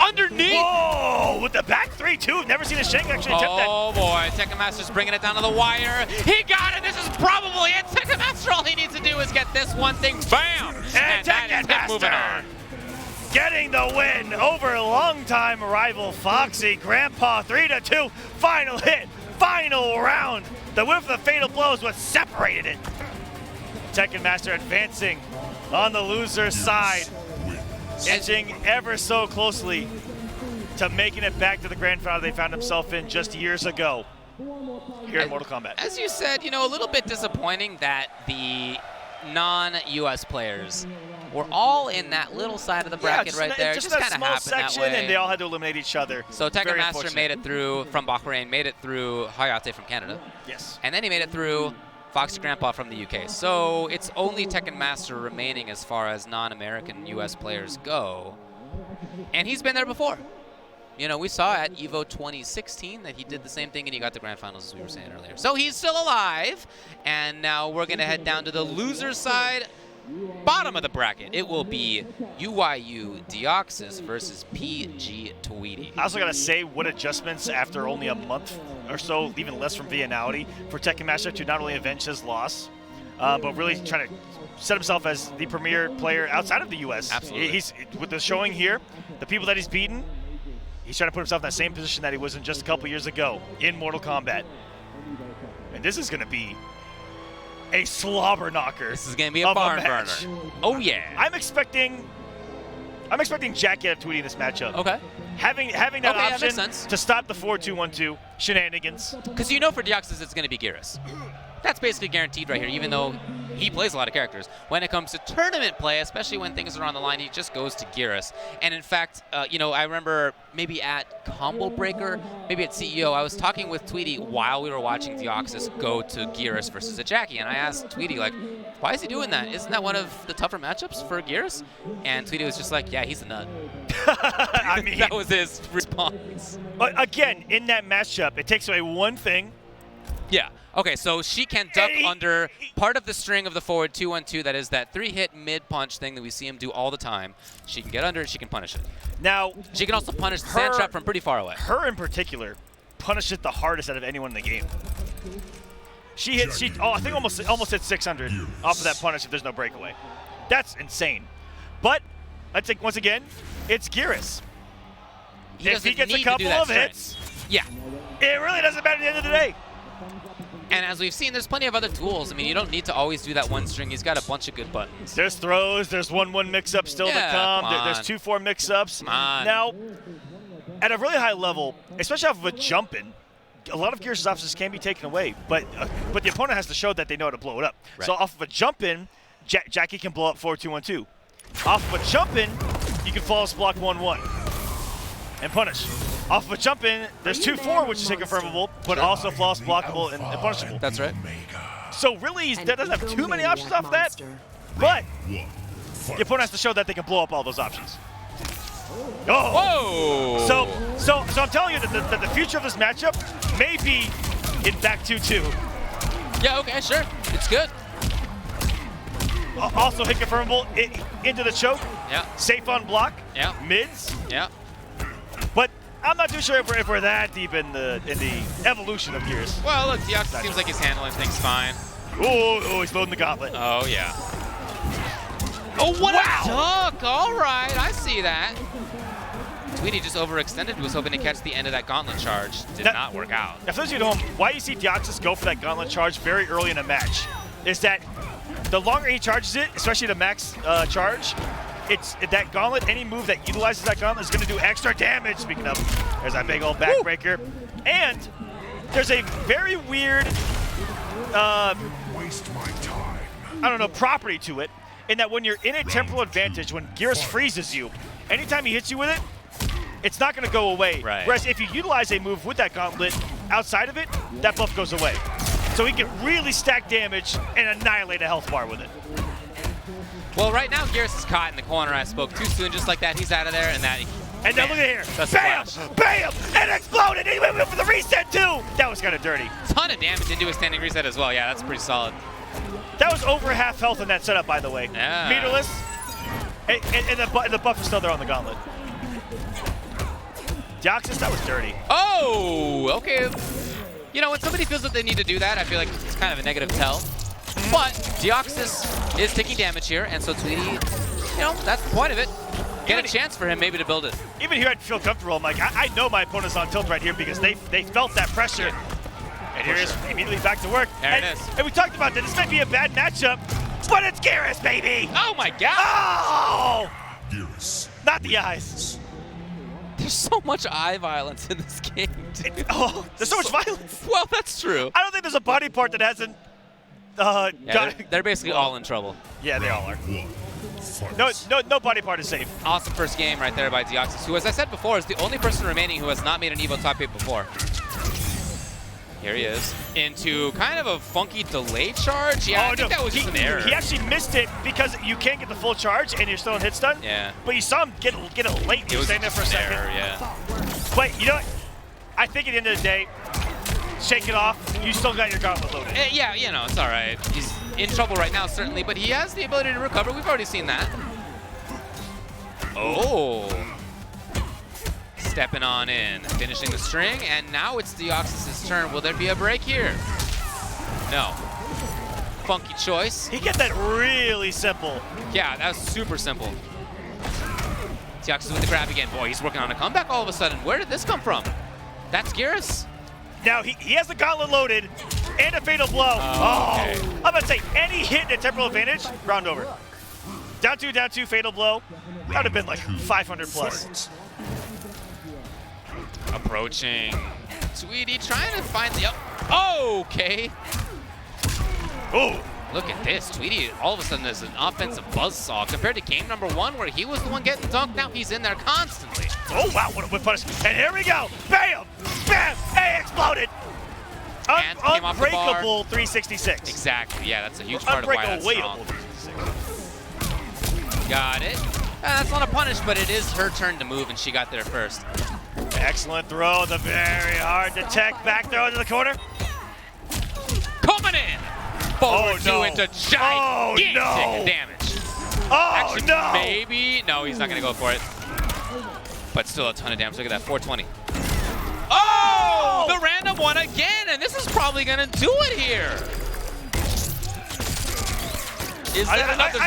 Underneath. Whoa, with the back 3-2. Never seen a Shank actually attempt that. Oh boy, Tekken Master's bringing it down to the wire. He got it. This is probably it. Tekken Master, all he needs to do is get this one thing. Bam! And Tekken Master getting the win over longtime rival Foxy Grandpa. 3-2. Final hit. Final round. The whiff of the fatal blow is what separated it. Tekken Master advancing on the loser's side. Edging ever so closely to making it back to the grand final they found himself in just years ago here in Mortal Kombat. As you said, you know, a little bit disappointing that the non-US players were all in that little side of the bracket right there. Just kind that of small happened section, that way. and they all had to eliminate each other. So Tekken Very Master made it through from Bahrain, made it through Hayate from Canada. Yes. And then he made it through Foxy Grandpa from the UK. So it's only Tekken Master remaining as far as non-American US players go. And he's been there before. You know, we saw at EVO 2016 that he did the same thing and he got to Grand Finals, as we were saying earlier. So he's still alive. And now we're going to head down to the loser side, bottom of the bracket. It will be UYU Deoxys versus PG Tweety. I also got to say, what adjustments after only a month or so, even less from Vianality, for Tekken Master to not only avenge his loss, but really trying to set himself as the premier player outside of the U.S. Absolutely. He's, with the showing here, the people that he's beaten, he's trying to put himself in that same position that he was in just a couple years ago in Mortal Kombat. And this is going to be a slobber knocker. This is going to be a barn burner. Oh, yeah. I'm expecting Jackie out of Tweety in this matchup. Okay. Having that option to stop the 4-2-1-2 shenanigans. Because you know for Deoxys it's going to be Geras. That's basically guaranteed right here, even though he plays a lot of characters. When it comes to tournament play, especially when things are on the line, he just goes to Geras. And in fact, you know, I remember maybe at Combo Breaker, maybe at CEO, I was talking with Tweety while we were watching Deoxys go to Geras versus a Jackie. And I asked Tweety, like, why is he doing that? Isn't that one of the tougher matchups for Geras? And Tweety was just like, yeah, he's a nut. I mean, that was his response. But again, in that matchup, it takes away one thing. Yeah. Okay, so she can duck under part of the string of the forward 2-1-2. That is that 3-hit mid-punch thing that we see him do all the time. She can get under it. She can punish it. Now, she can also punish the sand trap from pretty far away. Her in particular punished it the hardest out of anyone in the game. She hit, I think almost hit 600 off of that punish if there's no breakaway. That's insane. But I think once again, it's Geras. If he gets a couple of hits, yeah, it really doesn't matter at the end of the day. And as we've seen, there's plenty of other tools. I mean, you don't need to always do that one string. He's got a bunch of good buttons. There's throws. There's 1-1 mix-ups still to come. There's 2-4 mix-ups. Now, at a really high level, especially off of a jump-in, a lot of Geras' options can be taken away, but the opponent has to show that they know how to blow it up. Right. So off of a jump-in, Jackie can blow up 4-2-1-2. Off of a jump-in, you can flawless block 1-1 and punish. Off of a jump-in, there's 2-4, which is confirmable, but also flawless blockable and punishable. That's right. So really, that doesn't have too many options off that, but the opponent has to show that they can blow up all those options. Oh! Whoa! So I'm telling you that the future of this matchup may be in back 2-2. Yeah, okay, sure. It's good. Also hit confirmable into the choke. Yeah. Safe on block. Yeah. Mids. Yeah. But I'm not too sure if we're that deep in the evolution of Geras. Well, look, Deoxys seems like he's handling things fine. Oh, he's loading the gauntlet. Oh, yeah. Oh, what a duck! All right, I see that. Tweety just overextended, was hoping to catch the end of that gauntlet charge. Did not work out. Now, for those of you at home, why you see Deoxys go for that gauntlet charge very early in a match is that the longer he charges it, especially the max charge, it's that gauntlet, any move that utilizes that gauntlet is going to do extra damage. Speaking of, there's that big old backbreaker. And there's a very weird, Waste my time. I don't know, property to it, in that when you're in a temporal advantage, when Geras freezes you, anytime he hits you with it, it's not going to go away. Right. Whereas if you utilize a move with that gauntlet outside of it, that buff goes away. So he can really stack damage and annihilate a health bar with it. Well, right now, Geras is caught in the corner. I spoke too soon, just like that. He's out of there, and that. And now look at here. That's Bam! Bam! And exploded! And he went for the reset, too! That was kind of dirty. Ton of damage into a standing reset as well. Yeah, that's pretty solid. That was over half health in that setup, by the way. Yeah. Meterless. And the buff is still there on the gauntlet. Deoxys, that was dirty. Oh, okay. You know, when somebody feels that they need to do that, I feel like it's kind of a negative tell. But Deoxys is taking damage here, and so Tweety, you know, that's the point of it. Get a chance for him maybe to build it. Even here, I'd feel comfortable. I'm like, I know my opponent's on tilt right here because they felt that pressure. And here is immediately back to work. There it is. And we talked about that. This might be a bad matchup, but it's Geras, baby! Oh my god! Oh! Geras. Not the eyes. There's so much eye violence in this game, dude. Oh, there's so much violence. Well, that's true. I don't think there's a body part that hasn't they're basically all in trouble. Yeah, they all are. No body part is safe. Awesome first game right there by Deoxys, who, as I said before, is the only person remaining who has not made an EVO top 8 before. Here he is. Into kind of a funky delay charge. Yeah, I think that was just an error. He actually missed it because you can't get the full charge and you're still in hit stun. Yeah. But you saw him get it late. He was staying there for a second. Error, yeah. But you know what? I think at the end of the day, shake it off. You still got your gauntlet loaded. Yeah, you know, it's all right. He's in trouble right now, certainly, but he has the ability to recover. We've already seen that. Oh. Stepping on in, finishing the string, and now it's Deoxys' turn. Will there be a break here? No. Funky choice. He kept that really simple. Yeah, that was super simple. Deoxys with the grab again. Boy, he's working on a comeback all of a sudden. Where did this come from? That's Geras. Now he has the gauntlet loaded and a fatal blow. Okay. I'm about to say any hit in a temporal advantage, round over. Down two, fatal blow. That would have been like 500 plus. Approaching. Tweety trying to find the okay. Oh. Look at this. Tweety all of a sudden is an offensive buzzsaw compared to game number 1 where he was the one getting dunked. Now he's in there constantly. Oh, wow, what a whip punish. And here we go. Bam! Bam! Hey, exploded. Unbreakable 366. Exactly. Yeah, that's a huge part of why that's strong. Got it. That's not a punish, but it is her turn to move, and she got there first. Excellent throw. The very hard to tech back throw into the corner. Coming in. Forward two into gigantic damage. Actually, maybe. No, he's not going to go for it. But still a ton of damage. Look at that, 420. Oh! The random one again, and this is probably going to do it here. Is that enough? There's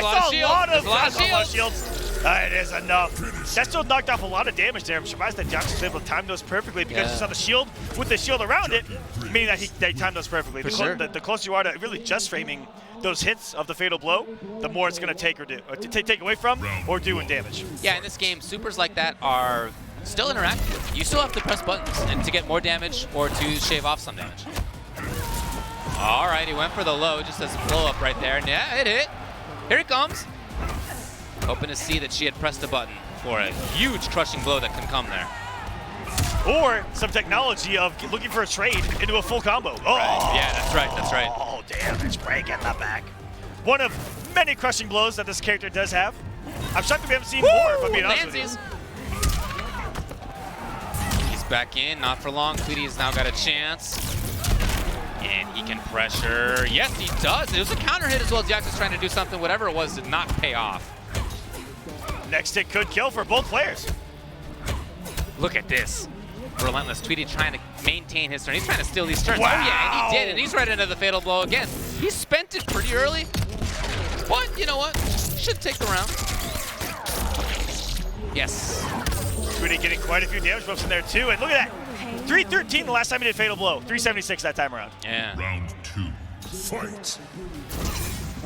a lot of shields. It is enough. That still knocked off a lot of damage there. I'm surprised that Deoxys was able to time those perfectly because you saw the shield with the shield around it, meaning that they timed those perfectly. The closer you are to really just framing those hits of the fatal blow, the more it's going to take or do, take away from or do in damage. Yeah, in this game, supers like that are still interactive. You still have to press buttons and to get more damage or to shave off some damage. All right, he went for the low just as a blow up right there. Yeah, it hit. Here it comes. Hoping to see that she had pressed a button for a huge crushing blow that can come there. Or some technology of looking for a trade into a full combo. Oh, right. Yeah, that's right, that's right. Oh, damage break in the back. One of many crushing blows that this character does have. I'm shocked that we haven't seen more, if I'm being honest with you. He's back in, not for long. Tweety's now got a chance. And he can pressure. Yes, he does. It was a counter hit as well. Deoxys trying to do something. Whatever it was did not pay off. Next hit could kill for both players. Look at this. Relentless. Tweety trying to maintain his turn. He's trying to steal these turns. Wow. Oh, yeah, and he did. And he's right into the fatal blow again. He spent it pretty early. But, you know what? Should take the round. Yes. Tweety getting quite a few damage buffs in there, too. And look at that. 313 the last time he did fatal blow. 376 that time around. Yeah. Round 2. Fight.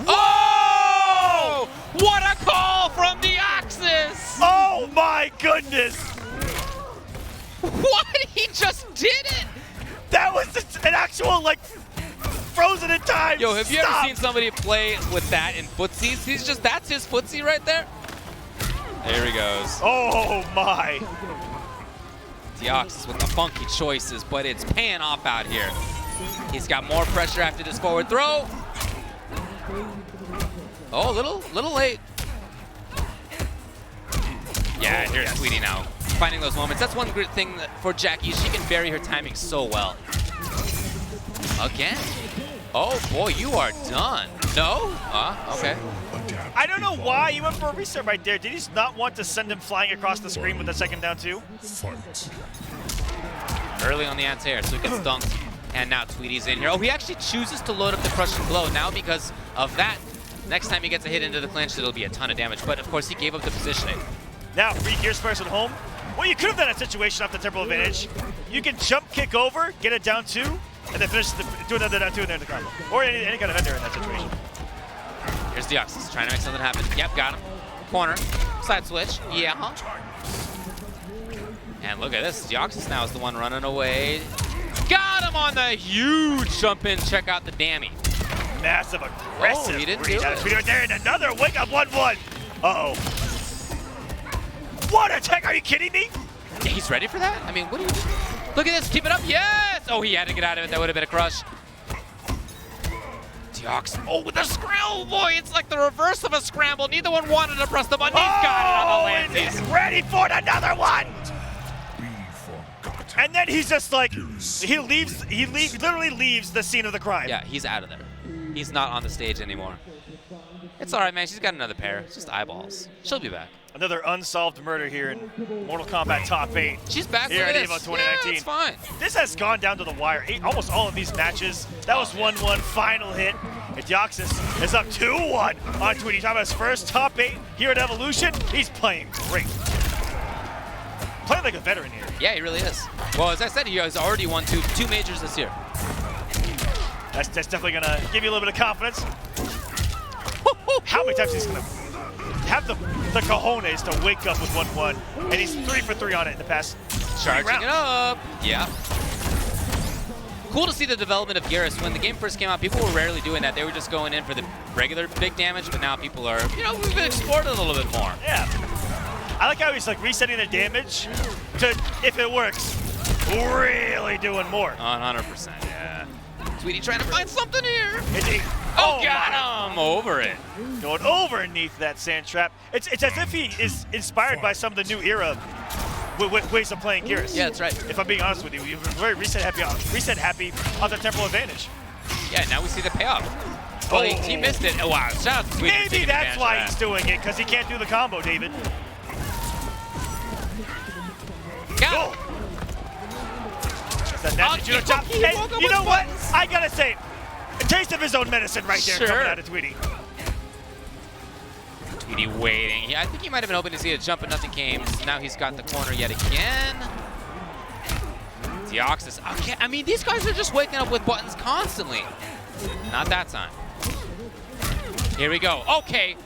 Oh! What a call from Deoxys! Oh my goodness! What? He just did it! That was an actual, like, frozen in time. Yo, have you ever seen somebody play with that in footsies? That's his footsie right there. There he goes. Oh my. Deoxys with the funky choices, but it's paying off out here. He's got more pressure after this forward throw. Oh, a little late. Yeah, here's Tweety now. Finding those moments. That's one good thing for Jackie. She can vary her timing so well. Again. Oh, boy, you are done. No? Okay. I don't know why he went for a reset right there. Did he just not want to send him flying across the screen with the second down two? Fight. Early on the anti-air, so he gets dunked. And now Tweety's in here. Oh, he actually chooses to load up the crushing blow. Now because of that, next time he gets a hit into the clinch, it'll be a ton of damage. But of course, he gave up the positioning. Now, free Gears first at home. Well, you could have done a situation off the temporal advantage. You can jump kick over, get it down two, and then finish do another down two in there in the combo. Or any kind of ender in that situation. Here's Deoxys trying to make something happen. Yep, got him. Corner, side switch. Yeah. And look at this. Deoxys now is the one running away. Got him on the huge jump in. Check out the dammy. Massive aggressive. Oh, he didn't do it. Right there, and another wake up 1-1. Uh-oh. What a tech, are you kidding me? Yeah, he's ready for that? I mean, what do you do? Look at this, keep it up, yes! Oh, he had to get out of it, that would have been a crush. Deox, oh, with the scramble, boy, it's like the reverse of a scramble. Neither one wanted to press the button. He's got it on the and landings. he's ready for another one. And then he's just like, he literally leaves the scene of the crime. Yeah, he's out of there. He's not on the stage anymore. It's all right, man. She's got another pair. It's just eyeballs. She'll be back. Another unsolved murder here in Mortal Kombat Top 8. She's back here for at this. EVO 2019. Yeah, it's fine. This has gone down to the wire. Almost all of these matches. That was 1-1 final hit. And Deoxys is up 2-1 on Tweety. Talking about his first Top 8 here at Evolution. He's playing great. Playing like a veteran here. Yeah, he really is. Well, as I said, he has already won two majors this year. That's definitely going to give you a little bit of confidence. How many times he's going to have the cojones to wake up with 1-1, and he's 3 for 3 on it in the past Charging it up. Yeah. Cool to see the development of Garrus. When the game first came out, people were rarely doing that. They were just going in for the regular big damage, but now people are, you know, we've explored it a little bit more. Yeah. I like how he's like resetting the damage to, if it works, really doing more. 100%, yeah. Tweety trying to find something here. Oh, got him! Over it. Going over underneath that sand trap. It's as if he is inspired by some of the new era ways of playing Garrus. Yeah, that's right. If I'm being honest with you, you're very reset happy on the temporal advantage. Yeah, now we see the payoff. Well, he missed it. Oh, wow. Shout out to Tweety. Maybe that's why he's doing it, because he can't do the combo, David. Got him. And you know what? I gotta say, a taste of his own medicine right there coming out of Tweety. Tweety waiting. Yeah, I think he might have been hoping to see a jump, but nothing came. So now he's got the corner yet again. Deoxys. Okay, I mean, these guys are just waking up with buttons constantly. Not that time. Here we go. Okay.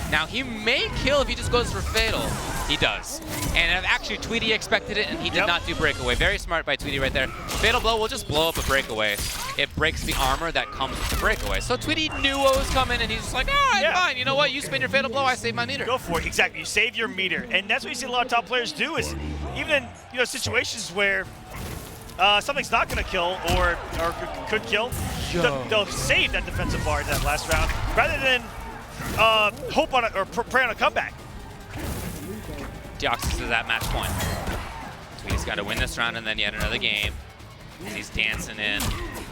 Now, he may kill if he just goes for Fatal. He does. And actually, Tweety expected it, and he did not do Breakaway. Very smart by Tweety right there. Fatal Blow will just blow up a Breakaway. It breaks the armor that comes with the Breakaway. So Tweety knew what was coming, and he's just like, all right, fine. You know what? You spin your Fatal Blow, I save my meter. Go for it. Exactly. You save your meter. And that's what you see a lot of top players do is even in situations where something's not going to kill or could kill, they'll save that defensive bar in that last round rather than hope on it or pray on a comeback. Deoxys is at match point. Tweety's got to win this round and then yet another game. He's dancing in.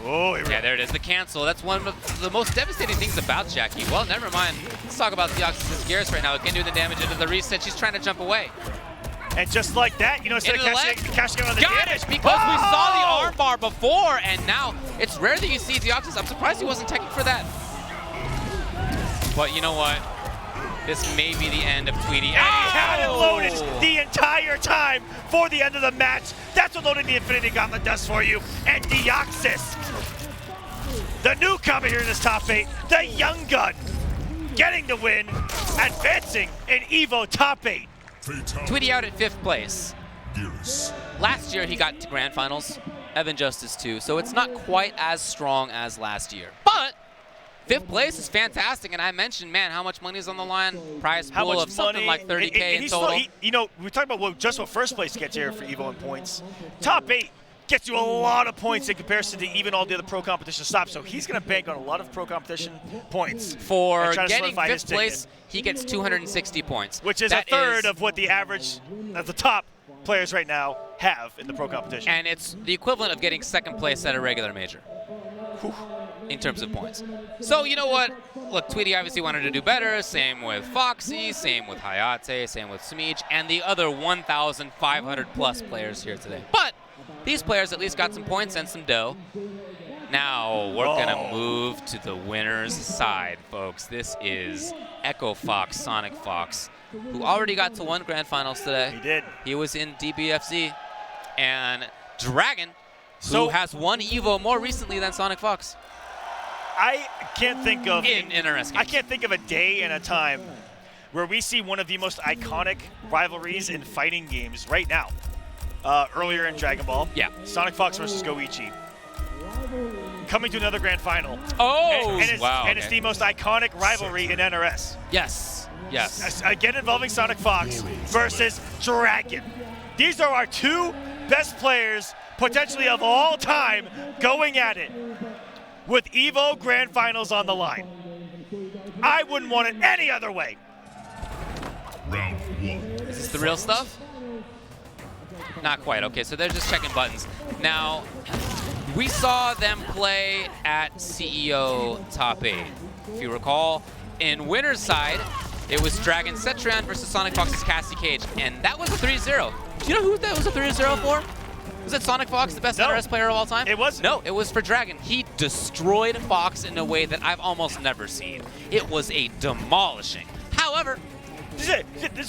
Oh, yeah, there it is, the cancel. That's one of the most devastating things about Jackie. Well, never mind. Let's talk about Deoxys' Garrus right now. It can do the damage into the reset. She's trying to jump away. And just like that, you know, instead of cashing out on the damage. Because we saw the armbar before, and now it's rare that you see Deoxys. I'm surprised he wasn't teching for that. But you know what? This may be the end of Tweety. And he had it loaded the entire time for the end of the match. That's what loading the Infinity Gauntlet does for you. And Deoxys, the newcomer here in this top 8, the young gun, getting the win, advancing in EVO top 8. Tweety out at 5th place. Last year he got to Grand Finals, Evan Justice too, so it's not quite as strong as last year. But 5th place is fantastic, and I mentioned, man, how much money is on the line? Prize pool of something like 30K in total. You know, we talked about just what first place gets here for EVO in points. Top 8 gets you a lot of points in comparison to even all the other pro competition stops. So he's going to bank on a lot of pro competition points. For getting 5th place, he gets 260 points. Which is a third of what the average, the top players right now have in the pro competition. And it's the equivalent of getting 2nd place at a regular major. Whew. In terms of points. So, you know what? Look, Tweety obviously wanted to do better. Same with Foxy, same with Hayate, same with Smeech, and the other 1,500 plus players here today. But these players at least got some points and some dough. Now we're gonna move to the winner's side, folks. This is Echo Fox, Sonic Fox, who already got to 1 Grand Finals today. He did. He was in DBFZ. And Dragon, who has won EVO more recently than Sonic Fox. I can't think of interesting. I can't think of a day and a time where we see one of the most iconic rivalries in fighting games right now. Earlier in Dragon Ball, Sonic Fox versus Goichi, coming to another grand final. Oh, and it's the most iconic rivalry in NRS. Yes, yes. Again, involving Sonic Fox versus Dragon. These are our 2 best players potentially of all time, going at it with EVO Grand Finals on the line. I wouldn't want it any other way. Round 1. Is this the real stuff? Not quite. Okay, so they're just checking buttons. Now, we saw them play at CEO Top 8. If you recall, in winner's side, it was Dragon Cetrion versus Sonic Fox's Cassie Cage, and that was a 3-0. Do you know who that was a 3-0 for? Was it Sonic Fox, the best NRS player of all time? It was. No, it was for Dragon. He destroyed Fox in a way that I've almost never seen. It was a demolishing. However,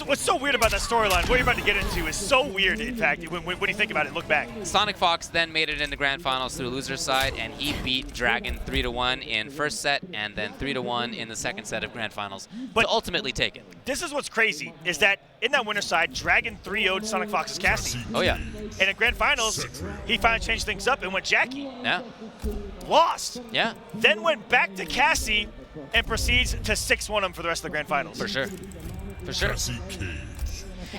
what's so weird about that storyline, what you're about to get into is so weird, in fact, when you think about it, look back. Sonic Fox then made it in the grand finals through loser's side, and he beat Dragon 3-1 in first set, and then 3-1 in the second set of grand finals to ultimately take it. This is what's crazy, is that in that winner's side, Dragon 3-0'd Sonic Fox's Cassie. Oh, yeah. And in grand finals, he finally changed things up and went Jackie. Yeah. Lost. Yeah. Then went back to Cassie and proceeds to 6-1 him for the rest of the grand finals. For sure. For sure.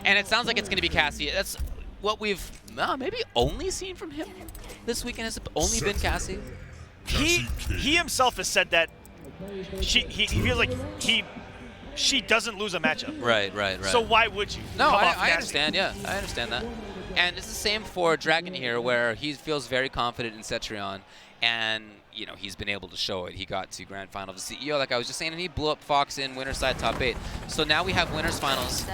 And it sounds like it's going to be Cassie. That's what we've maybe only seen from him this weekend. Has it only been Cassie? He himself has said that he feels like she doesn't lose a matchup. Right. So why would you? No, I understand. Yeah, I understand that. And it's the same for Dragon here, where he feels very confident in Cetrion, and you know he's been able to show it. He got to grand final of the CEO, like I was just saying, and he blew up Fox in winner's side top 8. So now we have winners finals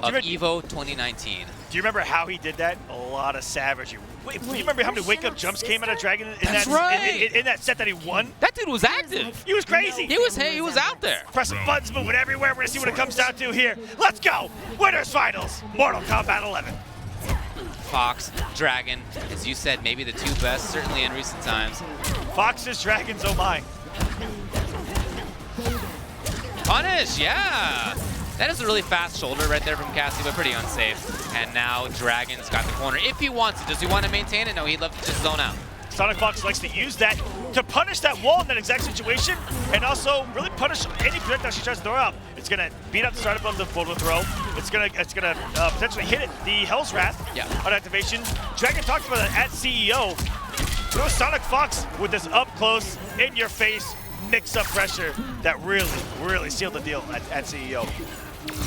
of EVO 2019. Do you remember how he did that? A lot of savagery. Wait, do you remember how many wake-up jumps came out of Dragon in that set that he won? That dude was active. He was crazy. He was out there. Pressing buttons, moving everywhere. We're going to see what it comes down to here. Let's go. Winners finals. Mortal Kombat 11. Fox, Dragon, as you said, maybe the two best, certainly in recent times. Fox's Dragons, oh my. Punish, yeah. That is a really fast shoulder right there from Cassie, but pretty unsafe. And now Dragon's got the corner. If he wants it, does he want to maintain it? No, he'd love to just zone out. Sonic Fox likes to use that to punish that wall in that exact situation, and also really punish any projectile she tries to throw out. It's gonna beat up the startup of the photo throw. It's gonna potentially hit it. The Hell's Wrath on activation. Dragon talked about that at CEO. Throw Sonic Fox with this up close, in your face, mix up pressure that really sealed the deal at CEO.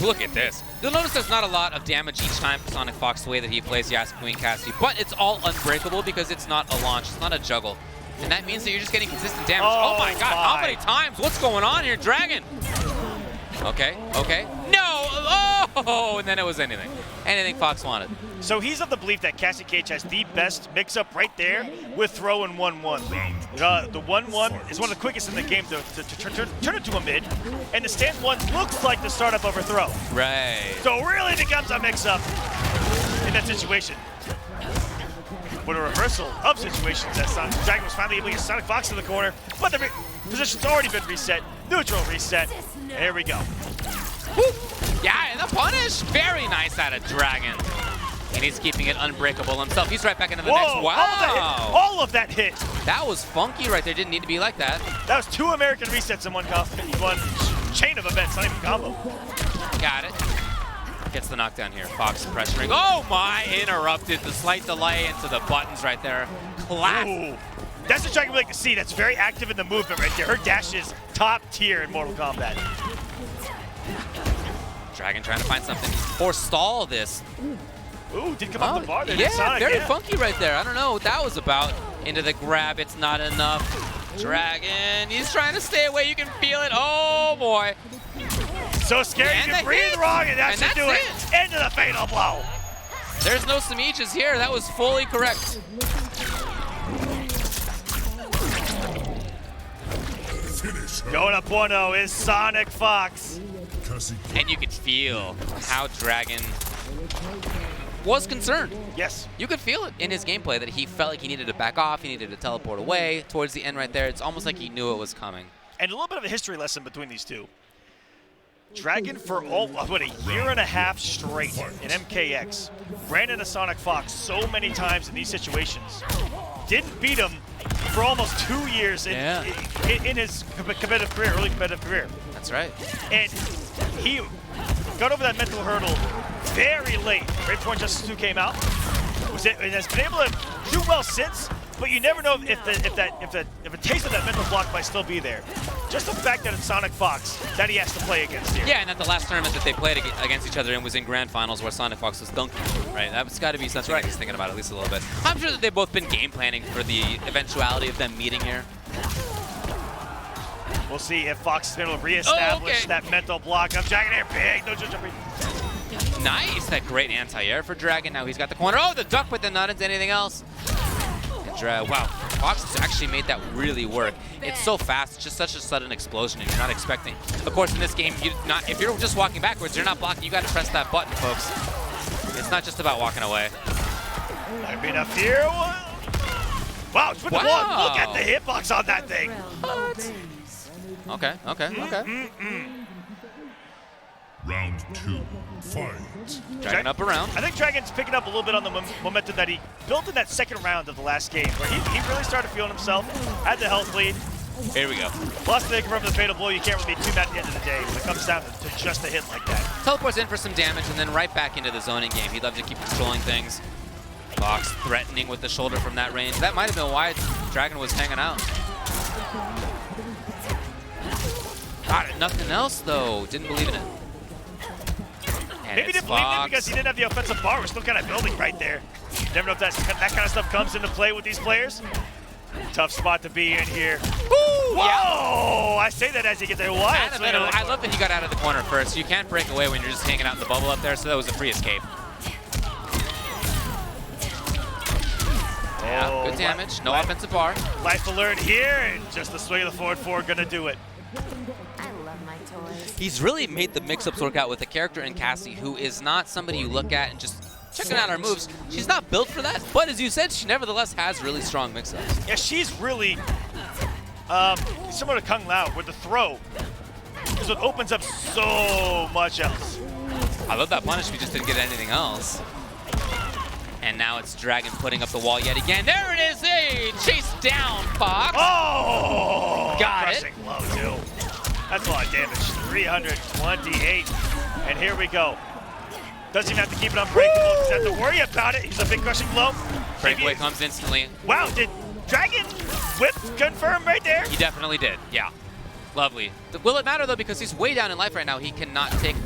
Look at this. You'll notice there's not a lot of damage each time for Sonic Fox the way that he plays Yas Queen Cassie, but it's all unbreakable because it's not a launch, it's not a juggle. And that means that you're just getting consistent damage. Oh my god, how many times? What's going on here, Dragon? Okay. No! Oh! And then it was anything. Anything Fox wanted. So he's of the belief that Cassie Cage has the best mix-up right there with throw and 1-1. The 1-1 is one of the quickest in the game to turn it to a mid, and the stand 1 looks like the startup of a throw. Right. So it really becomes a mix-up in that situation. With a reversal of situations as Dragon was finally able to get Sonic Fox in the corner, but the position's already been reset. Neutral reset. There we go. Woo. Yeah, and the punish. Very nice out of Dragon. And he's keeping it unbreakable himself. He's right back into the next. Wow. All of that hit. That was funky right there. Didn't need to be like that. That was 2 American resets in one chain of events, not even combo. Got it. Gets the knockdown here. Fox pressuring. Oh my! Interrupted. The slight delay into the buttons right there. Clap. Ooh. That's what Dragon would like to see. That's very active in the movement right there. Her dash is top tier in Mortal Kombat. Dragon trying to find something. Forestall this. Ooh, did come off the bar there. Yeah, Sonic, very funky right there. I don't know what that was about. Into the grab. It's not enough. Dragon, he's trying to stay away. You can feel it. Oh boy. So scary, you can breathe wrong, and that should do it. Into the fatal blow. There's no Samichas here. That was fully correct. Going up 1-0 is Sonic Fox. And you could feel how Dragon was concerned. Yes. You could feel it in his gameplay that he felt like he needed to back off, he needed to teleport away towards the end right there. It's almost like he knew it was coming. And a little bit of a history lesson between these two. Dragon for a year and a half straight in MKX ran into Sonic Fox so many times in these situations. Didn't beat him for almost 2 years in his competitive career, early competitive career. That's right. And he got over that mental hurdle very late, right before Injustice 2 came out. and has been able to do well since, but you never know if a taste of that mental block might still be there. Just the fact that it's Sonic Fox that he has to play against here. Yeah, and at the last tournament that they played against each other in was in Grand Finals where Sonic Fox was dunking, right? That's got to be something that he's thinking about at least a little bit. I'm sure that they've both been game planning for the eventuality of them meeting here. We'll see if Fox is able to reestablish that mental block of Dragon Air. Big, no jumping. Nice, that great anti-air for Dragon. Now he's got the corner. Oh, the duck, but then not into anything else. Wow, Fox has actually made that really work. It's so fast, it's just such a sudden explosion, and you're not expecting. Of course, in this game, if you're just walking backwards, you're not blocking. You got to press that button, folks. It's not just about walking away. Might be enough here. Wow, it's with the one. Look at the hitbox on that thing. What? Okay. Round 2, fight. Dragon up around. I think Dragon's picking up a little bit on the momentum that he built in that second round of the last game, where he really started feeling himself, had the health lead. Here we go. Plus, they confirm the fatal blow. You can't really be too mad at the end of the day when it comes down to just a hit like that. Teleports in for some damage and then right back into the zoning game. He'd love to keep controlling things. Fox threatening with the shoulder from that range. That might have been why Dragon was hanging out. Got nothing else, though. Didn't believe in it. And maybe didn't believe it because he didn't have the offensive bar. We're still kind of building right there. Never know if that kind of stuff comes into play with these players. Tough spot to be in here. Whoa! Yeah. I say that as you get there. Why? I love that he got out of the corner first. You can't break away when you're just hanging out in the bubble up there, so that was a free escape. Yeah, good damage. No offensive bar. Life alert here, and just the swing of the forward four gonna do it. He's really made the mix-ups work out with a character in Cassie who is not somebody you look at and just checking out her moves. She's not built for that, but as you said, she nevertheless has really strong mix-ups. Yeah, she's really similar to Kung Lao with the throw, because it opens up so much else. I love that punish. We just didn't get anything else. And now it's Dragon putting up the wall yet again. There it is! Hey, chase down, Fox! Oh! Got it. Crushing blow, too. That's a lot of damage. 328. And here we go. Doesn't even have to keep it unbreakable. Doesn't have to worry about it. He's a big crushing blow. Breakaway comes instantly. Wow, did Dragon whip confirm right there? He definitely did, yeah. Lovely. Will it matter, though, because he's way down in life right now. He cannot take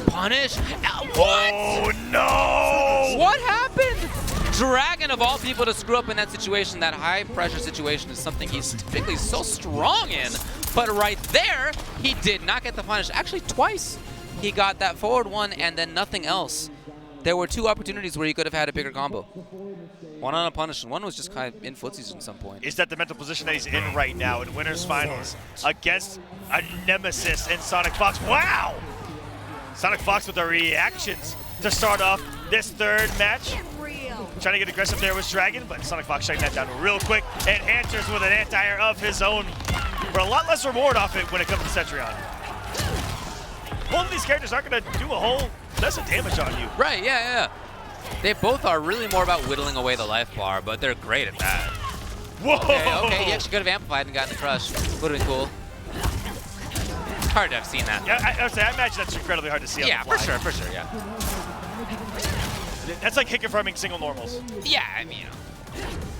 punish. What? Oh, no! What happened? Dragon, of all people to screw up in that situation, that high-pressure situation, is something he's typically so strong in. But right there, he did not get the punish. Actually, twice he got that forward one and then nothing else. There were two opportunities where he could have had a bigger combo. One on a punish, and one was just kind of in footsies at some point. Is that the mental position that he's in right now in Winners Finals against a nemesis in Sonic Fox? Wow! Sonic Fox with the reactions to start off this third match. Trying to get aggressive there with Dragon, but Sonic Fox shutting that down real quick and answers with an anti-air of his own. For a lot less reward off it when it comes to Cetrion. Both of these characters aren't going to do a whole mess of damage on you. Right, yeah. They both are really more about whittling away the life bar, but they're great at that. Whoa! Okay, he actually could have amplified and gotten the crush. Would have been cool. Hard to have seen that. Yeah, I imagine that's incredibly hard to see on the fly. for sure, yeah. That's like hit confirming single normals. Yeah, I mean,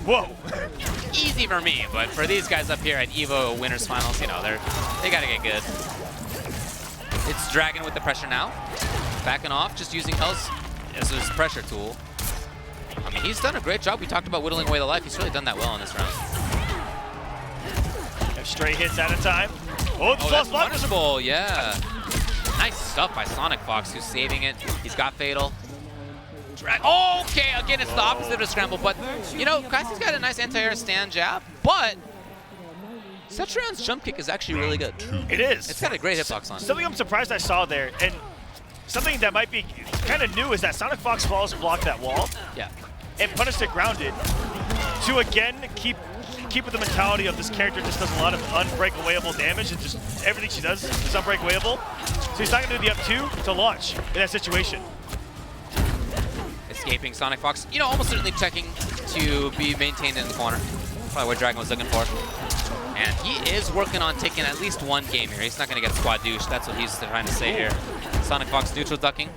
whoa. Easy for me, but for these guys up here at EVO Winners Finals, you know, they gotta get good. It's Dragon with the pressure now. Backing off, just using Hell's as his pressure tool. I mean, he's done a great job. We talked about whittling away the life. He's really done that well in this round. Straight hits at a time. Oh, that's punishable, yeah. Nice stuff by Sonic Fox, who's saving it. He's got Fatal. Okay, again, it's the opposite of a scramble, but, you know, Cassie's got a nice anti-air stand jab, but Cetrion's jump kick is actually really good. It is. It's got a great hitbox on it. Something I'm surprised I saw there, and something that might be kind of new, is that Sonic Fox falls and block that wall. Yeah. And punish it grounded to, again, keep with the mentality of this character just does a lot of unbreakawayable damage, and just everything she does is unbreakawayable. So he's not going to do the up 2 to launch in that situation. Escaping Sonic Fox, you know, almost certainly checking to be maintained in the corner. Probably what Dragon was looking for. And he is working on taking at least one game here. He's not going to get squad douche. That's what he's trying to say here. Sonic Fox neutral ducking.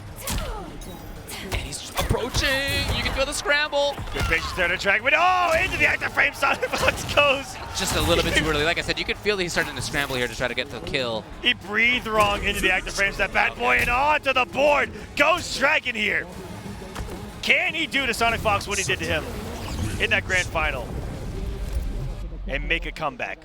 And he's approaching. You can feel the scramble. Good patience there to Dragon. But oh, into the active frame. Sonic Fox goes. Just a little bit too early. Like I said, you could feel that he's starting to scramble here to try to get the kill. He breathed wrong into the active frames. That bad boy and onto the board. Goes Dragon here. Can he do to Sonic Fox what he did to him in that grand final and make a comeback?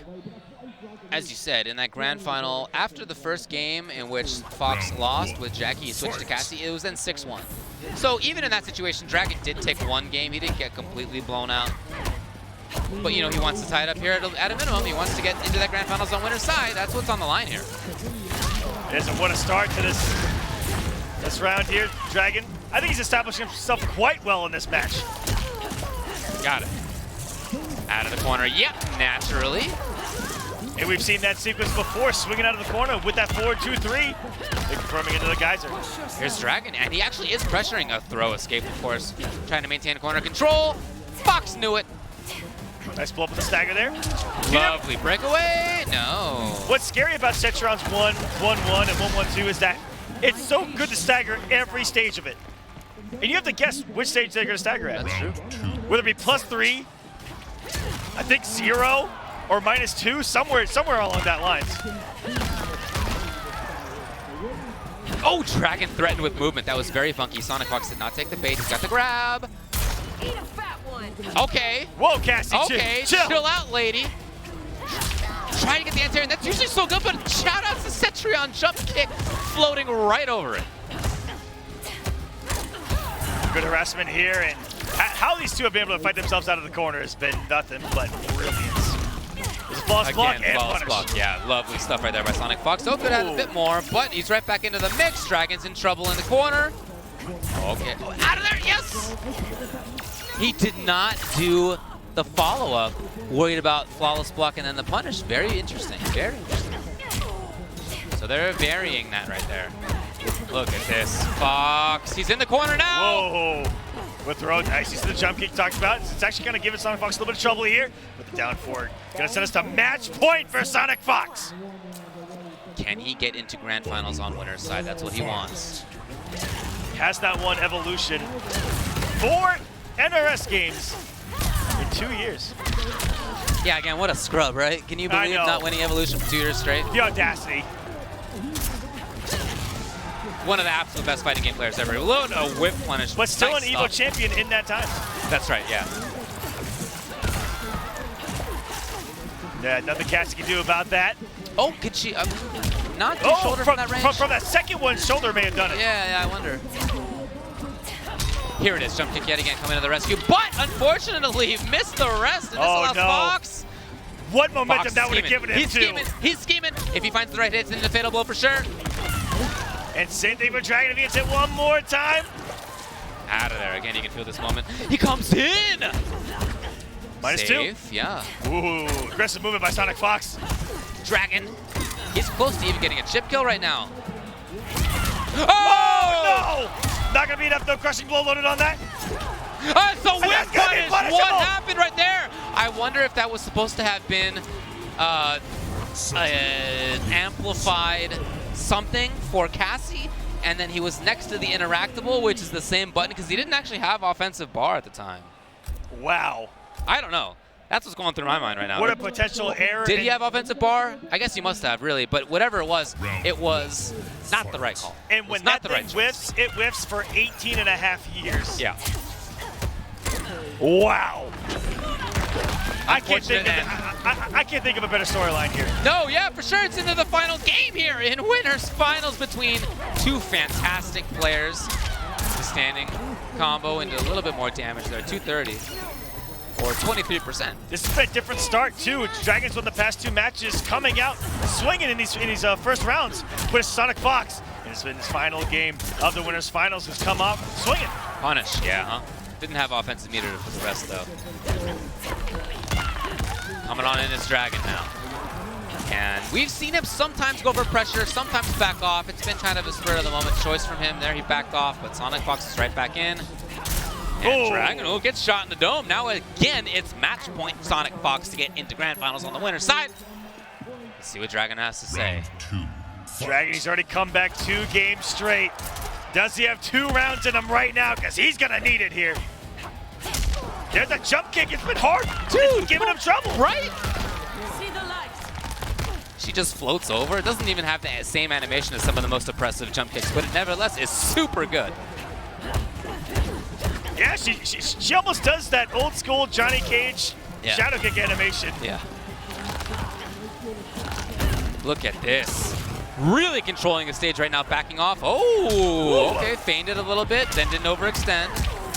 As you said, in that grand final, after the first game in which Fox lost with Jackie, he switched to Cassie, it was then 6-1. So even in that situation, Dragon did take one game. He didn't get completely blown out. But, you know, he wants to tie it up here at a minimum. He wants to get into that grand finals on winner's side. That's what's on the line here. He doesn't want to start to this round here, Dragon. I think he's establishing himself quite well in this match. Got it. Out of the corner. Yep, naturally. And we've seen that sequence before, swinging out of the corner with that 4-2-3. Confirming into the geyser. Here's Dragon, and he actually is pressuring a throw escape, of course. Trying to maintain corner control. Fox knew it. Nice blow up with the stagger there. Lovely breakaway. No. What's scary about Setron's 1-1-1 and 1-1-2 is that it's so good to stagger every stage of it. And you have to guess which stage they're going to stagger at. That's true. Whether it be +3, I think 0, or -2, somewhere along that lines. Oh, Dragon threatened with movement. That was very funky. Sonic Fox did not take the bait. He's got the grab. Eat a fat one. Okay. Whoa, Cassie, okay, chill out, lady. Trying to get the anti-air, and that's usually so good, but shout out to Cetrion jump kick floating right over it. Good harassment here, and how these two have been able to fight themselves out of the corner has been nothing but brilliance. There's a flawless block and flawless punish. block. Yeah, lovely stuff right there by Sonic Fox. So could have a bit more, but he's right back into the mix. Dragon's in trouble in the corner. Okay, out of there, yes! He did not do the follow-up, worried about flawless block and then the punish. Very interesting, very interesting. So they're varying that right there. Look at this, Fox. He's in the corner now. Whoa. With throw, nice. He's the jump kick talked about. It's actually going to give Sonic Fox a little bit of trouble here. With the down forward. Going to send us to match point for Sonic Fox. Can he get into grand finals on winner's side? That's what he wants. Has not won Evolution 4 NRS games in 2 years. Yeah, again, what a scrub, right? Can you believe not winning Evolution for 2 years straight? The audacity. One of the absolute best fighting game players ever. Load a whip punish. But still nice an EVO champion in that time. That's right, yeah. Yeah, nothing Cassie can do about that. Oh, could she not do shoulder from that range? From that second one, shoulder may have done it. Yeah, I wonder. Here it is, jump kick yet again, coming to the rescue, but unfortunately missed the rest, and this allows Fox. What momentum that would have given him, He's scheming. If he finds the right hit, it's in the fatal blow for sure. And same thing for Dragon if he hits it one more time. Out of there. Again, you can feel this moment. He comes in! -2. Yeah. Ooh, aggressive movement by Sonic Fox. Dragon. He's close to even getting a chip kill right now. Oh, no! Not gonna be enough, though. Crushing blow loaded on that. It's a whip punish! What happened right there? I wonder if that was supposed to have been an amplified something for Cassie, and then he was next to the interactable, which is the same button, because he didn't actually have offensive bar at the time. Wow. I don't know. That's what's going through my mind right now. What a potential error. Did he have offensive bar? I guess he must have, really. But whatever it was not the right call. And when that thing whiffs, it whiffs for 18.5 years. Yeah. Wow. I can't think of a better storyline here. No, yeah, for sure. It's into the final game here in winners finals between two fantastic players. The standing combo into a little bit more damage there, 230 or 23%. This has been a different start too. Dragons won the past 2 matches, coming out swinging in these first rounds with Sonic Fox. And it's been his final game of the winners finals who's come up swinging. Punish, yeah, huh? Didn't have offensive meter for the rest though. Coming on in is Dragon now. And we've seen him sometimes go for pressure, sometimes back off. It's been kind of a spur of the moment choice from him. There he backed off, but Sonic Fox is right back in. And Dragon gets shot in the dome. Now again, it's match point Sonic Fox to get into grand finals on the winner's side. Let's see what Dragon has to say. Dragon, he's already come back 2 games straight. Does he have 2 rounds in him right now? Because he's going to need it here. There's a jump kick. It's been hard. Dude, it's giving him trouble. Right? See the light. She just floats over. It doesn't even have the same animation as some of the most oppressive jump kicks, but it nevertheless is super good. Yeah, she almost does that old school Johnny Cage shadow kick animation. Yeah. Look at this. Really controlling the stage right now, backing off. Oh, okay, feigned a little bit, then didn't overextend.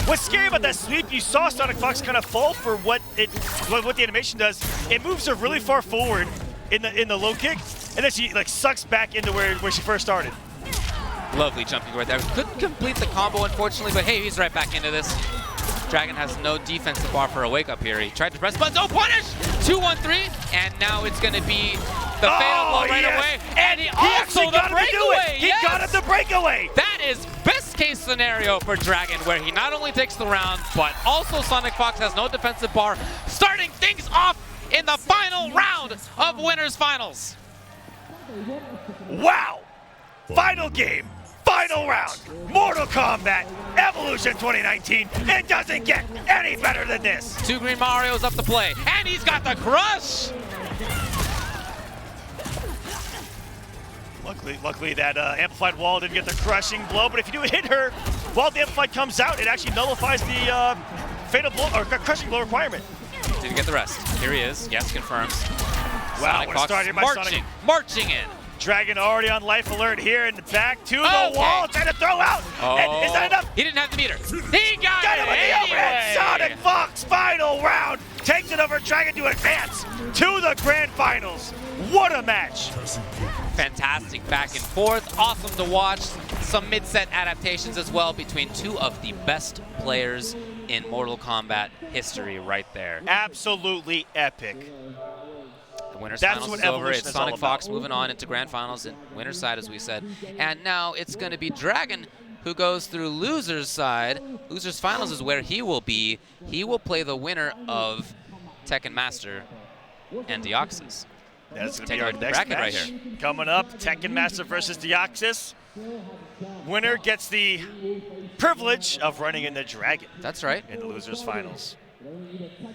What's scary about that sweep, you saw Sonic Fox kind of fall for what the animation does. It moves her really far forward in the low kick, and then she like sucks back into where she first started. Lovely jumping right there. Couldn't complete the combo, unfortunately, but hey, he's right back into this. Dragon has no defensive bar for a wake-up here. He tried to press buttons. Oh, punish! 2-1-3, and now it's going to be the fatal blow right away. And he also the breakaway! He got it the breakaway! That is best-case scenario for Dragon, where he not only takes the round, but also Sonic Fox has no defensive bar, starting things off in the final round of Winners Finals. Wow! Final game. Final round, Mortal Kombat, Evolution 2019. It doesn't get any better than this. 2 Green Marios up to play, and he's got the crush. Luckily that amplified wall didn't get the crushing blow, but if you do hit her while the amplified comes out, it actually nullifies the fatal blow or crushing blow requirement. Didn't get the rest. Here he is. Yes, confirms. Wow, Sonic Fox marching in. Dragon already on life alert here in the back to the wall, trying to throw out. And is that enough? He didn't have the meter. He got it with the overhead. Sonic Fox final round takes it over Dragon to advance to the grand finals. What a match. Fantastic back and forth. Awesome to watch. Some mid-set adaptations as well between 2 of the best players in Mortal Kombat history right there. Absolutely epic. Winners Finals is over. It's Sonic Fox moving on into Grand Finals and winner's side, as we said. And now it's going to be Dragon who goes through loser's side. Loser's Finals is where he will be. He will play the winner of Tekken Master and Deoxys. That's going to be our next match right here. Coming up, Tekken Master versus Deoxys. Winner gets the privilege of running into Dragon. That's right. In the Losers Finals.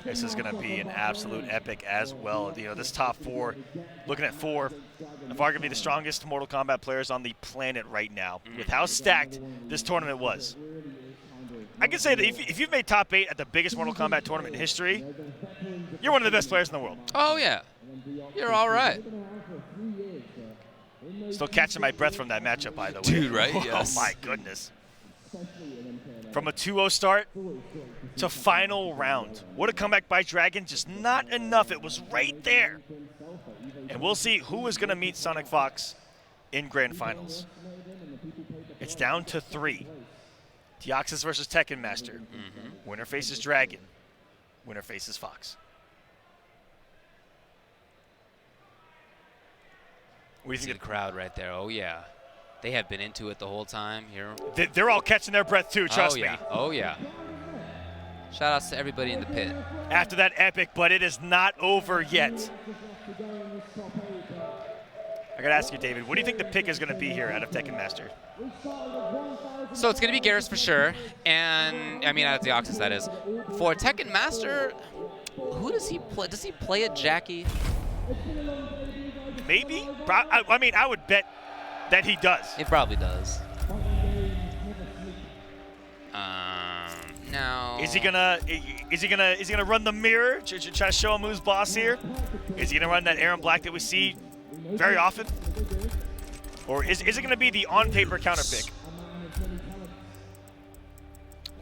This is going to be an absolute epic as well. You know, this top 4, looking at 4 of arguably the strongest Mortal Kombat players on the planet right now, with how stacked this tournament was. I can say that if you've made top 8 at the biggest Mortal Kombat tournament in history, you're one of the best players in the world. Oh, yeah. You're all right. Still catching my breath from that matchup, by the way. Dude, right? Yes. Oh, my goodness. From a 2-0 start to final round. What a comeback by Dragon, just not enough. It was right there. And we'll see who is going to meet Sonic Fox in Grand Finals. It's down to 3. Deoxys versus Tekken Master. Winner faces Dragon. Winner faces Fox. What do you think? The crowd right there. Oh, yeah. They have been into it the whole time here. They're all catching their breath too, trust me. Oh, yeah. Shout outs to everybody in the pit. After that epic, but it is not over yet. I got to ask you, David, what do you think the pick is going to be here out of Tekken Master? So it's going to be Garrus for sure. And, I mean, out of Deoxys, that is. For Tekken Master, who does he play? Does he play a Jackie? Maybe. I mean, I would bet that he does. It probably does. No. Is he gonna run the mirror? Try to show him who's boss here? Is he gonna run that Aaron Black that we see very often? Or is it gonna be the on paper counter pick?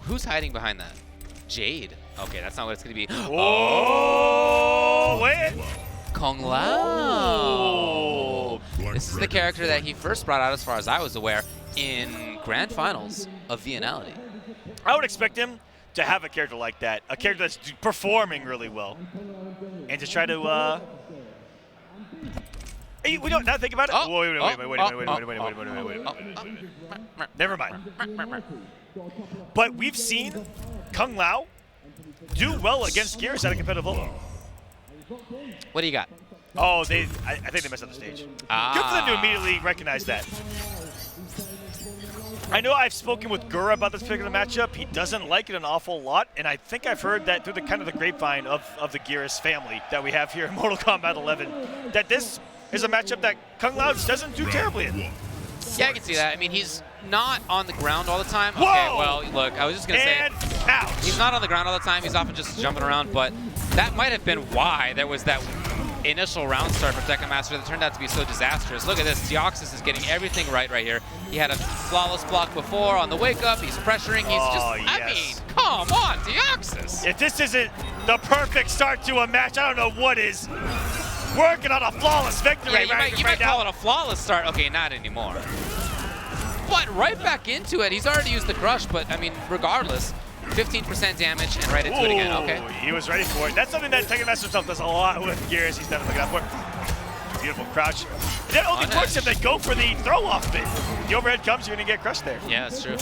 Who's hiding behind that? Jade. Okay, that's not what it's gonna be. Oh, wait. Kung Lao. This is the character that he first brought out, as far as I was aware, in Grand Finals of Vianality. I would expect him to have a character like that, a character that's performing really well, and to try to. Hey, we don't now think about it. Wait a minute. Never mind. But we've seen Kung Lao do well against Gears at a competitive level. What do you got? Oh, I think they messed up the stage. Good for them to immediately recognize that. I know I've spoken with Gura about this particular matchup. He doesn't like it an awful lot, and I think I've heard that through the kind of the grapevine of the Geras family that we have here in Mortal Kombat 11, that this is a matchup that Kung Lao doesn't do terribly in. Yeah, I can see that. I mean, he's not on the ground all the time. Whoa! Okay, well, look, I was just going to say, ouch. He's not on the ground all the time. He's often just jumping around, but that might have been why there was that initial round start from Tekken Master that turned out to be so disastrous. Look at this. Deoxys is getting everything right here. He had a flawless block before on the wake up. He's pressuring. He's I mean, come on, Deoxys. If this isn't the perfect start to a match, I don't know what is. Working on a flawless victory you might call it a flawless start. Okay, not anymore. But right back into it. He's already used the crush, but I mean, regardless, 15% damage and right into it again. Okay. He was ready for it. That's something that Tekken Master himself does a lot with Geras. He's never looking out for. Beautiful crouch. That only works if they go for the throw-off bit. The overhead comes, you're going to get crushed there. Yeah, that's true.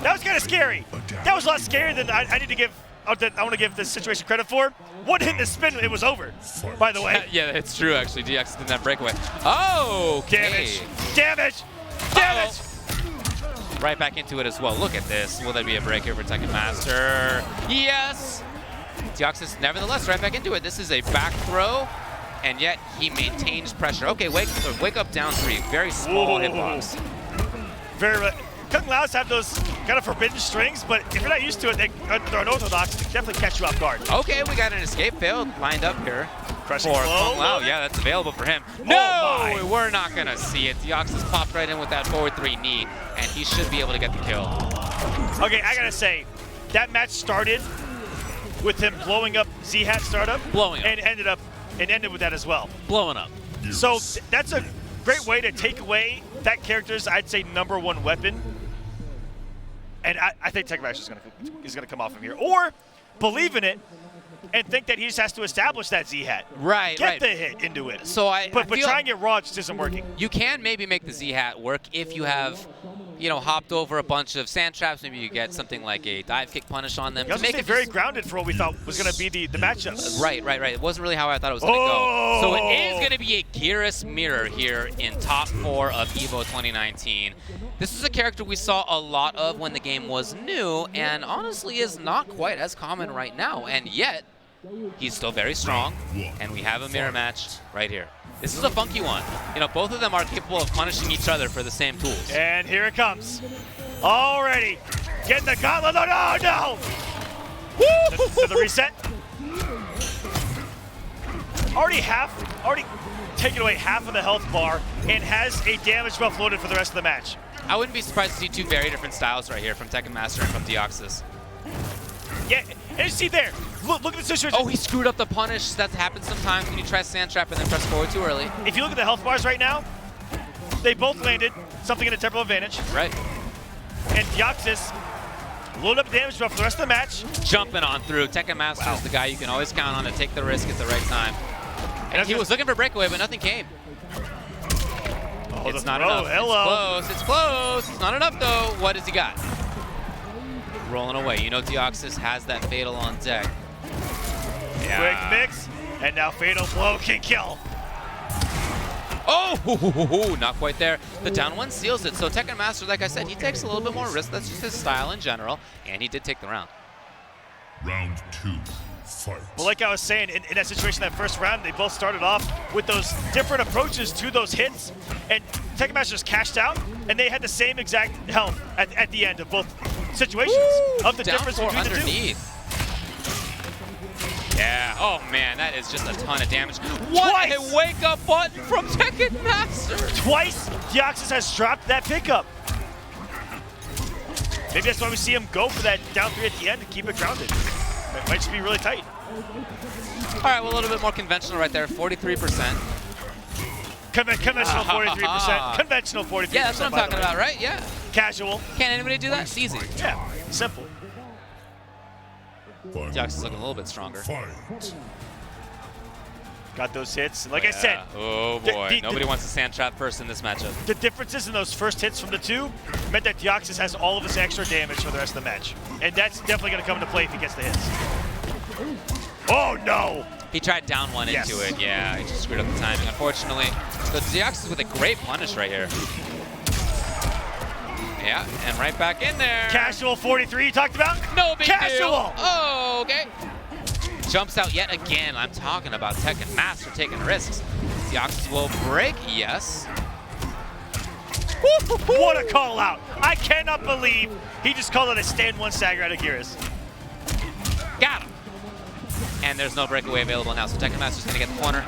That was kind of scary. That was a lot scarier than I need to give. I want to give this situation credit for. One hit in the spin, it was over. By the way. Yeah, it's true. Actually, DX did that breakaway. Oh, okay. Damage. Damage. Right back into it as well. Look at this. Will there be a break here for Tekken Master? Yes. Deoxys, nevertheless, right back into it. This is a back throw, and yet he maintains pressure. Okay, wake up down 3. Very small hitbox. Very. Kung Laos have those kind of forbidden strings, but if you're not used to it, they're unorthodox. They definitely catch you off guard. Okay, we got an escape failed lined up here. Crushing for flow. Kung Lao. Yeah, that's available for him. No, we're not going to see it. Deoxys popped right in with that forward 3 knee, and he should be able to get the kill. Okay, I got to say, that match started with him blowing up Z-Hat startup. Blowing up. And ended with that as well. Blowing up. So that's a great way to take away that character's, I'd say, #1 weapon. And I think Tekken Master is gonna come off from here, or believe in it and think that he just has to establish that Z-Hat. Right, Get the hit into it. So but trying it raw just isn't working. You can maybe make the Z-Hat work if you have, hopped over a bunch of sand traps. Maybe you get something like a dive kick punish on them. You also make stay it very grounded for what we thought was going to be the matchup. Right. It wasn't really how I thought it was going to go. So it is going to be a Geras mirror here in top 4 of EVO 2019. This is a character we saw a lot of when the game was new, and honestly is not quite as common right now. And yet, he's still very strong, and we have a mirror match right here. This is a funky one. Both of them are capable of punishing each other for the same tools. And here it comes. Already getting the gauntlet. Oh, no! Woo! To the reset. Already taken away half of the health bar and has a damage buff loaded for the rest of the match. I wouldn't be surprised to see 2 very different styles right here from Tekken Master and from Deoxys. Yeah, and you see there, look at the situation. Oh, he screwed up the punish. That happens sometimes when you try sand trap and then press forward too early. If you look at the health bars right now, they both landed something in a temporal advantage. Right. And Deoxys load up damage buff for the rest of the match. Jumping on through. Tekken Master is the guy you can always count on to take the risk at the right time. And he was looking for breakaway, but nothing came. It's not enough. Hello. It's close. It's not enough, though. What has he got? Rolling away. Deoxys has that fatal on deck. Yeah. Quick mix, and now fatal blow can kill. Oh, not quite there. The down 1 seals it. So Tekken Master, like I said, he takes a little bit more risk. That's just his style in general, and he did take the round. Round 2, fight. Well, like I was saying, in that situation, that first round, they both started off with those different approaches to those hits, and Tekken Master just cashed out, and they had the same exact health at the end of both situations. Of the difference between underneath. the 2. Yeah, oh man, that is just a ton of damage. What a wake-up button from Tekken Master! Twice, Deoxys has dropped that pickup. Maybe that's why we see him go for that down 3 at the end to keep it grounded. It might just be really tight. All right, well, a little bit more conventional right there, 43%. Conventional 43%. Conventional 43%. Yeah, that's what I'm talking about, right? Yeah. Casual. Can't anybody do that? It's easy. Yeah, simple. Deoxys is looking a little bit stronger. Got those hits. Like I said. Oh boy, nobody wants a sand trap first in this matchup. The differences in those first hits from the 2 meant that Deoxys has all of his extra damage for the rest of the match. And that's definitely going to come into play if he gets the hits. Oh no! He tried down 1 into it. Yeah, he just screwed up the timing, unfortunately. So Deoxys with a great punish right here. Yeah, and right back in there. Casual 43 you talked about? No big Casual. deal. Oh, okay. Jumps out yet again. I'm talking about Tekken Master taking risks. Deoxys will break, yes. What a call out. I cannot believe he just called it a stand one stagger out of Geras. Got him. And there's no breakaway available now, so Tekken Master's gonna get the corner.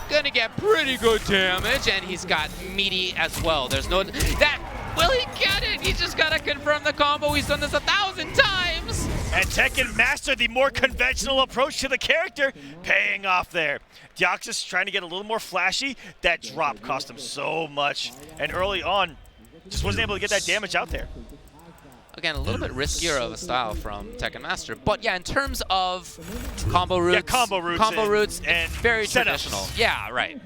Gonna get pretty good damage, and he's got meaty as well. There's no, will he get it? He just gotta confirm the combo. He's done this 1,000 times. And Tekken Master, the more conventional approach to the character, paying off there. Deoxys trying to get a little more flashy. That drop cost him so much. And early on, just wasn't able to get that damage out there. Again, a little bit riskier of a style from Tekken Master. But yeah, in terms of combo roots, combo roots and very setups. traditional. Yeah, right.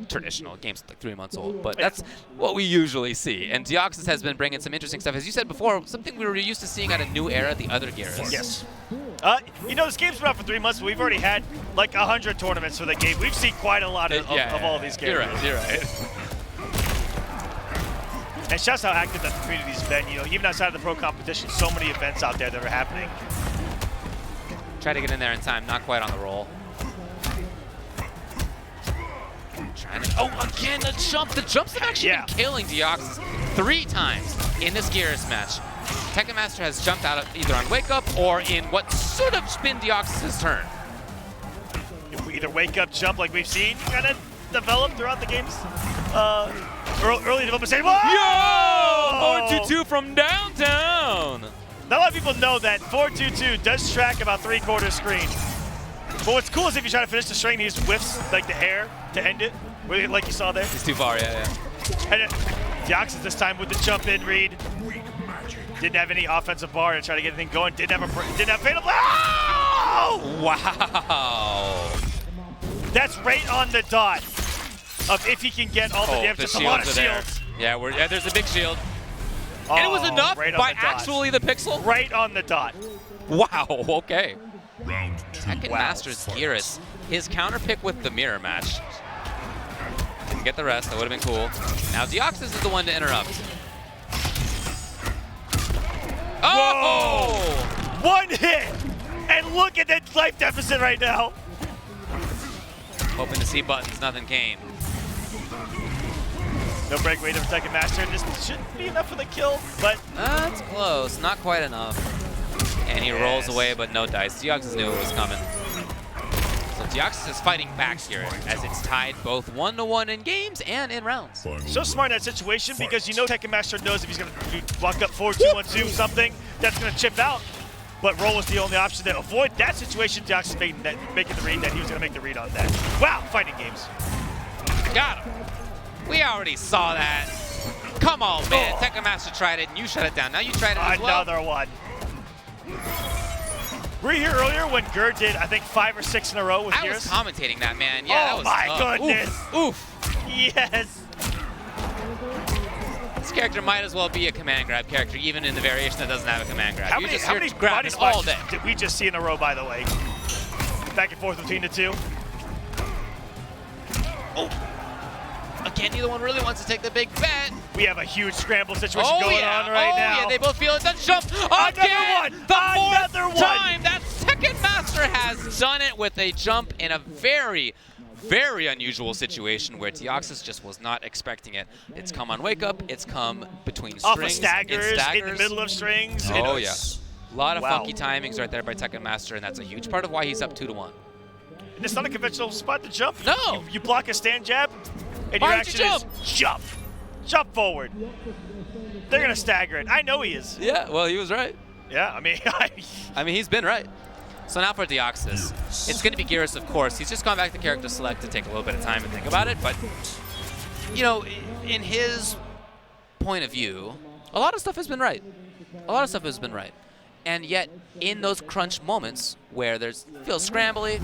Traditional. Game's like 3 months old, but that's what we usually see. And Deoxys has been bringing some interesting stuff. As you said before, something we were used to seeing at a new era, the other Geras. Yes. You know, this game's been out for 3 months, but we've already had like 100 tournaments for the game. We've seen quite a lot of all these characters. You're right. And shouts how active that the community's been. You know, even outside of the pro competition, so many events out there that are happening. Try to get in there in time, not quite on the roll. Trying to, again, the jump. The jumps have actually been killing Deoxys 3 times in this Geras match. Tekken Master has jumped out either on Wake Up or in what should have been Deoxys' turn. Either Wake Up, jump like we've seen kind of develop throughout the game's early development stage. Yo! 422 from downtown. Not a lot of people know that 422 does track about 3/4 screen. But what's cool is if you try to finish the string, he just whiffs like the air to end it, like you saw there. He's too far, yeah. And Deoxys this time with the jump in read. Didn't have any offensive bar to try to get anything going. Didn't have fatal. Oh! Wow. That's right on the dot of if he can get all the damage. Just a lot of shields. Yeah, there's a big shield. And it was enough by actually the pixel? Right on the dot. Wow, okay. Round 2. Tekken Master's Geras. His counter pick with the mirror match. Didn't get the rest, that would have been cool. Now Deoxys is the one to interrupt. Oh! Whoa. One hit! And look at that life deficit right now. Hoping to see buttons, nothing came. No breakaway to Tekken Master. This shouldn't be enough for the kill, but... That's close, not quite enough. And he rolls away, but no dice. Deoxys knew it was coming. So Deoxys is fighting back here as it's tied both 1-1 in games and in rounds. So smart in that situation because you know Tekken Master knows if he's going to walk up 4-2-1-2 something, that's going to chip out. But roll was the only option to avoid that situation. Deoxys making the read that he was going to make the read on that. Wow, fighting games. Got him. We already saw that. Come on, man. Tekken Master tried it and you shut it down. Now you tried it as well. Another one. Were you here earlier when Gur did, I think, 5 or 6 in a row with Geras? I was commentating that, man. Yeah, that was my goodness. Oof. Yes. This character might as well be a command grab character, even in the variation that doesn't have a command grab. How many body all day. did we just see in a row, by the way? Back and forth between the two. Oh. Again, neither one really wants to take the big bet. We have a huge scramble situation going on right now. Yeah, they both feel it. The jump again. Another one. Time that Tekken Master has done it with a jump in a very, very unusual situation where Deoxys just was not expecting it. It's come on Wake Up. It's come between strings. Off of staggers, in the middle of strings. Oh, yeah. A lot of funky timings right there by Tekken Master, and that's a huge part of why he's up 2-1. And it's not a conventional spot to jump. No. You block a stand jab, and your action is jump. Jump forward. They're going to stagger it. I know he is. Yeah, well, he was right. Yeah, I mean, he's been right. So now for Deoxys, it's going to be Geras, of course. He's just gone back to character select to take a little bit of time to think about it. But, you know, in his point of view, a lot of stuff has been right. A lot of stuff has been right. And yet, in those crunch moments where feels scrambly,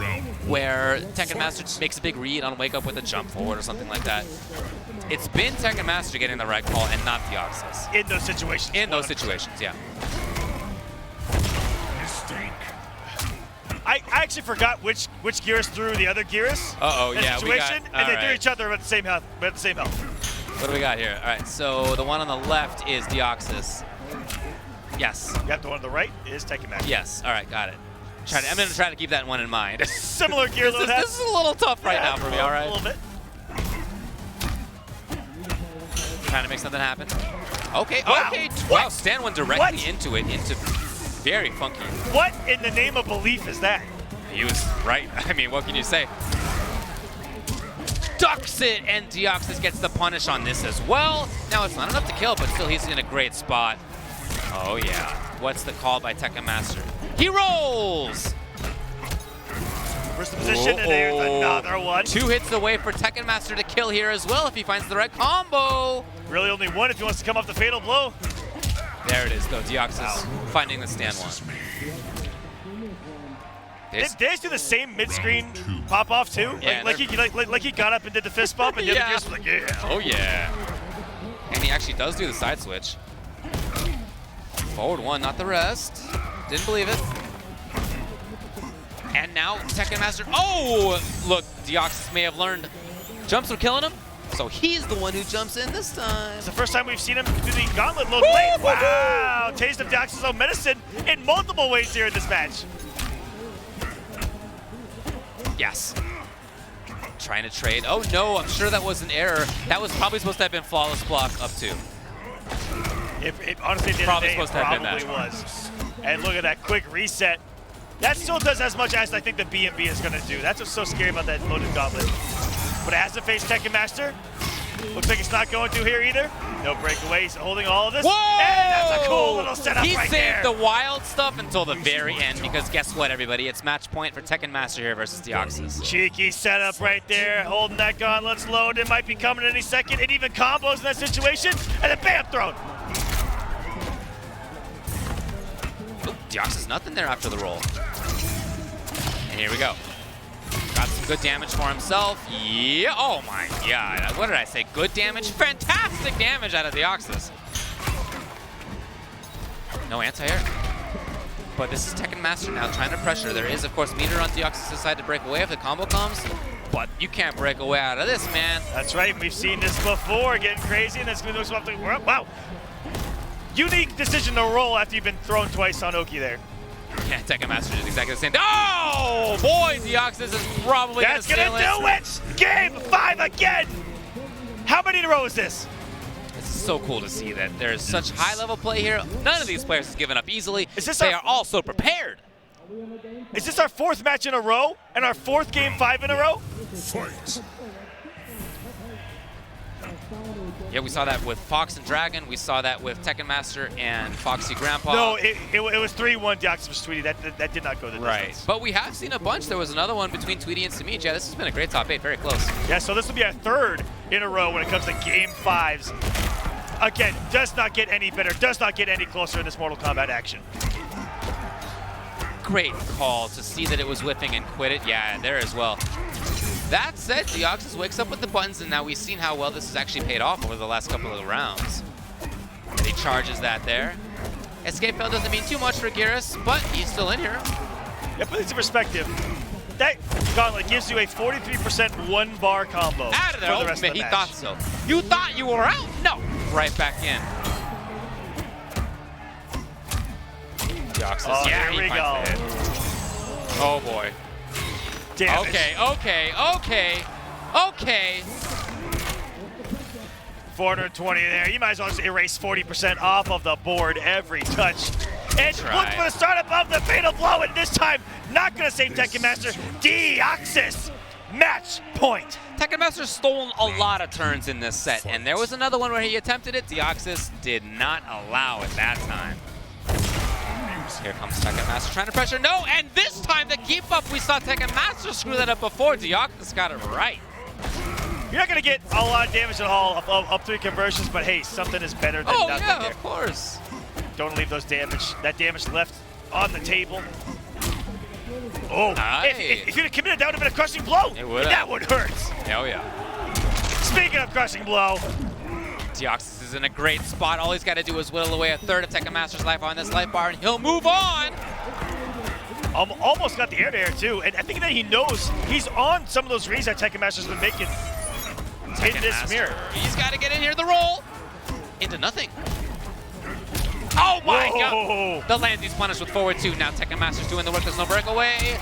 where Tekken Master makes a big read on Wake Up with a jump forward or something like that, it's been Tekken Master getting the right call and not Deoxys. In those situations. In those situations, yeah. I actually forgot which Geras threw the other Geras. Uh-oh, in yeah. situation, and they threw each other at the same health. What do we got here? All right, so the one on the left is Deoxys. Yes. You got the one on the right is Tekken Master. Yes. All right, got it. I'm going to try to keep that one in mind. Similar gear load. This is a little tough right now for me, all right? A little bit. Trying to make something happen. Okay, Wow. okay. What? Wow, stand one directly into it, very funky. What in the name of belief is that? He was right. I mean, what can you say? Ducks it, and Deoxys gets the punish on this as well. Now, it's not enough to kill, but still he's in a great spot. Oh, yeah. What's the call by Tekken Master? He rolls! First position, and there's another one. 2 hits away for Tekken Master to kill here as well if he finds the right combo. Really only one if he wants to come off the fatal blow. There it is, though. Deoxys finding the stand one. Did Days do the same mid-screen pop-off, too? Yeah, like he got up and did the fist bump, and the other Gears was like, yeah. Oh, yeah. And he actually does do the side switch. Forward one, not the rest. Didn't believe it. And now Tekken Master. Oh, look, Deoxys may have learned jumps are killing him, so he's the one who jumps in this time. It's the first time we've seen him do the gauntlet load late. Wow! Taste of Deoxys' own medicine in multiple ways here in this match. Yes. Trying to trade. Oh no, I'm sure that was an error. That was probably supposed to have been flawless block up 2. Honestly, at the end of the day, it probably was. And look at that quick reset. That still does as much as I think the B&B is going to do. That's what's so scary about that loaded gauntlet. But it has to face Tekken Master. Looks like it's not going to here either. No breakaways, holding all of this. Whoa! And that's a cool little setup right there. He saved the wild stuff until the very end because guess what, everybody? It's match point for Tekken Master here versus Deoxys. Cheeky setup right there, holding that gauntlet's load. It might be coming any second. It even combos in that situation. And then bam, thrown. Oop, Deoxys nothing there after the roll. And here we go. Got some good damage for himself. Yeah, oh my god. What did I say? Good damage? Fantastic damage out of Deoxys. No anti-air. But this is Tekken Master now trying to pressure. There is, of course, meter on Deoxys' side to break away if the combo comes. But you can't break away out of this, man. That's right. We've seen this before, getting crazy, and it's going to do something. Wow. Unique decision to roll after you've been thrown twice on Oki there. Yeah, Tekken Master did exactly the same. Oh, boy, Deoxys is probably That's going to do it! Game 5 again! How many in a row is this? It's so cool to see that there's such high-level play here. None of these players has given up easily. They are all so prepared. Is this our 4th match in a row and our 4th game 5 in a row? Fight. Yeah, we saw that with Fox and Dragon. We saw that with Tekken Master and Foxy Grandpa. No, it was 3-1 Deoxys was Tweety. That did not go the distance. But we have seen a bunch. There was another one between Tweety and Samij. Yeah, this has been a great top 8. Very close. Yeah, so this will be our 3rd in a row when it comes to game 5s. Again, does not get any better, does not get any closer in this Mortal Kombat action. Great call to see that it was whipping and quit it. Yeah, there as well. That said, Deoxys wakes up with the buttons, and now we've seen how well this has actually paid off over the last couple of rounds. And he charges that there. Escape fail doesn't mean too much for Geras, but he's still in here. Yeah, put it into perspective. That gauntlet gives you a 43% 1-bar combo. Out of there. For the rest of the He match. thought so. You thought you were out? No. Right back in. Deoxys. Oh, yeah, here we he finds go. the hit. Oh, boy. Damage. Okay. 420 there. You might as well just erase 40% off of the board every touch. And look for the startup of the fatal blow, and this time, not going to save Tekken Master. Deoxys, match point. Tekken Master's stolen a lot of turns in this set, and there was another one where he attempted it. Deoxys did not allow it that time. Here comes Tekken Master trying to pressure. No, and this time to keep up, we saw Tekken Master screw that up before. Deoxys got it right. You're not going to get a lot of damage at all up 3 conversions, but hey, something is better than nothing. Oh, yeah, there. of course. Don't leave that damage left on the table. Oh, nice. if you'd have committed, that would have been a crushing blow. It would have. That would hurt. Oh, yeah. Speaking of crushing blow, Deoxys is in a great spot. All he's got to do is whittle away a 1/3 of Tekken Master's life on this life bar, and he'll move on. Almost got the air to air, too. And I think that he knows he's on some of those reads that Tekken Master's been making. in this mirror. He's got to get in here. The roll into nothing. Oh my God! The Landsy's punished with forward 2. Now Tekken Master's doing the work. There's no breakaway.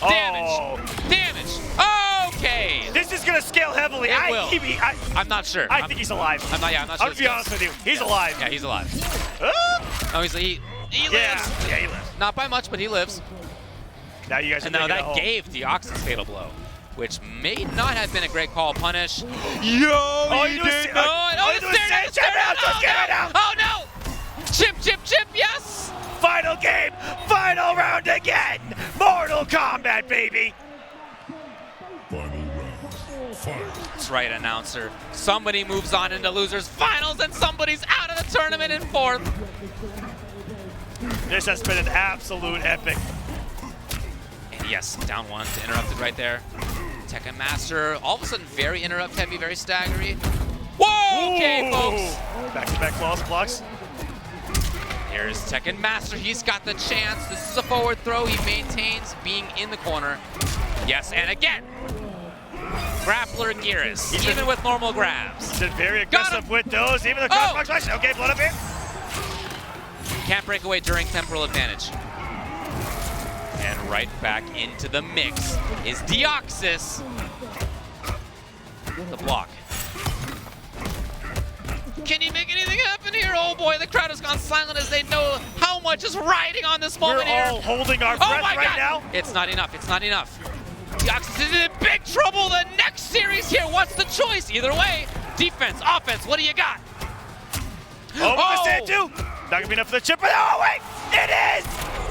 Damage. Damage. Okay. This is gonna scale heavily. It will. I'm not sure. I think he's alive. I'm not sure. I'm gonna be honest with you. He's alive. Yeah, he's alive. Oh, he lives. Yeah, he lives. Not by much, but he lives. Now you guys are and now taking it that home. gave Deoxys fatal blow, which may not have been a great call. Punish. Yo, he did not. Oh no! Chip, yes! Final game, final round again. Mortal Kombat, baby. Final round. Fight. That's right, announcer. Somebody moves on into losers finals, and somebody's out of the tournament in 4th. This has been an absolute epic. And yes, down 1 to interrupted right there. Tekken Master, all of a sudden very interrupt heavy, very staggery. Whoa! Okay, folks. Back-to-back flawless blocks. Here's Tekken Master. He's got the chance. This is a forward throw. He maintains being in the corner. Yes, and again. Grappler Gearus, even with normal grabs. He's been very aggressive with those, even the cross box. Okay, blood up here. Can't break away during temporal advantage. And right back into the mix is Deoxys. The block. Can he make anything happen here? Oh boy, the crowd has gone silent as they know how much is riding on this moment here. We're all holding our breath right now. It's not enough, it's not enough. Deoxys is in big trouble the next series here. What's the choice? Either way, defense, offense, what do you got? Oh, Santu. Not gonna be enough for the chip. Oh wait, it is!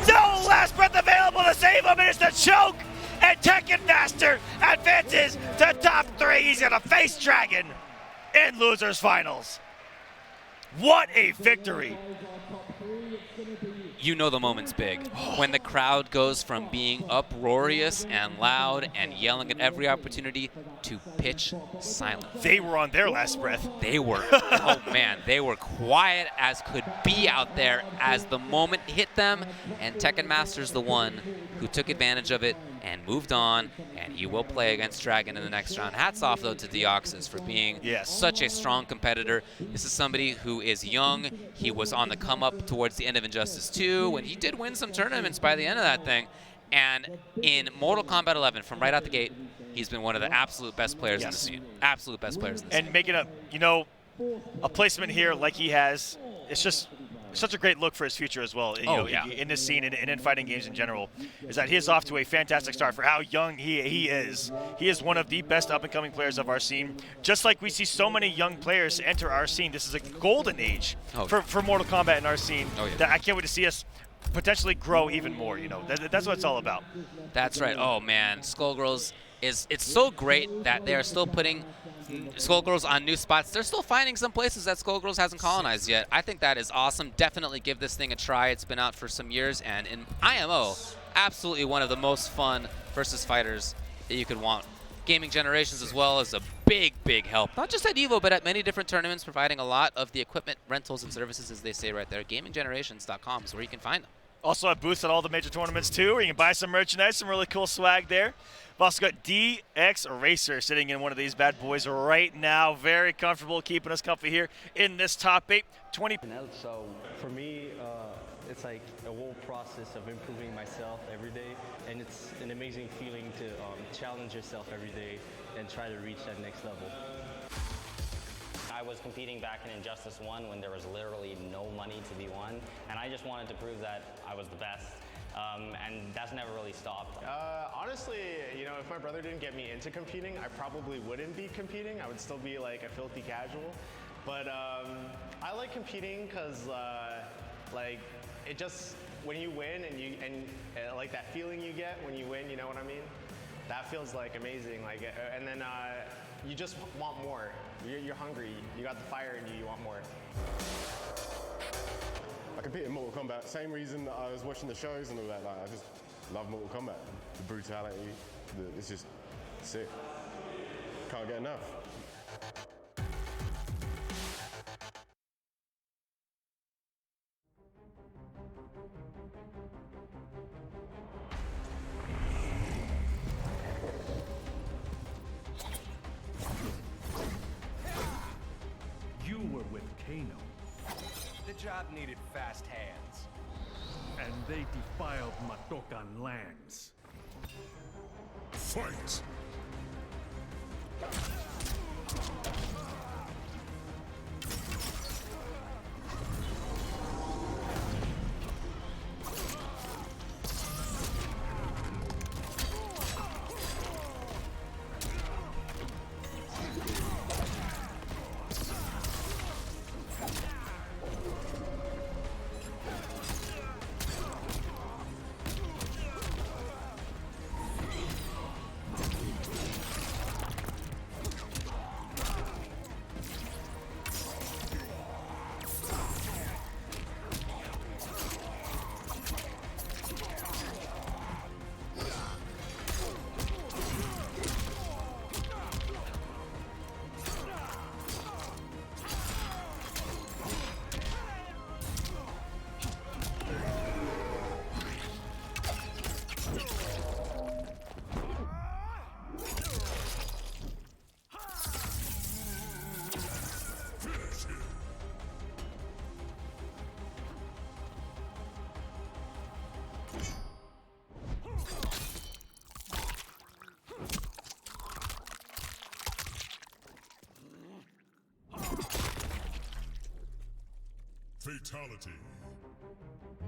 No last breath available to save him, and it's the choke! And Tekken Master advances to top 3. He's gonna face Dragon in losers finals. What a victory! You know the moment's big. When the crowd goes from being uproarious and loud and yelling at every opportunity to pitch silent. They were on their last breath. They were, oh man, they were quiet as could be out there as the moment hit them, and Tekken Master's the one who took advantage of it and moved on, and he will play against Dragon in the next round. Hats off, though, to Deoxys for being such a strong competitor. This is somebody who is young. He was on the come-up towards the end of Injustice 2 when he did win some tournaments by the end of that thing. And in Mortal Kombat 11, from right out the gate, he's been one of the absolute best players in the scene. Absolute best players in the scene. And making a placement here like he has, it's just such a great look for his future as well. In this scene and in fighting games in general, is that he is off to a fantastic start for how young he is. He is one of the best up-and-coming players of our scene. Just like we see so many young players enter our scene, this is a golden age for Mortal Kombat in our scene. That I can't wait to see us potentially grow even more. That's what it's all about. That's right. Oh man, Skullgirls it's so great that they are still putting Skullgirls on new spots. They're still finding some places that Skullgirls hasn't colonized yet. I think that is awesome. Definitely give this thing a try. It's been out for some years, and in IMO, absolutely one of the most fun versus fighters that you could want. Gaming Generations as well is a big, big help. Not just at EVO, but at many different tournaments, providing a lot of the equipment, rentals, and services, as they say right there. GamingGenerations.com is where you can find them. Also have booths at all the major tournaments too, where you can buy some merchandise, some really cool swag there. We've also got DX Racer sitting in one of these bad boys right now. Very comfortable, keeping us comfy here in this top 8. 20. So for me, it's like a whole process of improving myself every day, and it's an amazing feeling to challenge yourself every day and try to reach that next level. I was competing back in Injustice 1 when there was literally no money to be won, and I just wanted to prove that I was the best, and that's never really stopped. Honestly, if my brother didn't get me into competing, I probably wouldn't be competing. I would still be like a filthy casual. But I like competing because it just, when you win and like that feeling you get when you win, you know what I mean? That feels like amazing. And then you just want more. You're hungry. You got the fire in you. You want more. I compete in Mortal Kombat. Same reason that I was watching the shows and all that. I just love Mortal Kombat. The brutality. It's just sick. Can't get enough. job needed fast hands. And they defiled Matokan lands. Fight! Fatality.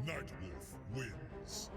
Nightwolf wins.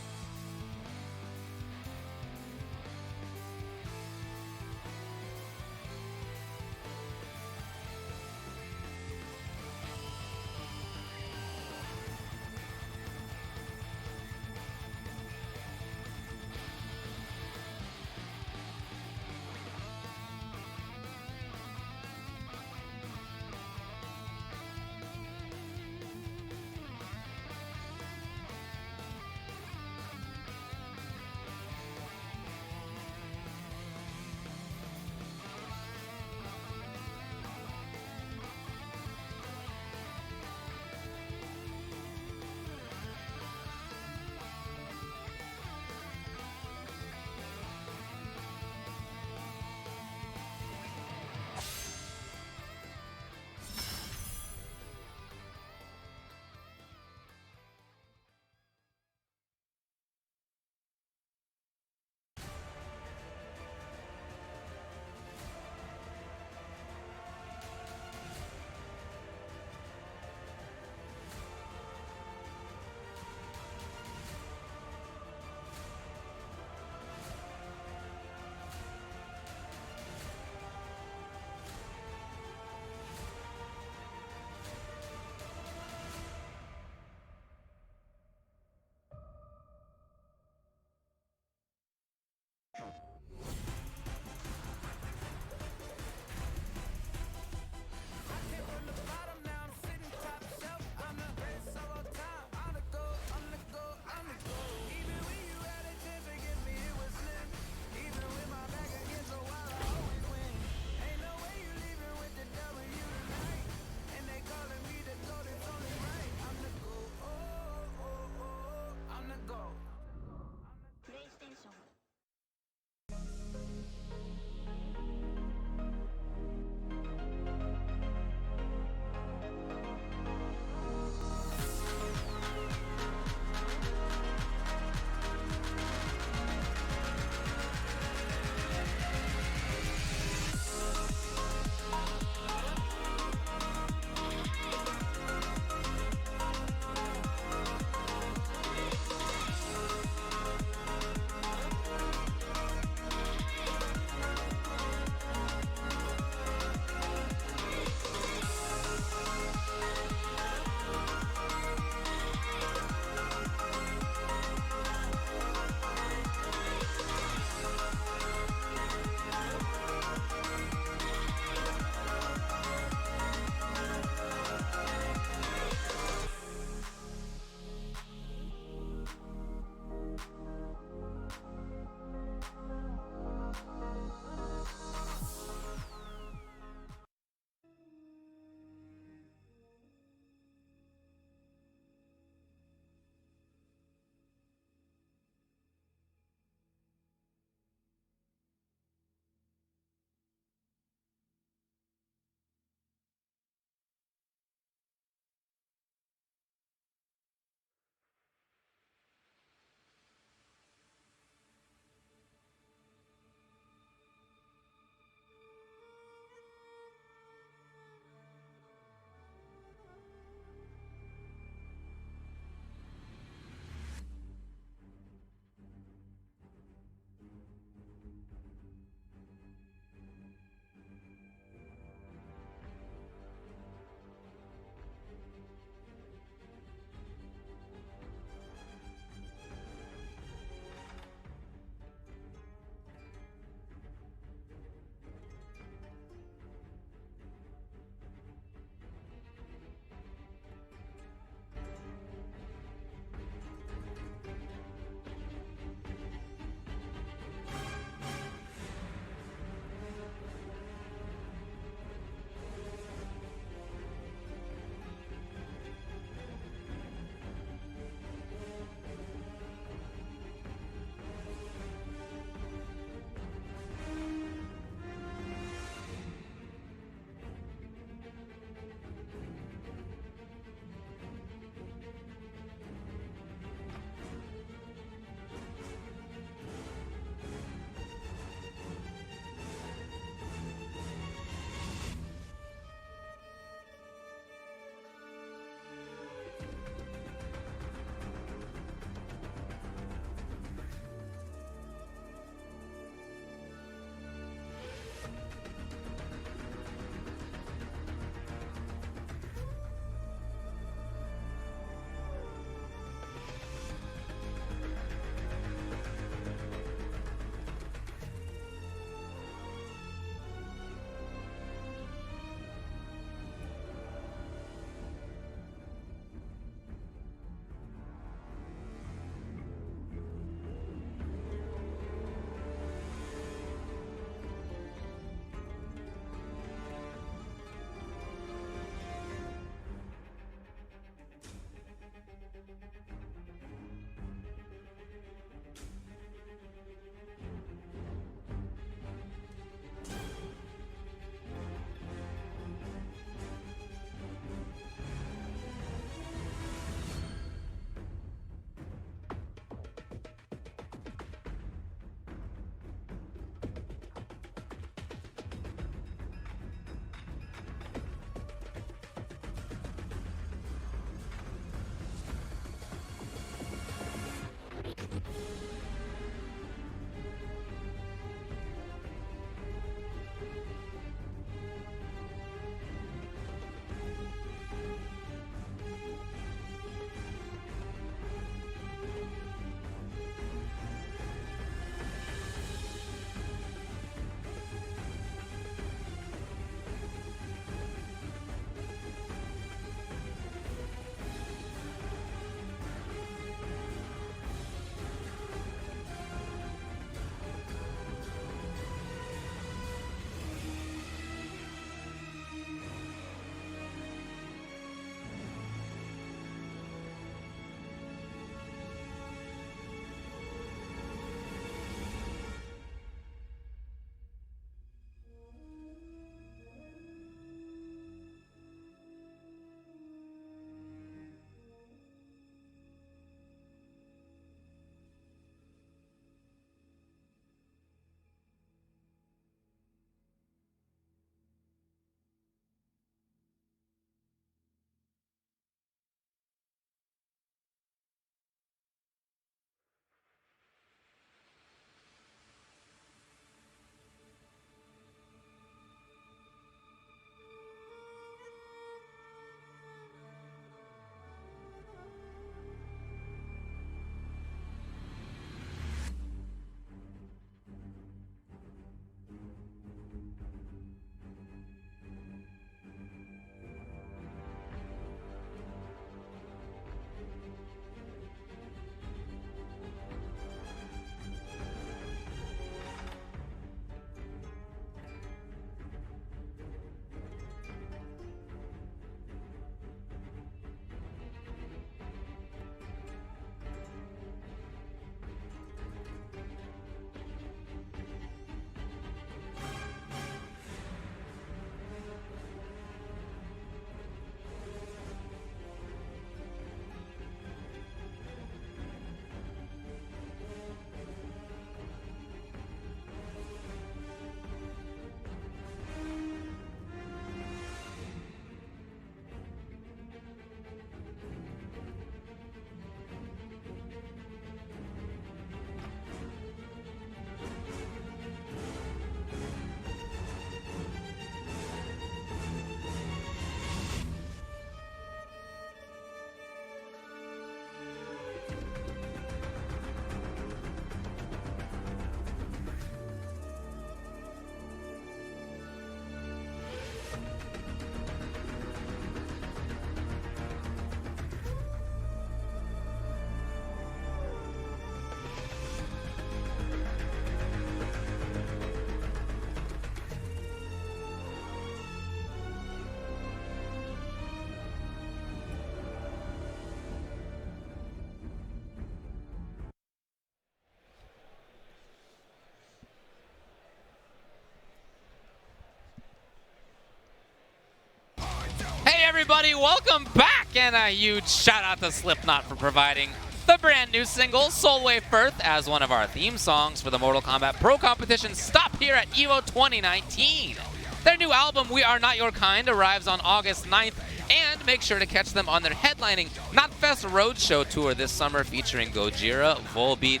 everybody? Welcome back, and a huge shout out to Slipknot for providing the brand new single Soulwave Firth as one of our theme songs for the Mortal Kombat Pro competition. Stop here at EVO 2019. Their new album, We Are Not Your Kind, arrives on August 9th, and make sure to catch them on their headlining Knotfest Roadshow tour this summer featuring Gojira, Volbeat,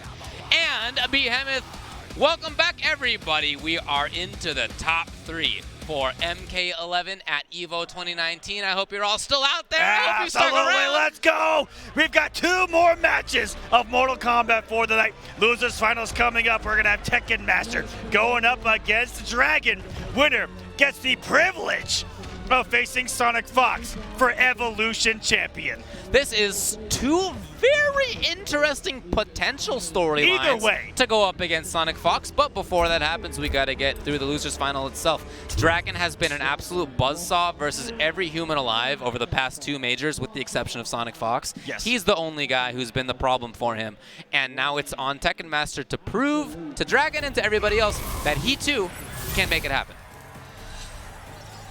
and Behemoth. Welcome back, everybody. We are into the top 3 for MK11 at EVO 2019. I hope you're all still out there. I hope you stuck around. Let's go. We've got 2 more matches of Mortal Kombat for the night. Losers finals coming up. We're going to have Tekken Master going up against Dragon. Winner gets the privilege of facing Sonic Fox for Evolution Champion. This is 2 very interesting potential storylines to go up against Sonic Fox, but before that happens, we got to get through the losers final itself. Dragon has been an absolute buzzsaw versus every human alive over the past 2 majors, with the exception of Sonic Fox. Yes. He's the only guy who's been the problem for him, and now it's on Tekken Master to prove to Dragon and to everybody else that he too can make it happen.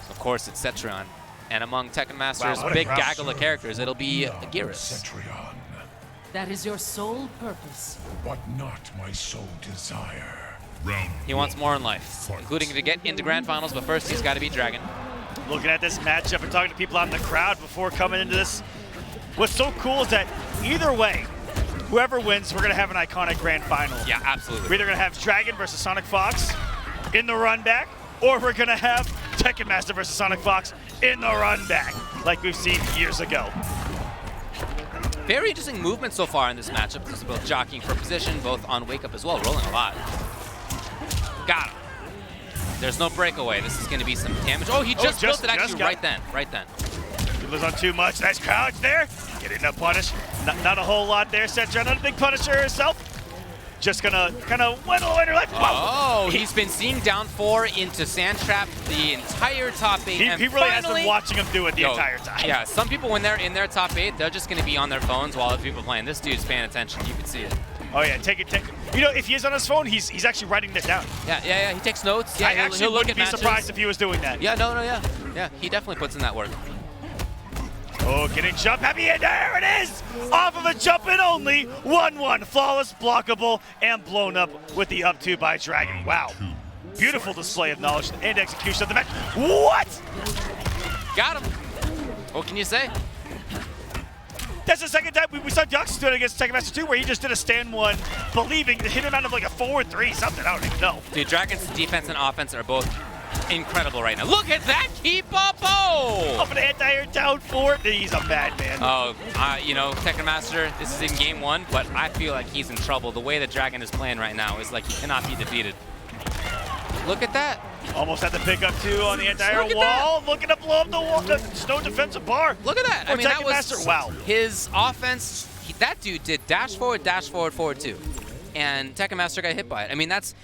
Of course, it's Cetrion. And among Tekken Master's big gaggle of characters, it'll be Geras. Cetrion, That is your sole purpose. but not my sole desire. He wants more in life, including to get into Grand Finals, but first he's got to beat Dragon. Looking at this matchup and talking to people out in the crowd before coming into this, what's so cool is that either way, whoever wins, we're going to have an iconic Grand Final. Yeah, absolutely. We're either going to have Dragon versus Sonic Fox in the run back, or we're going to have Tekken Master versus Sonic Fox in the run back, like we've seen years ago. Very interesting movement so far in this matchup. This is both jockeying for position, both on wake up as well, rolling a lot. Got him. There's no breakaway. This is going to be some damage. Oh, he just built it actually right then. He was on too much. Nice crouch there. Getting a punish. Not a whole lot there. Cetrion, not a big punisher herself. Just gonna kind of whittle away her life. Oh, he's been seeing down 4 into Sand Trap the entire top 8. He really has been watching him do it the entire time. Yeah, some people when they're in their top 8, they're just gonna be on their phones while other people are playing. This dude's paying attention. You can see it. Oh yeah, take it. You know, if he is on his phone, he's actually writing this down. Yeah. He takes notes. Yeah, I actually wouldn't be surprised if he was doing that. Yeah, yeah. He definitely puts in that work. Oh, getting jump happy, and there it is! Off of a jump and only 1-1. Flawless, blockable, and blown up with the up 2 by Dragon. Wow. Beautiful display of knowledge and execution of the match. What? Got him. What can you say? That's the second time we saw Deoxys do it against Tekken Master 2, where he just did a stand 1, believing to hit him out of like a forward 3, something, I don't even know. Dude, Dragon's defense and offense are both incredible right now. Look at that keep up! Oh! Up an anti-air down 4. He's a madman. Oh, you know, Tekken Master, this is in game 1, but I feel like he's in trouble. The way that Dragon is playing right now is like he cannot be defeated. Look at that. Almost had to pick up 2 on the entire wall. Looking to blow up the wall. There's no defensive bar. Look at that. I mean, that was Master. Wow. His offense. That dude did dash forward, forward 2. And Tekken Master got hit by it. I mean, that's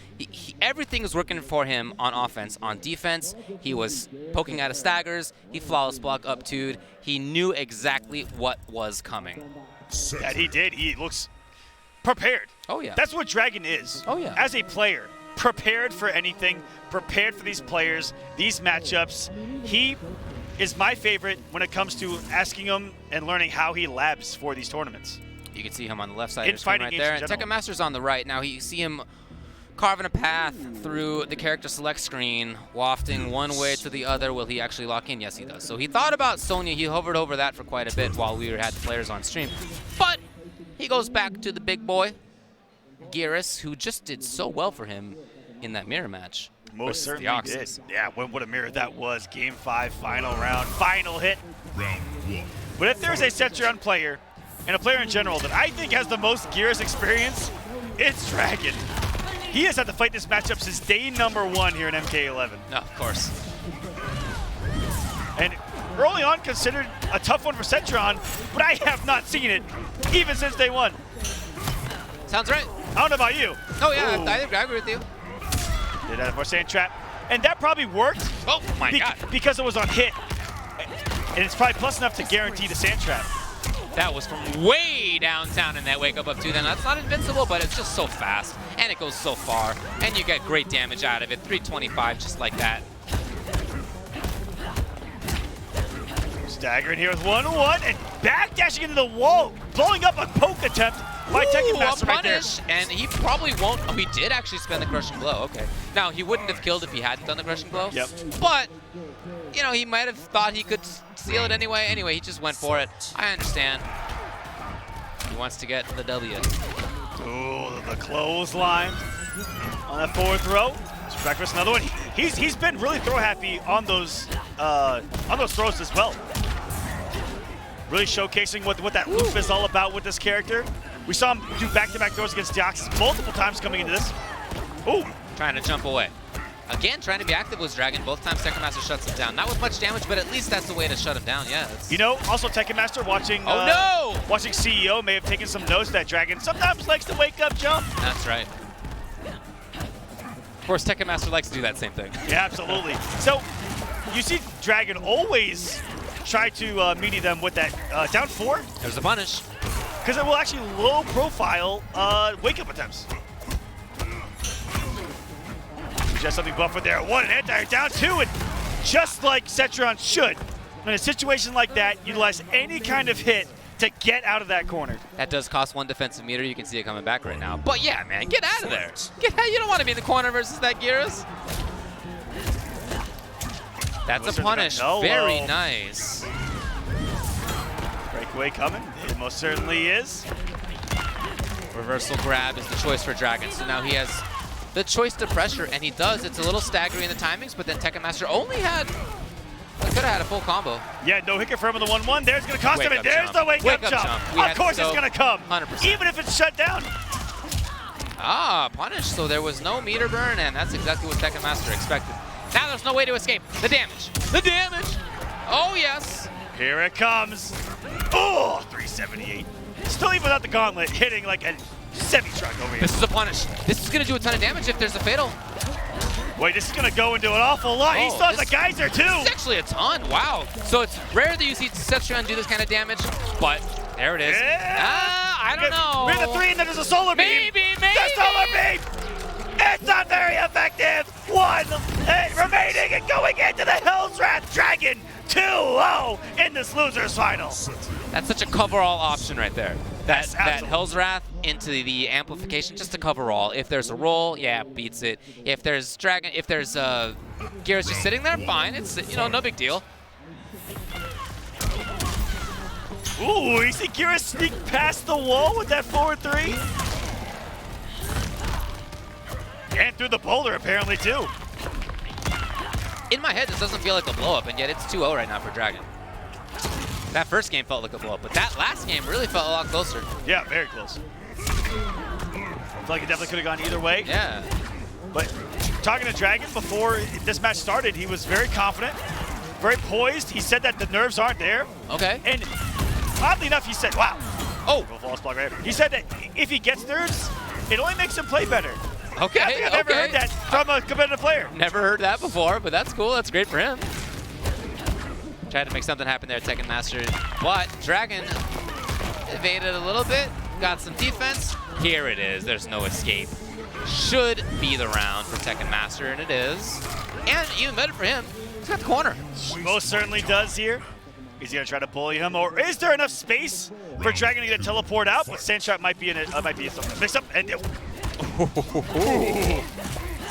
everything is working for him on offense. On defense, he was poking out of staggers. He flawless block up 2'd. He knew exactly what was coming. Yeah, he did. He looks prepared. Oh, yeah. That's what Dragon is. Oh, yeah. As a player, prepared for anything, prepared for these players, these matchups. He is my favorite when it comes to asking him and learning how he labs for these tournaments. You can see him on the left side of the screen right there. And Tekken Master's on the right. Now you see him carving a path through the character select screen, wafting one way to the other. Will he actually lock in? Yes, he does. So he thought about Sonya. He hovered over that for quite a bit while we had the players on stream. But he goes back to the big boy, Geras, who just did so well for him in that mirror match. Most certainly did. Yeah, what a mirror that was. Game 5, final round, final hit. Round 1. But if there's a Cetrion player, and a player in general that I think has the most Geras experience, it's Dragon. He has had to fight this matchup since day number 1 here in MK11. No, of course. And early on considered a tough one for Cetrion, but I have not seen it even since day 1. Sounds right. I don't know about you. Oh yeah, I agree with you. Did that for Sand Trap. And that probably worked. Oh my God. Because it was on hit. And it's probably plus enough to guarantee the Sand Trap. That was from way downtown in that wake up 2. Then that's not invincible, but it's just so fast and it goes so far, and you get great damage out of it. 325 just like that. Staggering here with 1-1 and backdashing into the wall, blowing up a poke attempt by Tekken Master right there. And he probably won't. Oh, he did actually spend the crushing blow. Okay. Now, he wouldn't have killed if he hadn't done the crushing blow. Yep. But, you know, he might have thought he could steal it anyway. Anyway, he just went for it. I understand. He wants to get the W. Ooh, the clothesline on that forward throw. Breakfast, another one. He's been really throw happy on those throws as well. Really showcasing what that loop is all about with this character. We saw him do back-to-back throws against Deoxys multiple times coming into this. Ooh, trying to jump away. Again, trying to be active with Dragon. Both times Tekken Master shuts him down. Not with much damage, but at least that's the way to shut him down. Yeah. You know, also Tekken Master watching. Watching CEO may have taken some notes that Dragon sometimes likes to wake up jump. That's right. Of course, Tekken Master likes to do that same thing. Yeah, absolutely. So, you see Dragon always try to meaty them with that down 4. There's a punish. Because it will actually low profile wake-up attempts. Just something buffered there. 1 and anti down 2, and just like Cetron should, in a situation like that, utilize any kind of hit to get out of that corner. That does cost 1 defensive meter. You can see it coming back right now. But yeah, man, get out of there. Get out. You don't want to be in the corner versus that Geras. That's a punish. Very nice. Breakaway coming. It most certainly is. Reversal grab is the choice for Dragon. So now he has the choice to pressure, and he does. It's a little staggering in the timings, but then Tekken Master only had, could have had a full combo. Yeah, no hit confirm on the 1-1. There's going to cost him, and there's the wake-up jump. Of course it's going to come, 100%. even if it's shut down. Ah, punish. So there was no meter burn, and that's exactly what Tekken Master expected. Now there's no way to escape. The damage. The damage. Oh, yes. Here it comes. Oh, 378. Still even without the gauntlet, hitting like a semi-truck over here. This is a punish. This is going to do a ton of damage if there's a fatal. Wait, this is going to go into an awful lot. He still has the geyser, too. It's actually a ton. Wow. So it's rare that you see Cetron do this kind of damage, but there it is. Yeah. I don't know. We're the 3, and then there's a solar beam. Maybe. The solar beam. It's not very effective. 1 hit remaining and going into the Hell's Wrath Dragon 2-0 in this loser's final. That's such a cover-all option right there. That Hell's Wrath into the amplification just to cover all. If there's a roll, yeah, beats it. If there's Dragon, if there's Geras just sitting there, fine. It's, you know, no big deal. Ooh, you see Geras sneak past the wall with that forward 3. And through the boulder, apparently, too. In my head, this doesn't feel like a blow-up, and yet it's 2-0 right now for Dragon. That first game felt like a blow-up, but that last game really felt a lot closer. Yeah, very close. I feel like it definitely could have gone either way. Yeah. But talking to Dragon before this match started, he was very confident, very poised. He said that the nerves aren't there. Okay. And oddly enough, he said, wow. Oh. False block right here. He said that if he gets nerves, it only makes him play better. Okay, I think I've never heard that from a competitive player. Never heard that before, but that's cool. That's great for him. Tried to make something happen there, Tekken Master. But Dragon evaded a little bit, got some defense. Here it is. There's no escape. Should be the round for Tekken Master, and it is. And even better for him, he's got the corner. Most certainly does here. Is he going to try to bully him, or is there enough space for Dragon to get a teleport out? But Sandshot might be in it. Might be a mix-up. And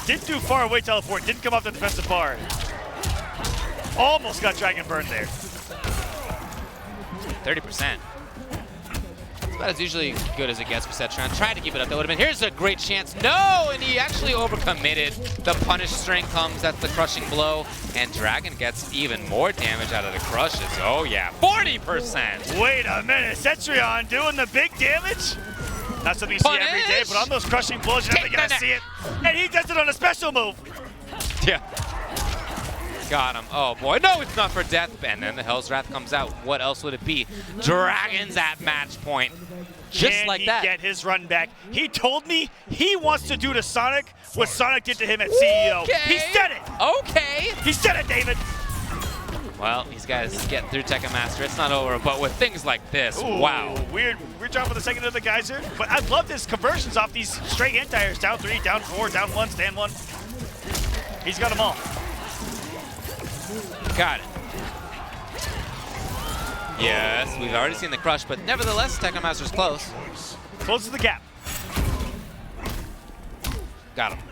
didn't do far away teleport. Didn't come off the defensive bar. Almost got Dragon burned there. 30%. About as usually good as it gets for Cetron. Tried to keep it up. That would have been. Here's a great chance. No! And he actually overcommitted. The punish string comes. That's the crushing blow. And Dragon gets even more damage out of the crushes. Oh, yeah. 40%! Wait a minute. Cetron doing the big damage? Not something you see every day, but on those crushing blows, you're never going to see it. And he does it on a special move. Yeah. Got him. Oh, boy. No, it's not for death. And then the Hell's Wrath comes out. What else would it be? Dragon's at match point. Just like that. Can he get his run back? He told me he wants to do to Sonic what Sonic did to him at CEO. Okay. He said it. Okay. He said it, David. Well, these guys getting through Tekken Master. It's not over, but with things like this, wow. Weird drop for the second of the geyser. But I love his conversions off these straight anti-airs. Down 3, down 4, down 1, stand 1. He's got them all. Got it. Yes, we've already seen the crush, but nevertheless, Tekken Master's close. Closes the gap. Got him.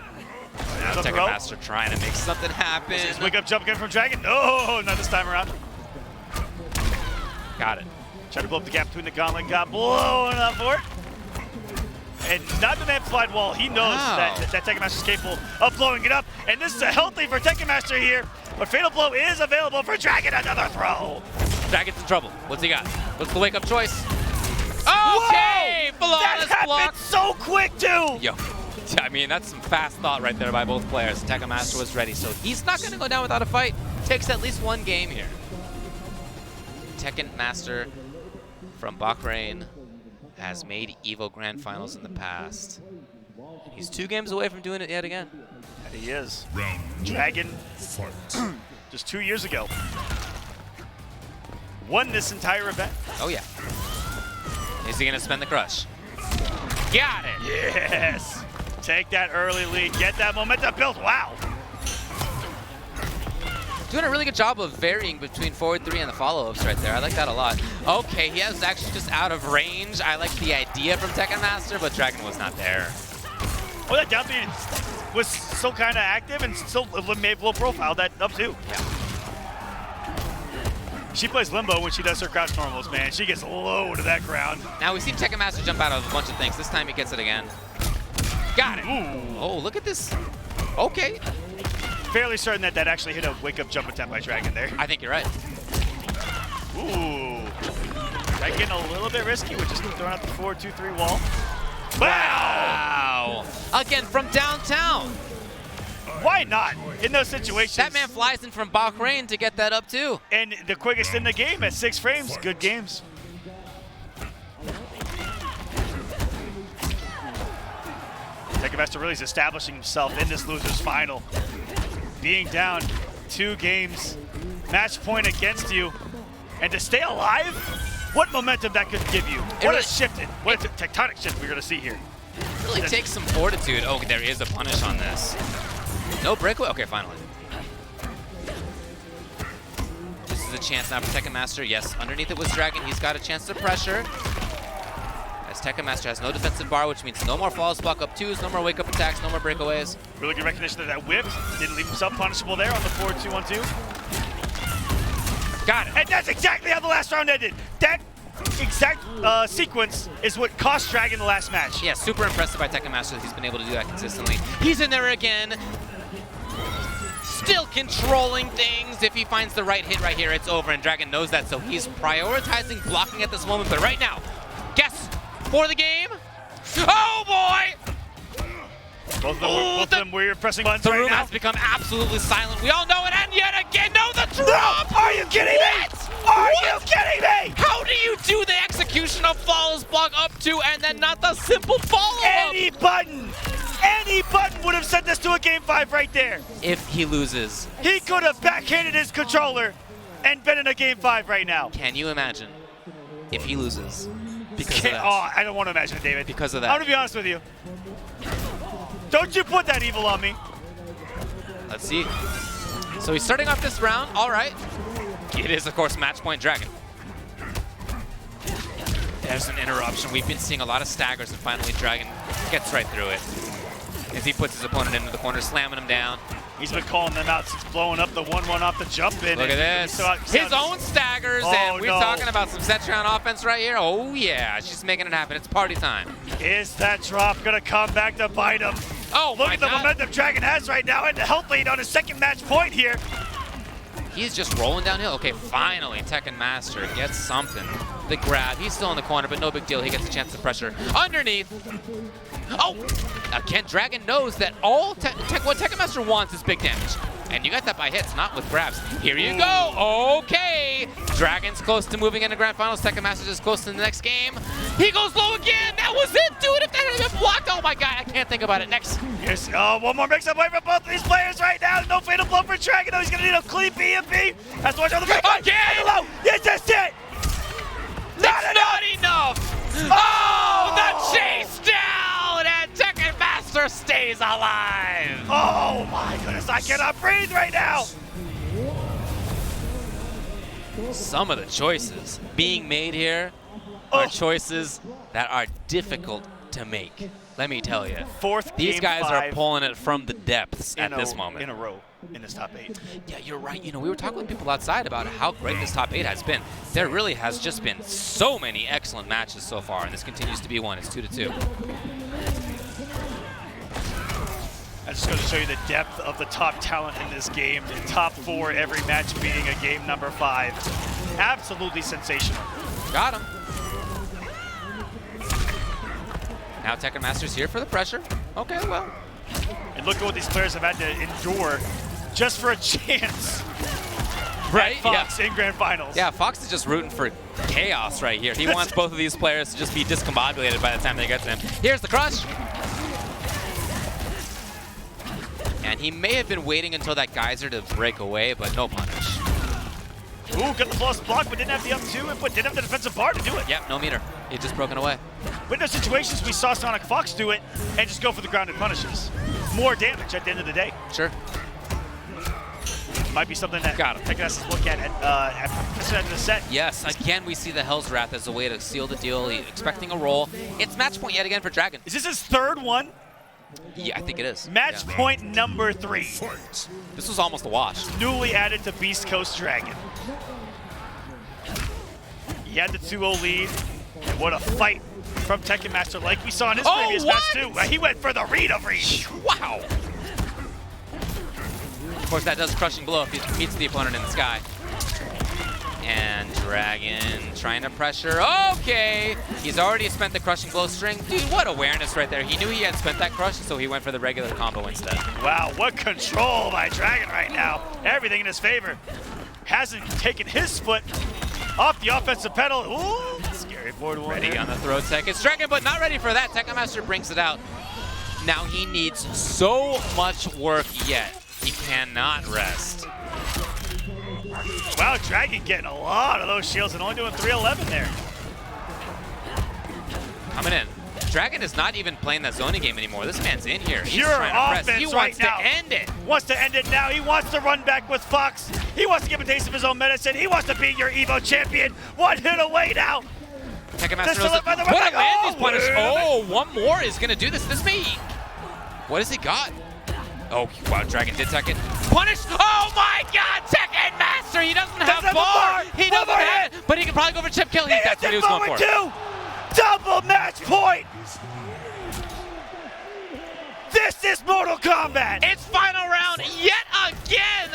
Now Tekken Master trying to make something happen. Wake up jump again from Dragon. No, not this time around. Got it. Try to blow up the gap between the gauntlet. Got blown up for it. And not the amplified wall. He knows that Tekken Master is capable of blowing it up. And this is a healthy for Tekken Master here. But Fatal Blow is available for Dragon. Another throw. Dragon's in trouble. What's he got? What's the wake-up choice? Okay! Flawless that block. happened so quick, too! Yo, I mean, that's some fast thought right there by both players. Tekken Master was ready, so he's not going to go down without a fight. Takes at least one game here. Tekken Master from Bahrain has made EVO Grand Finals in the past. He's 2 games away from doing it yet again. And he is. Round Dragon, just 2 years ago, won this entire event. Oh, yeah. Is he going to spend the crush? Got it! Yes! Take that early lead, get that momentum built. Wow! Doing a really good job of varying between forward 3 and the follow-ups right there. I like that a lot. Okay, he was actually just out of range. I like the idea from Tekken Master, but Dragon was not there. Oh, that down B was so kind of active and still made low profile, that up 2. Yeah. She plays limbo when she does her crouch normals, man. She gets low to that ground. Now we've seen Tekken Master jump out of a bunch of things. This time he gets it again. Got it. Ooh. Oh, look at this. Okay. Fairly certain that that actually hit a wake-up jump attempt by Dragon there. I think you're right. Ooh. That getting a little bit risky with just throwing out the 4-2-3 wall. Wow. Again, from downtown. Why not? In those situations. That man flies in from Bahrain to get that up too. And the quickest in the game at 6 frames. Good games. Tekken Master really is establishing himself in this loser's final. Being down 2 games, match point against you, and to stay alive, what momentum that could give you. What a shift, what a tectonic shift we're going to see here. It really takes some fortitude. Oh, there is a punish on this. No breakaway? Okay, finally. This is a chance now for Tekken Master. Yes, underneath it was Dragon. He's got a chance to pressure. As Tekken Master has no defensive bar, which means no more falls, block up 2s, no more wake-up attacks, no more breakaways. Really good recognition of that whipped. Didn't leave himself punishable there on the 4-2-1-2. Got it. And that's exactly how the last round ended. That exact sequence is what cost Dragon the last match. Yeah, super impressive by Tekken Master that he's been able to do that consistently. He's in there again. Still controlling things. If he finds the right hit right here, it's over, and Dragon knows that, so he's prioritizing blocking at this moment. But right now, guess for the game. Oh boy! Both of them were pressing buttons The right room now. has become absolutely silent. We all know it, and yet again, no, the drop! No! Are you kidding me? Are you kidding me? How do you do the execution of flawless block up 2 and then not the simple follow-up? Any button would have sent this to a game 5 right there. If he loses. He could have backhanded his controller and been in a game 5 right now. Can you imagine if he loses? Because of that. Oh, I don't want to imagine it, David. Because of that. I'm going to be honest with you. Don't you put that evil on me. Let's see. So he's starting off this round. All right. It is, of course, match point Dragon. There's an interruption. We've been seeing a lot of staggers, and finally Dragon gets right through it. As he puts his opponent into the corner, slamming him down. He's been calling them out since blowing up the 1-1 off the jump in. Look at this. His own staggers, and we're talking about some Zetron offense right here. Oh, yeah. She's making it happen. It's party time. Is that drop going to come back to bite him? Oh, look at the momentum Dragon has right now, and the health lead on his second match point here. He's just rolling downhill. Okay, finally, Tekken Master gets something. The grab. He's still in the corner, but no big deal. He gets a chance to pressure. Underneath. Oh! Again, Dragon knows that what Tekken Master wants is big damage. And you got that by hits, not with grabs. Here you go. Okay. Dragon's close to moving into Grand Finals. Tekken Master's is close to the next game. He goes low again. That was it, dude. If that had been blocked, oh my God, I can't think about it. Next. Yes. Oh, one more mix-up way for both of these players right now. No fatal blow for Dragon. Though he's going to need a clean BMP. Has to watch on the break. Again. Low. This is it. Not enough. Oh, the chase down, and Tekken Master stays alive. Oh my goodness, I cannot breathe right now. Some of the choices being made here are choices that are difficult to make. Let me tell you. These guys are pulling it from the depths at this moment. In a row in this top 8. Yeah, you're right. You know, we were talking with people outside about how great this top 8 has been. There really has just been so many excellent matches so far, and this continues to be one. It's 2-2. I'm just going to show you the depth of the top talent in this game. The top 4 every match beating a game number 5. Absolutely sensational. Got him. Now Tekken Master's here for the pressure. Okay, well. And look at what these players have had to endure just for a chance. Right? Fox in Grand Finals. Yeah, Fox is just rooting for chaos right here. He wants both of these players to just be discombobulated by the time they get to him. Here's the crush. And he may have been waiting until that geyser to break away, but no punish. Ooh, got the flawless block, but didn't have the up 2, but didn't have the defensive bar to do it. Yep, no meter. It just broken away. But in those situations, we saw Sonic Fox do it and just go for the grounded punishes. More damage at the end of the day. Sure. Might be something that Tekken has to look at the set. Yes, again, we see the Hell's Wrath as a way to seal the deal. He's expecting a roll. It's match point yet again for Dragon. Is this his 3rd one? Yeah, I think it is. Match point number 3. This was almost a wash. Newly added to Beast Coast Dragon. He had the 2-0 lead. And what a fight from Tekken Master, like we saw in his previous match too. He went for the read of reach. Wow. Of course, that does crushing blow if he meets the opponent in the sky. And Dragon trying to pressure. Okay. He's already spent the crushing blow string. Dude, what awareness right there. He knew he had spent that crush, so he went for the regular combo instead. Wow, what control by Dragon right now. Everything in his favor. Hasn't taken his foot off the offensive pedal. Ooh, scary forward one. Ready on the throw tech. It's Dragon, but not ready for that. Tekken Master brings it out. Now he needs so much work yet. He cannot rest. Wow, Dragon getting a lot of those shields and only doing 311 there. Coming in. Dragon is not even playing that zoning game anymore. This man's in here. He's Pure trying to offense press. He wants to end it. Wants to end it now. He wants to run back with Fox. He wants to give a taste of his own medicine. He wants to be your EVO champion. 1 hit away now. Tekken Master knows what a land is punished. Oh, one more is going to do this. This may. What has he got? Oh, wow, Dragon did Tekken. Punish! Oh my god, Tekken Master! He doesn't have bar! He doesn't have it, but he can probably go for chip kill. That's what he was going for. Double match point! This is Mortal Kombat! It's final round yet again!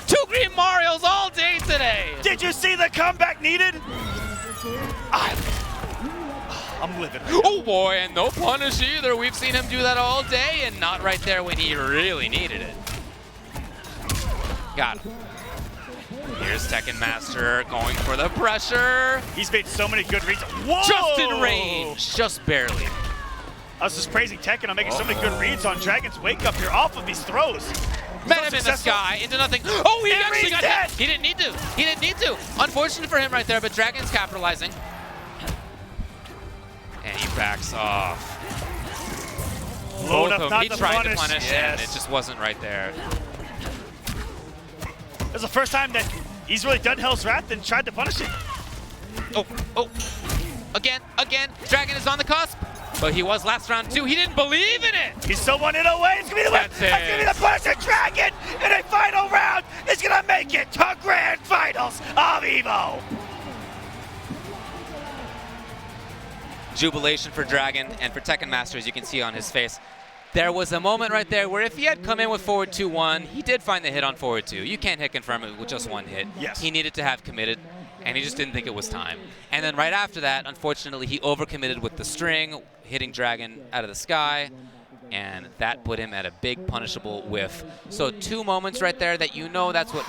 2 Green Marios all day today! Did you see the comeback needed? I'm living. Oh boy, and no punish either. We've seen him do that all day and not right there when he really needed it. Got him. Here's Tekken Master going for the pressure. He's made so many good reads. Whoa! Just in range, just barely. I was just praising Tekken. I'm making so many good reads on Dragon's wake up here off of these throws. Met him in the sky, into nothing. Oh, he actually got hit. He didn't need to. He didn't need to. Unfortunate for him right there, but Dragon's capitalizing. And he backs off. Low Both enough of them. not He to tried punish. to punish, and it just wasn't right there. This is the first time that he's really done Hell's Wrath and tried to punish it. Oh. Again. Dragon is on the cusp. But he was last round too. He didn't believe in it. He's still 1 hit away. It's going to be the win. It's going to be the push of Dragon in a final round. Is going to make it to Grand Finals of EVO. Jubilation for Dragon and for Tekken Master, as you can see on his face. There was a moment right there where if he had come in with forward 2-1, he did find the hit on forward 2. You can't hit confirm it with just 1 hit. Yes. He needed to have committed, and he just didn't think it was time. And then right after that, unfortunately, he overcommitted with the string, hitting Dragon out of the sky, and that put him at a big punishable whiff. So 2 moments right there that you know that's what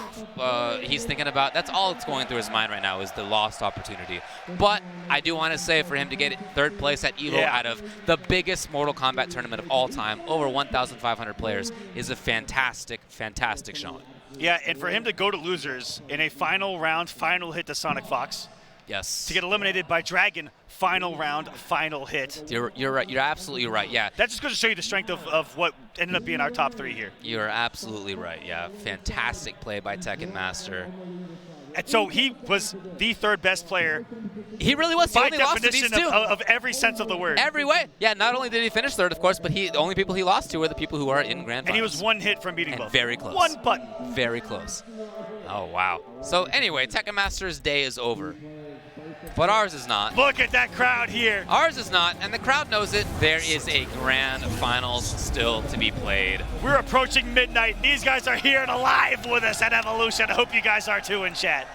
he's thinking about. That's all that's going through his mind right now is the lost opportunity. But I do want to say for him to get 3rd place at EVO out of the biggest Mortal Kombat tournament of all time, over 1,500 players, is a fantastic, fantastic showing. Yeah, and for him to go to losers in a final round, final hit to Sonic Fox. Yes. To get eliminated by Dragon, final round, final hit. You're right. You're absolutely right. Yeah. That just goes to show you the strength of what ended up being our top 3 here. You're absolutely right. Yeah. Fantastic play by Tekken Master. And so he was the third best player. He really was. He By only lost to these definition two. of every sense of the word. Every way. Yeah, not only did he finish third, of course, but the only people he lost to were the people who are in grand finals. And he was one hit from beating and both. Very close. One button. Very close. Oh, wow. So anyway, Tekken Masters' day is over. But ours is not. Look at that crowd here. Ours is not, and the crowd knows it. There is a grand finals still to be played. We're approaching midnight. These guys are here and alive with us at Evolution. I hope you guys are too in chat.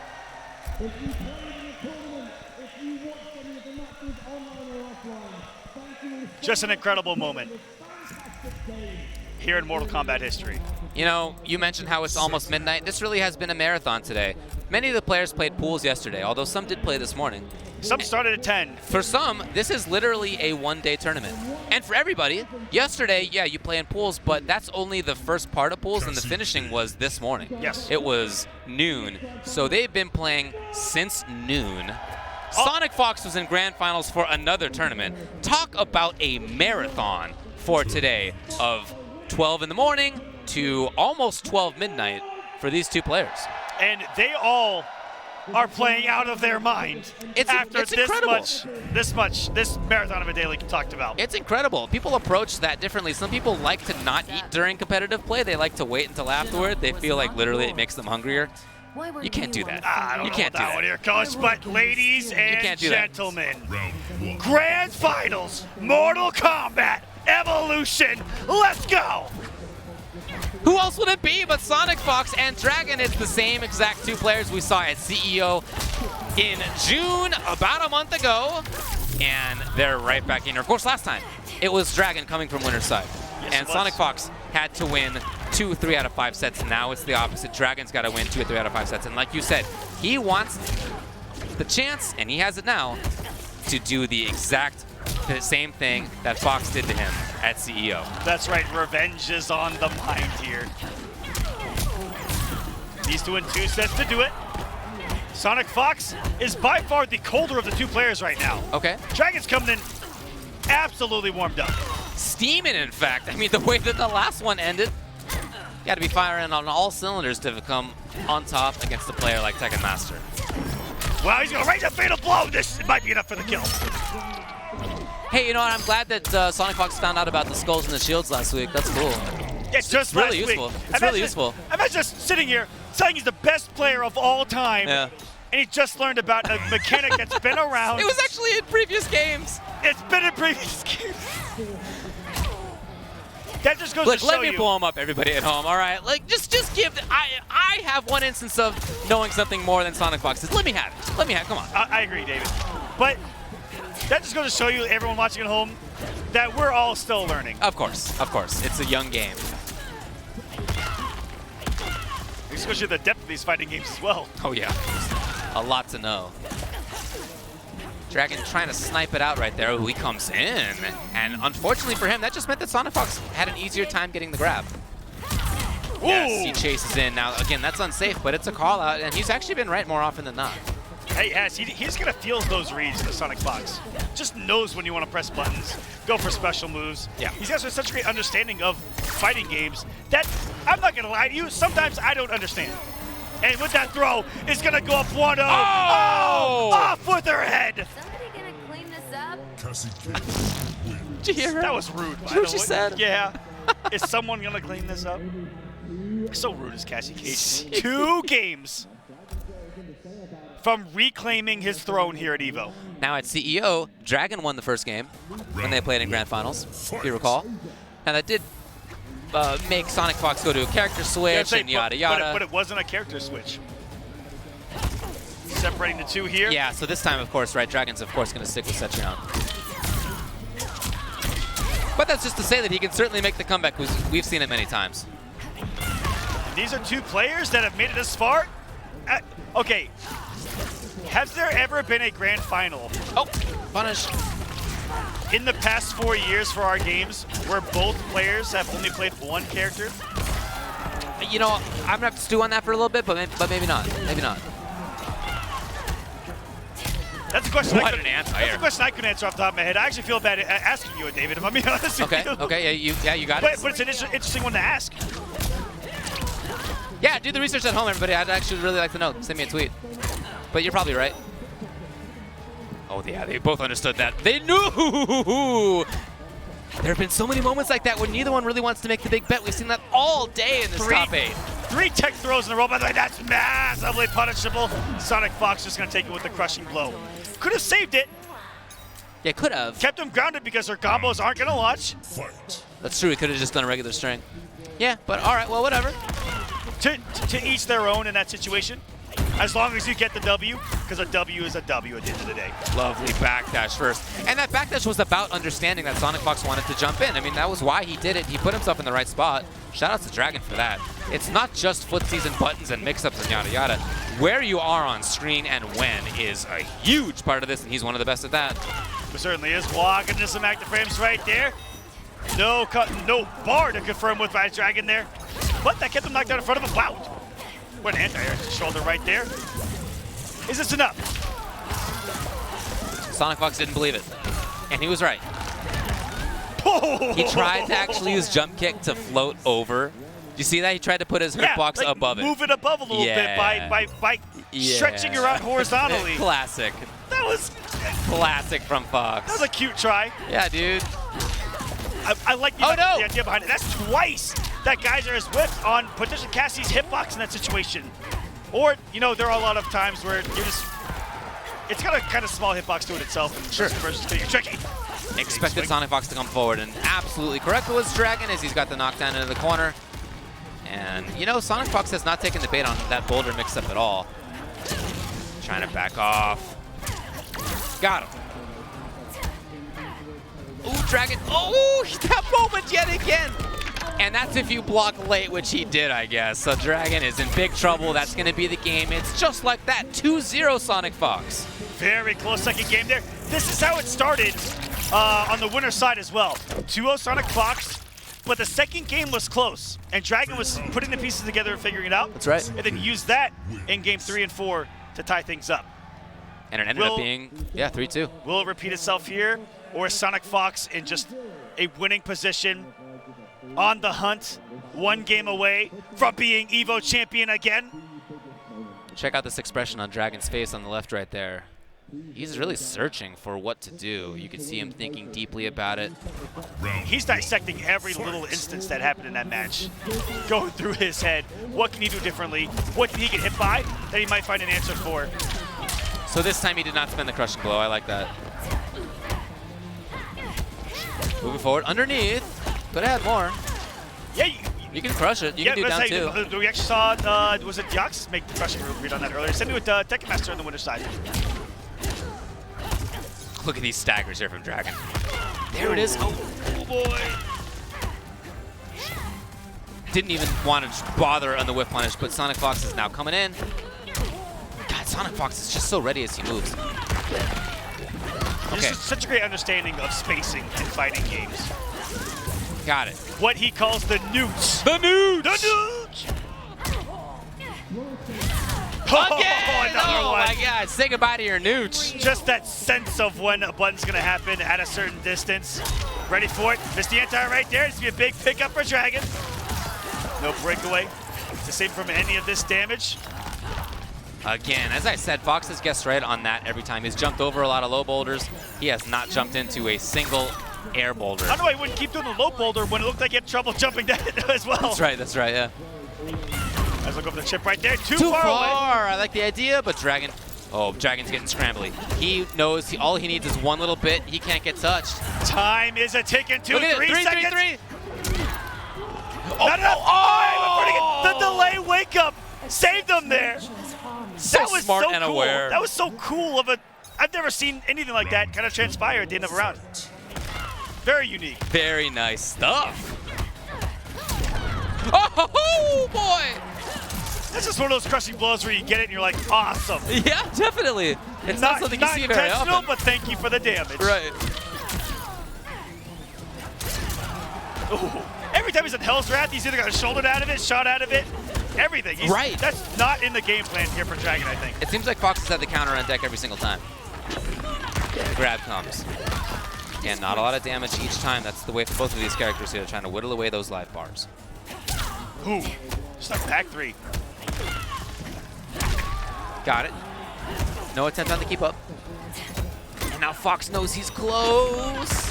Just an incredible moment here in Mortal Kombat history. You know, you mentioned how it's almost midnight. This really has been a marathon today. Many of the players played pools yesterday, although some did play this morning. Some started at 10. For some, this is literally a one-day tournament. And for everybody, yesterday, yeah, you play in pools, but that's only the first part of pools, and the finishing was this morning. Yes. It was noon. So they've been playing since noon. Sonic Fox was in grand finals for another tournament. Talk about a marathon for today of 12 in the morning to almost 12 midnight for these two players. And they all are playing out of their mind after this marathon of a day like you talked about. It's incredible. People approach that differently. Some people like to not eat during competitive play. They like to wait until afterward. They feel like literally it makes them hungrier. You can't do that. I don't you know can't about that do one that. here, Coach, but ladies and do that. gentlemen, Grand Finals, Mortal Kombat, Evolution, let's go! Who else would it be but Sonic Fox and Dragon? It's the same exact two players we saw at CEO in June about a month ago, and they're right back in here. Of course, last time it was Dragon coming from winner's side, and Sonic Fox had to win 2 3 out of 5 sets. Now it's the opposite. Dragon's got to win 2 or 3 out of 5 sets, and like you said, he wants the chance, and he has it now, to do the same thing that Fox did to him at CEO. That's right, revenge is on the mind here. He's doing 2 sets to do it. Sonic Fox is by far the colder of the two players right now. Okay. Dragon's coming in absolutely warmed up. Steaming, in fact. I mean, the way that the last one ended, you got to be firing on all cylinders to come on top against a player like Tekken Master. Wow, he's going to raise a fatal blow. This might be enough for the kill. Hey, you know what? I'm glad that Sonic Fox found out about the skulls and the shields last week. That's cool. It's just really useful. It's really useful. I'm just sitting here saying he's the best player of all time. Yeah. And he just learned about a mechanic that's been around. It was actually in previous games. It's been in previous games. That just goes Look, to show let me you. blow him up, everybody at home, all right? Like, just give, I have one instance of knowing something more than Sonic Fox is. Let me have it. Let me have it. Come on. I agree, David. But that just goes to show you, everyone watching at home, that we're all still learning. Of course. It's a young game. It shows you the depth of these fighting games as well. Oh, yeah. A lot to know. Dragon trying to snipe it out right there. Ooh, he comes in. And unfortunately for him, that just meant that Sonic Fox had an easier time getting the grab. Ooh. Yes, he chases in. Now, again, that's unsafe, but it's a call out, and he's actually been right more often than not. Hey, yes, he's going to feel those reads, the Sonic Fox. Just knows when you want to press buttons, go for special moves. Yeah. He's got such a great understanding of fighting games that, I'm not going to lie to you, sometimes I don't understand. And with that throw, it's going to go up 1-0. Oh! Off with her head! Somebody gonna clean this up? Did you hear her? That was rude. Did you hear what she said? Yeah. Is someone going to clean this up? So rude is Cassie Cage. 2 games from reclaiming his throne here at EVO. Now at CEO, Dragon won the first game when they played in Grand Finals, if you recall. And that did make Sonic Fox go to a character switch and yada yada. But it wasn't a character switch. Separating the two here. Yeah, so this time, of course, right, Dragon's, of course, going to stick with Setchion. But that's just to say that he can certainly make the comeback, because we've seen it many times. These are 2 players that have made it this far. Okay. Has there ever been a grand final? Oh, punish. In the past 4 years for our games, where both players have only played 1 character? You know, I'm going to have to stew on that for a little bit, but maybe not. Maybe not. That's a question. What an answer. That's a question I couldn't answer off the top of my head. I actually feel bad asking you, David. If I'm being honest with you. Okay. Yeah, you got it. But it's an interesting one to ask. Yeah, do the research at home, everybody. I'd actually really like to know. Send me a tweet. But you're probably right. Oh, yeah, they both understood that. They knew! There have been so many moments like that where neither one really wants to make the big bet. We've seen that all day in this top 8. 3 tech throws in a row. By the way, that's massively punishable. Sonic Fox just going to take it with the crushing blow. Could have saved it. Yeah, could have. Kept him grounded because her combos aren't going to launch. That's true. He could have just done a regular string. Yeah, but all right, well, whatever. To each their own in that situation. As long as you get the W, because a W is a W at the end of the day. Lovely backdash first. And that backdash was about understanding that Sonic Fox wanted to jump in. I mean, that was why he did it. He put himself in the right spot. Shout out to Dragon for that. It's not just footsies and buttons and mix-ups and yada yada. Where you are on screen and when is a huge part of this, and he's one of the best at that. It certainly is. Walking into some active frames right there. No bar to confirm with by Dragon there. But that kept him knocked out in front of him. Wow. What an anti-air shoulder right there. Is this enough? Sonic Fox didn't believe it. And he was right. Oh. He tried to actually use jump kick to float over. You see that? He tried to put his hitbox like above it. Move it above a little bit by stretching her out horizontally. Classic. That was classic from Fox. That was a cute try. Yeah, dude. I like the idea behind it. That's twice that Geyser has whipped on potentially Cassie's hitbox in that situation. Or, you know, there are a lot of times where you're just, it's got a kind of small hitbox to it itself, and sure. Versus getting tricky. Expected Sonic Fox to come forward, and absolutely correct was Dragon as he's got the knockdown into the corner. And, you know, Sonic Fox has not taken the bait on that boulder mix-up at all. Trying to back off. Got him. Ooh, Dragon. Oh, that moment yet again. And that's if you block late, which he did, I guess. So Dragon is in big trouble. That's going to be the game. It's just like that. 2-0 Sonic Fox. Very close second game there. This is how it started on the winner's side as well. 2-0 Sonic Fox, but the second game was close. And Dragon was putting the pieces together and figuring it out. That's right. And then used that in game 3 and 4 to tie things up. And it ended up being, 3-2. Will it repeat itself here? Or is Sonic Fox in just a winning position, on the hunt, one game away from being EVO champion again? Check out this expression on Dragon's face on the left right there. He's really searching for what to do. You can see him thinking deeply about it. He's dissecting every little instance that happened in that match. Going through his head. What can he do differently? What can he get hit by that he might find an answer for? So this time he did not spend the crushing blow. I like that. Moving forward, underneath. Could have had more. Yeah, you can crush it. You can do down two. We actually saw, was it Yox make the crushing read on that earlier? Same with Tekken Master on the winner's side. Look at these staggers here from Dragon. There it is. Oh boy. Didn't even want to bother on the whip punish, but Sonic Fox is now coming in. God, Sonic Fox is just so ready as he moves. Okay. Just such a great understanding of spacing in fighting games. Got it. What he calls the newts. The newts! The newts! Again! Oh my God, say goodbye to your newts. Just that sense of when a button's gonna happen at a certain distance. Ready for it. Missed the anti right there. It's gonna be a big pickup for Dragon. No breakaway to save from any of this damage. Again, as I said, Fox has guessed right on that every time. He's jumped over a lot of low boulders. He has not jumped into a single air boulder. I don't know why he wouldn't keep doing the low boulder when it looked like he had trouble jumping that as well. That's right, yeah. Let's look over the chip right there. Too far away. I like the idea, but Dragon, Dragon's getting scrambly. He knows all he needs is one little bit. He can't get touched. Time is a ticking. 3 seconds. 3. Not enough time. The delay wake up saved them there. That was smart and cool. aware. That was so cool of a, I've never seen anything like that kind of transpire at the end of a round. Very unique. Very nice stuff. Oh boy! This is one of those crushing blows where you get it and you're like, awesome. Yeah, definitely. It's not something you see very often. Not intentional, but thank you for the damage. Right. Ooh. Every time he's in Hell's Wrath, he's either got a shoulder out of it, shot out of it, everything. Right. That's not in the game plan here for Dragon, I think. It seems like Fox has had the counter on deck every single time. The grab comes. Again, not a lot of damage each time. That's the way for both of these characters here, trying to whittle away those life bars. Ooh. Just a back three. Got it. No attempt on the keep up. And now Fox knows he's close.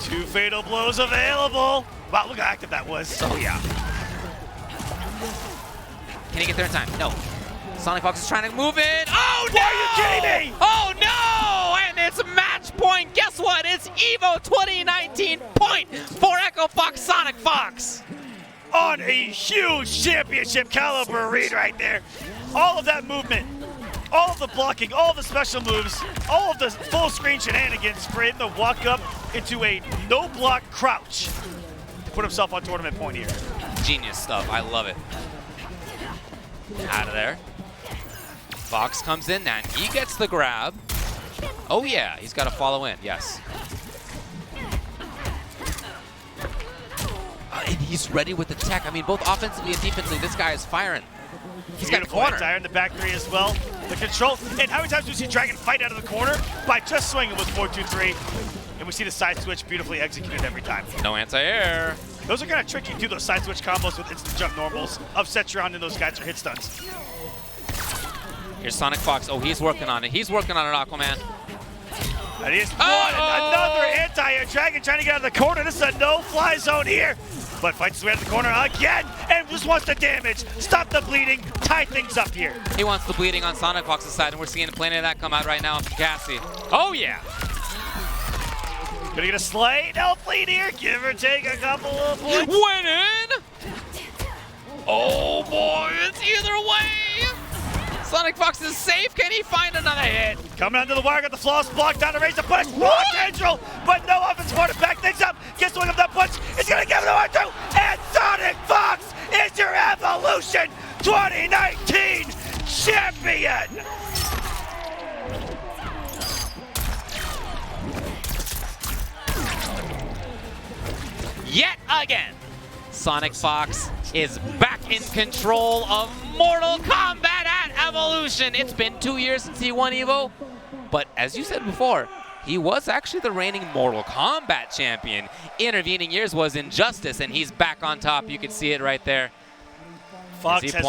2 fatal blows available. Wow, look how active that was. Oh, yeah. Can he get there in time? No. Sonic Fox is trying to move in. Oh, no! Are you kidding me? Oh, no! And it's match point. Guess what? It's EVO 2019 point for Echo Fox Sonic Fox. On a huge championship caliber read right there. All of that movement, all of the blocking, all of the special moves, all of the full screen shenanigans for him to walk up into a no block crouch to put himself on tournament point here. Genius stuff. I love it. Out of there. Fox comes in and he gets the grab. Oh yeah, he's got to follow in. Yes. And he's ready with the tech. I mean, both offensively and defensively, this guy is firing. He's got a corner. Anti-air in the back three as well. The control. And how many times do we see Dragon fight out of the corner by just swinging with 4-2-3? And we see the side switch beautifully executed every time. No anti-air. Those are kind of tricky too, those side switch combos with instant jump normals. Upset you on and those guys are hit stuns. Here's Sonic Fox. Oh, he's working on it. He's working on it, Aquaman. And he's another anti-air. Dragon trying to get out of the corner. This is a no-fly zone here. But fights his way out of the corner again and just wants the damage. Stop the bleeding. Tie things up here. He wants the bleeding on Sonic Fox's side, and we're seeing plenty of that come out right now from Cassie. Oh, yeah. Gonna get a slay. No bleed here. Give or take a couple of points. Winning. Oh, boy. It's either way. Sonic Fox is safe. Can he find another hit? Coming under the wire, got the flawless block down to raise the push. Raw potential, but no offense support to back things up. Gets swing of that punch. He's going to give it to R2. And Sonic Fox is your Evolution 2019 champion. Yet again, Sonic Fox is back in control of Mortal Kombat at Evolution. It's been 2 years since he won EVO, but as you said before, he was actually the reigning Mortal Kombat champion. Intervening years was Injustice, and he's back on top. You can see it right there. Fox has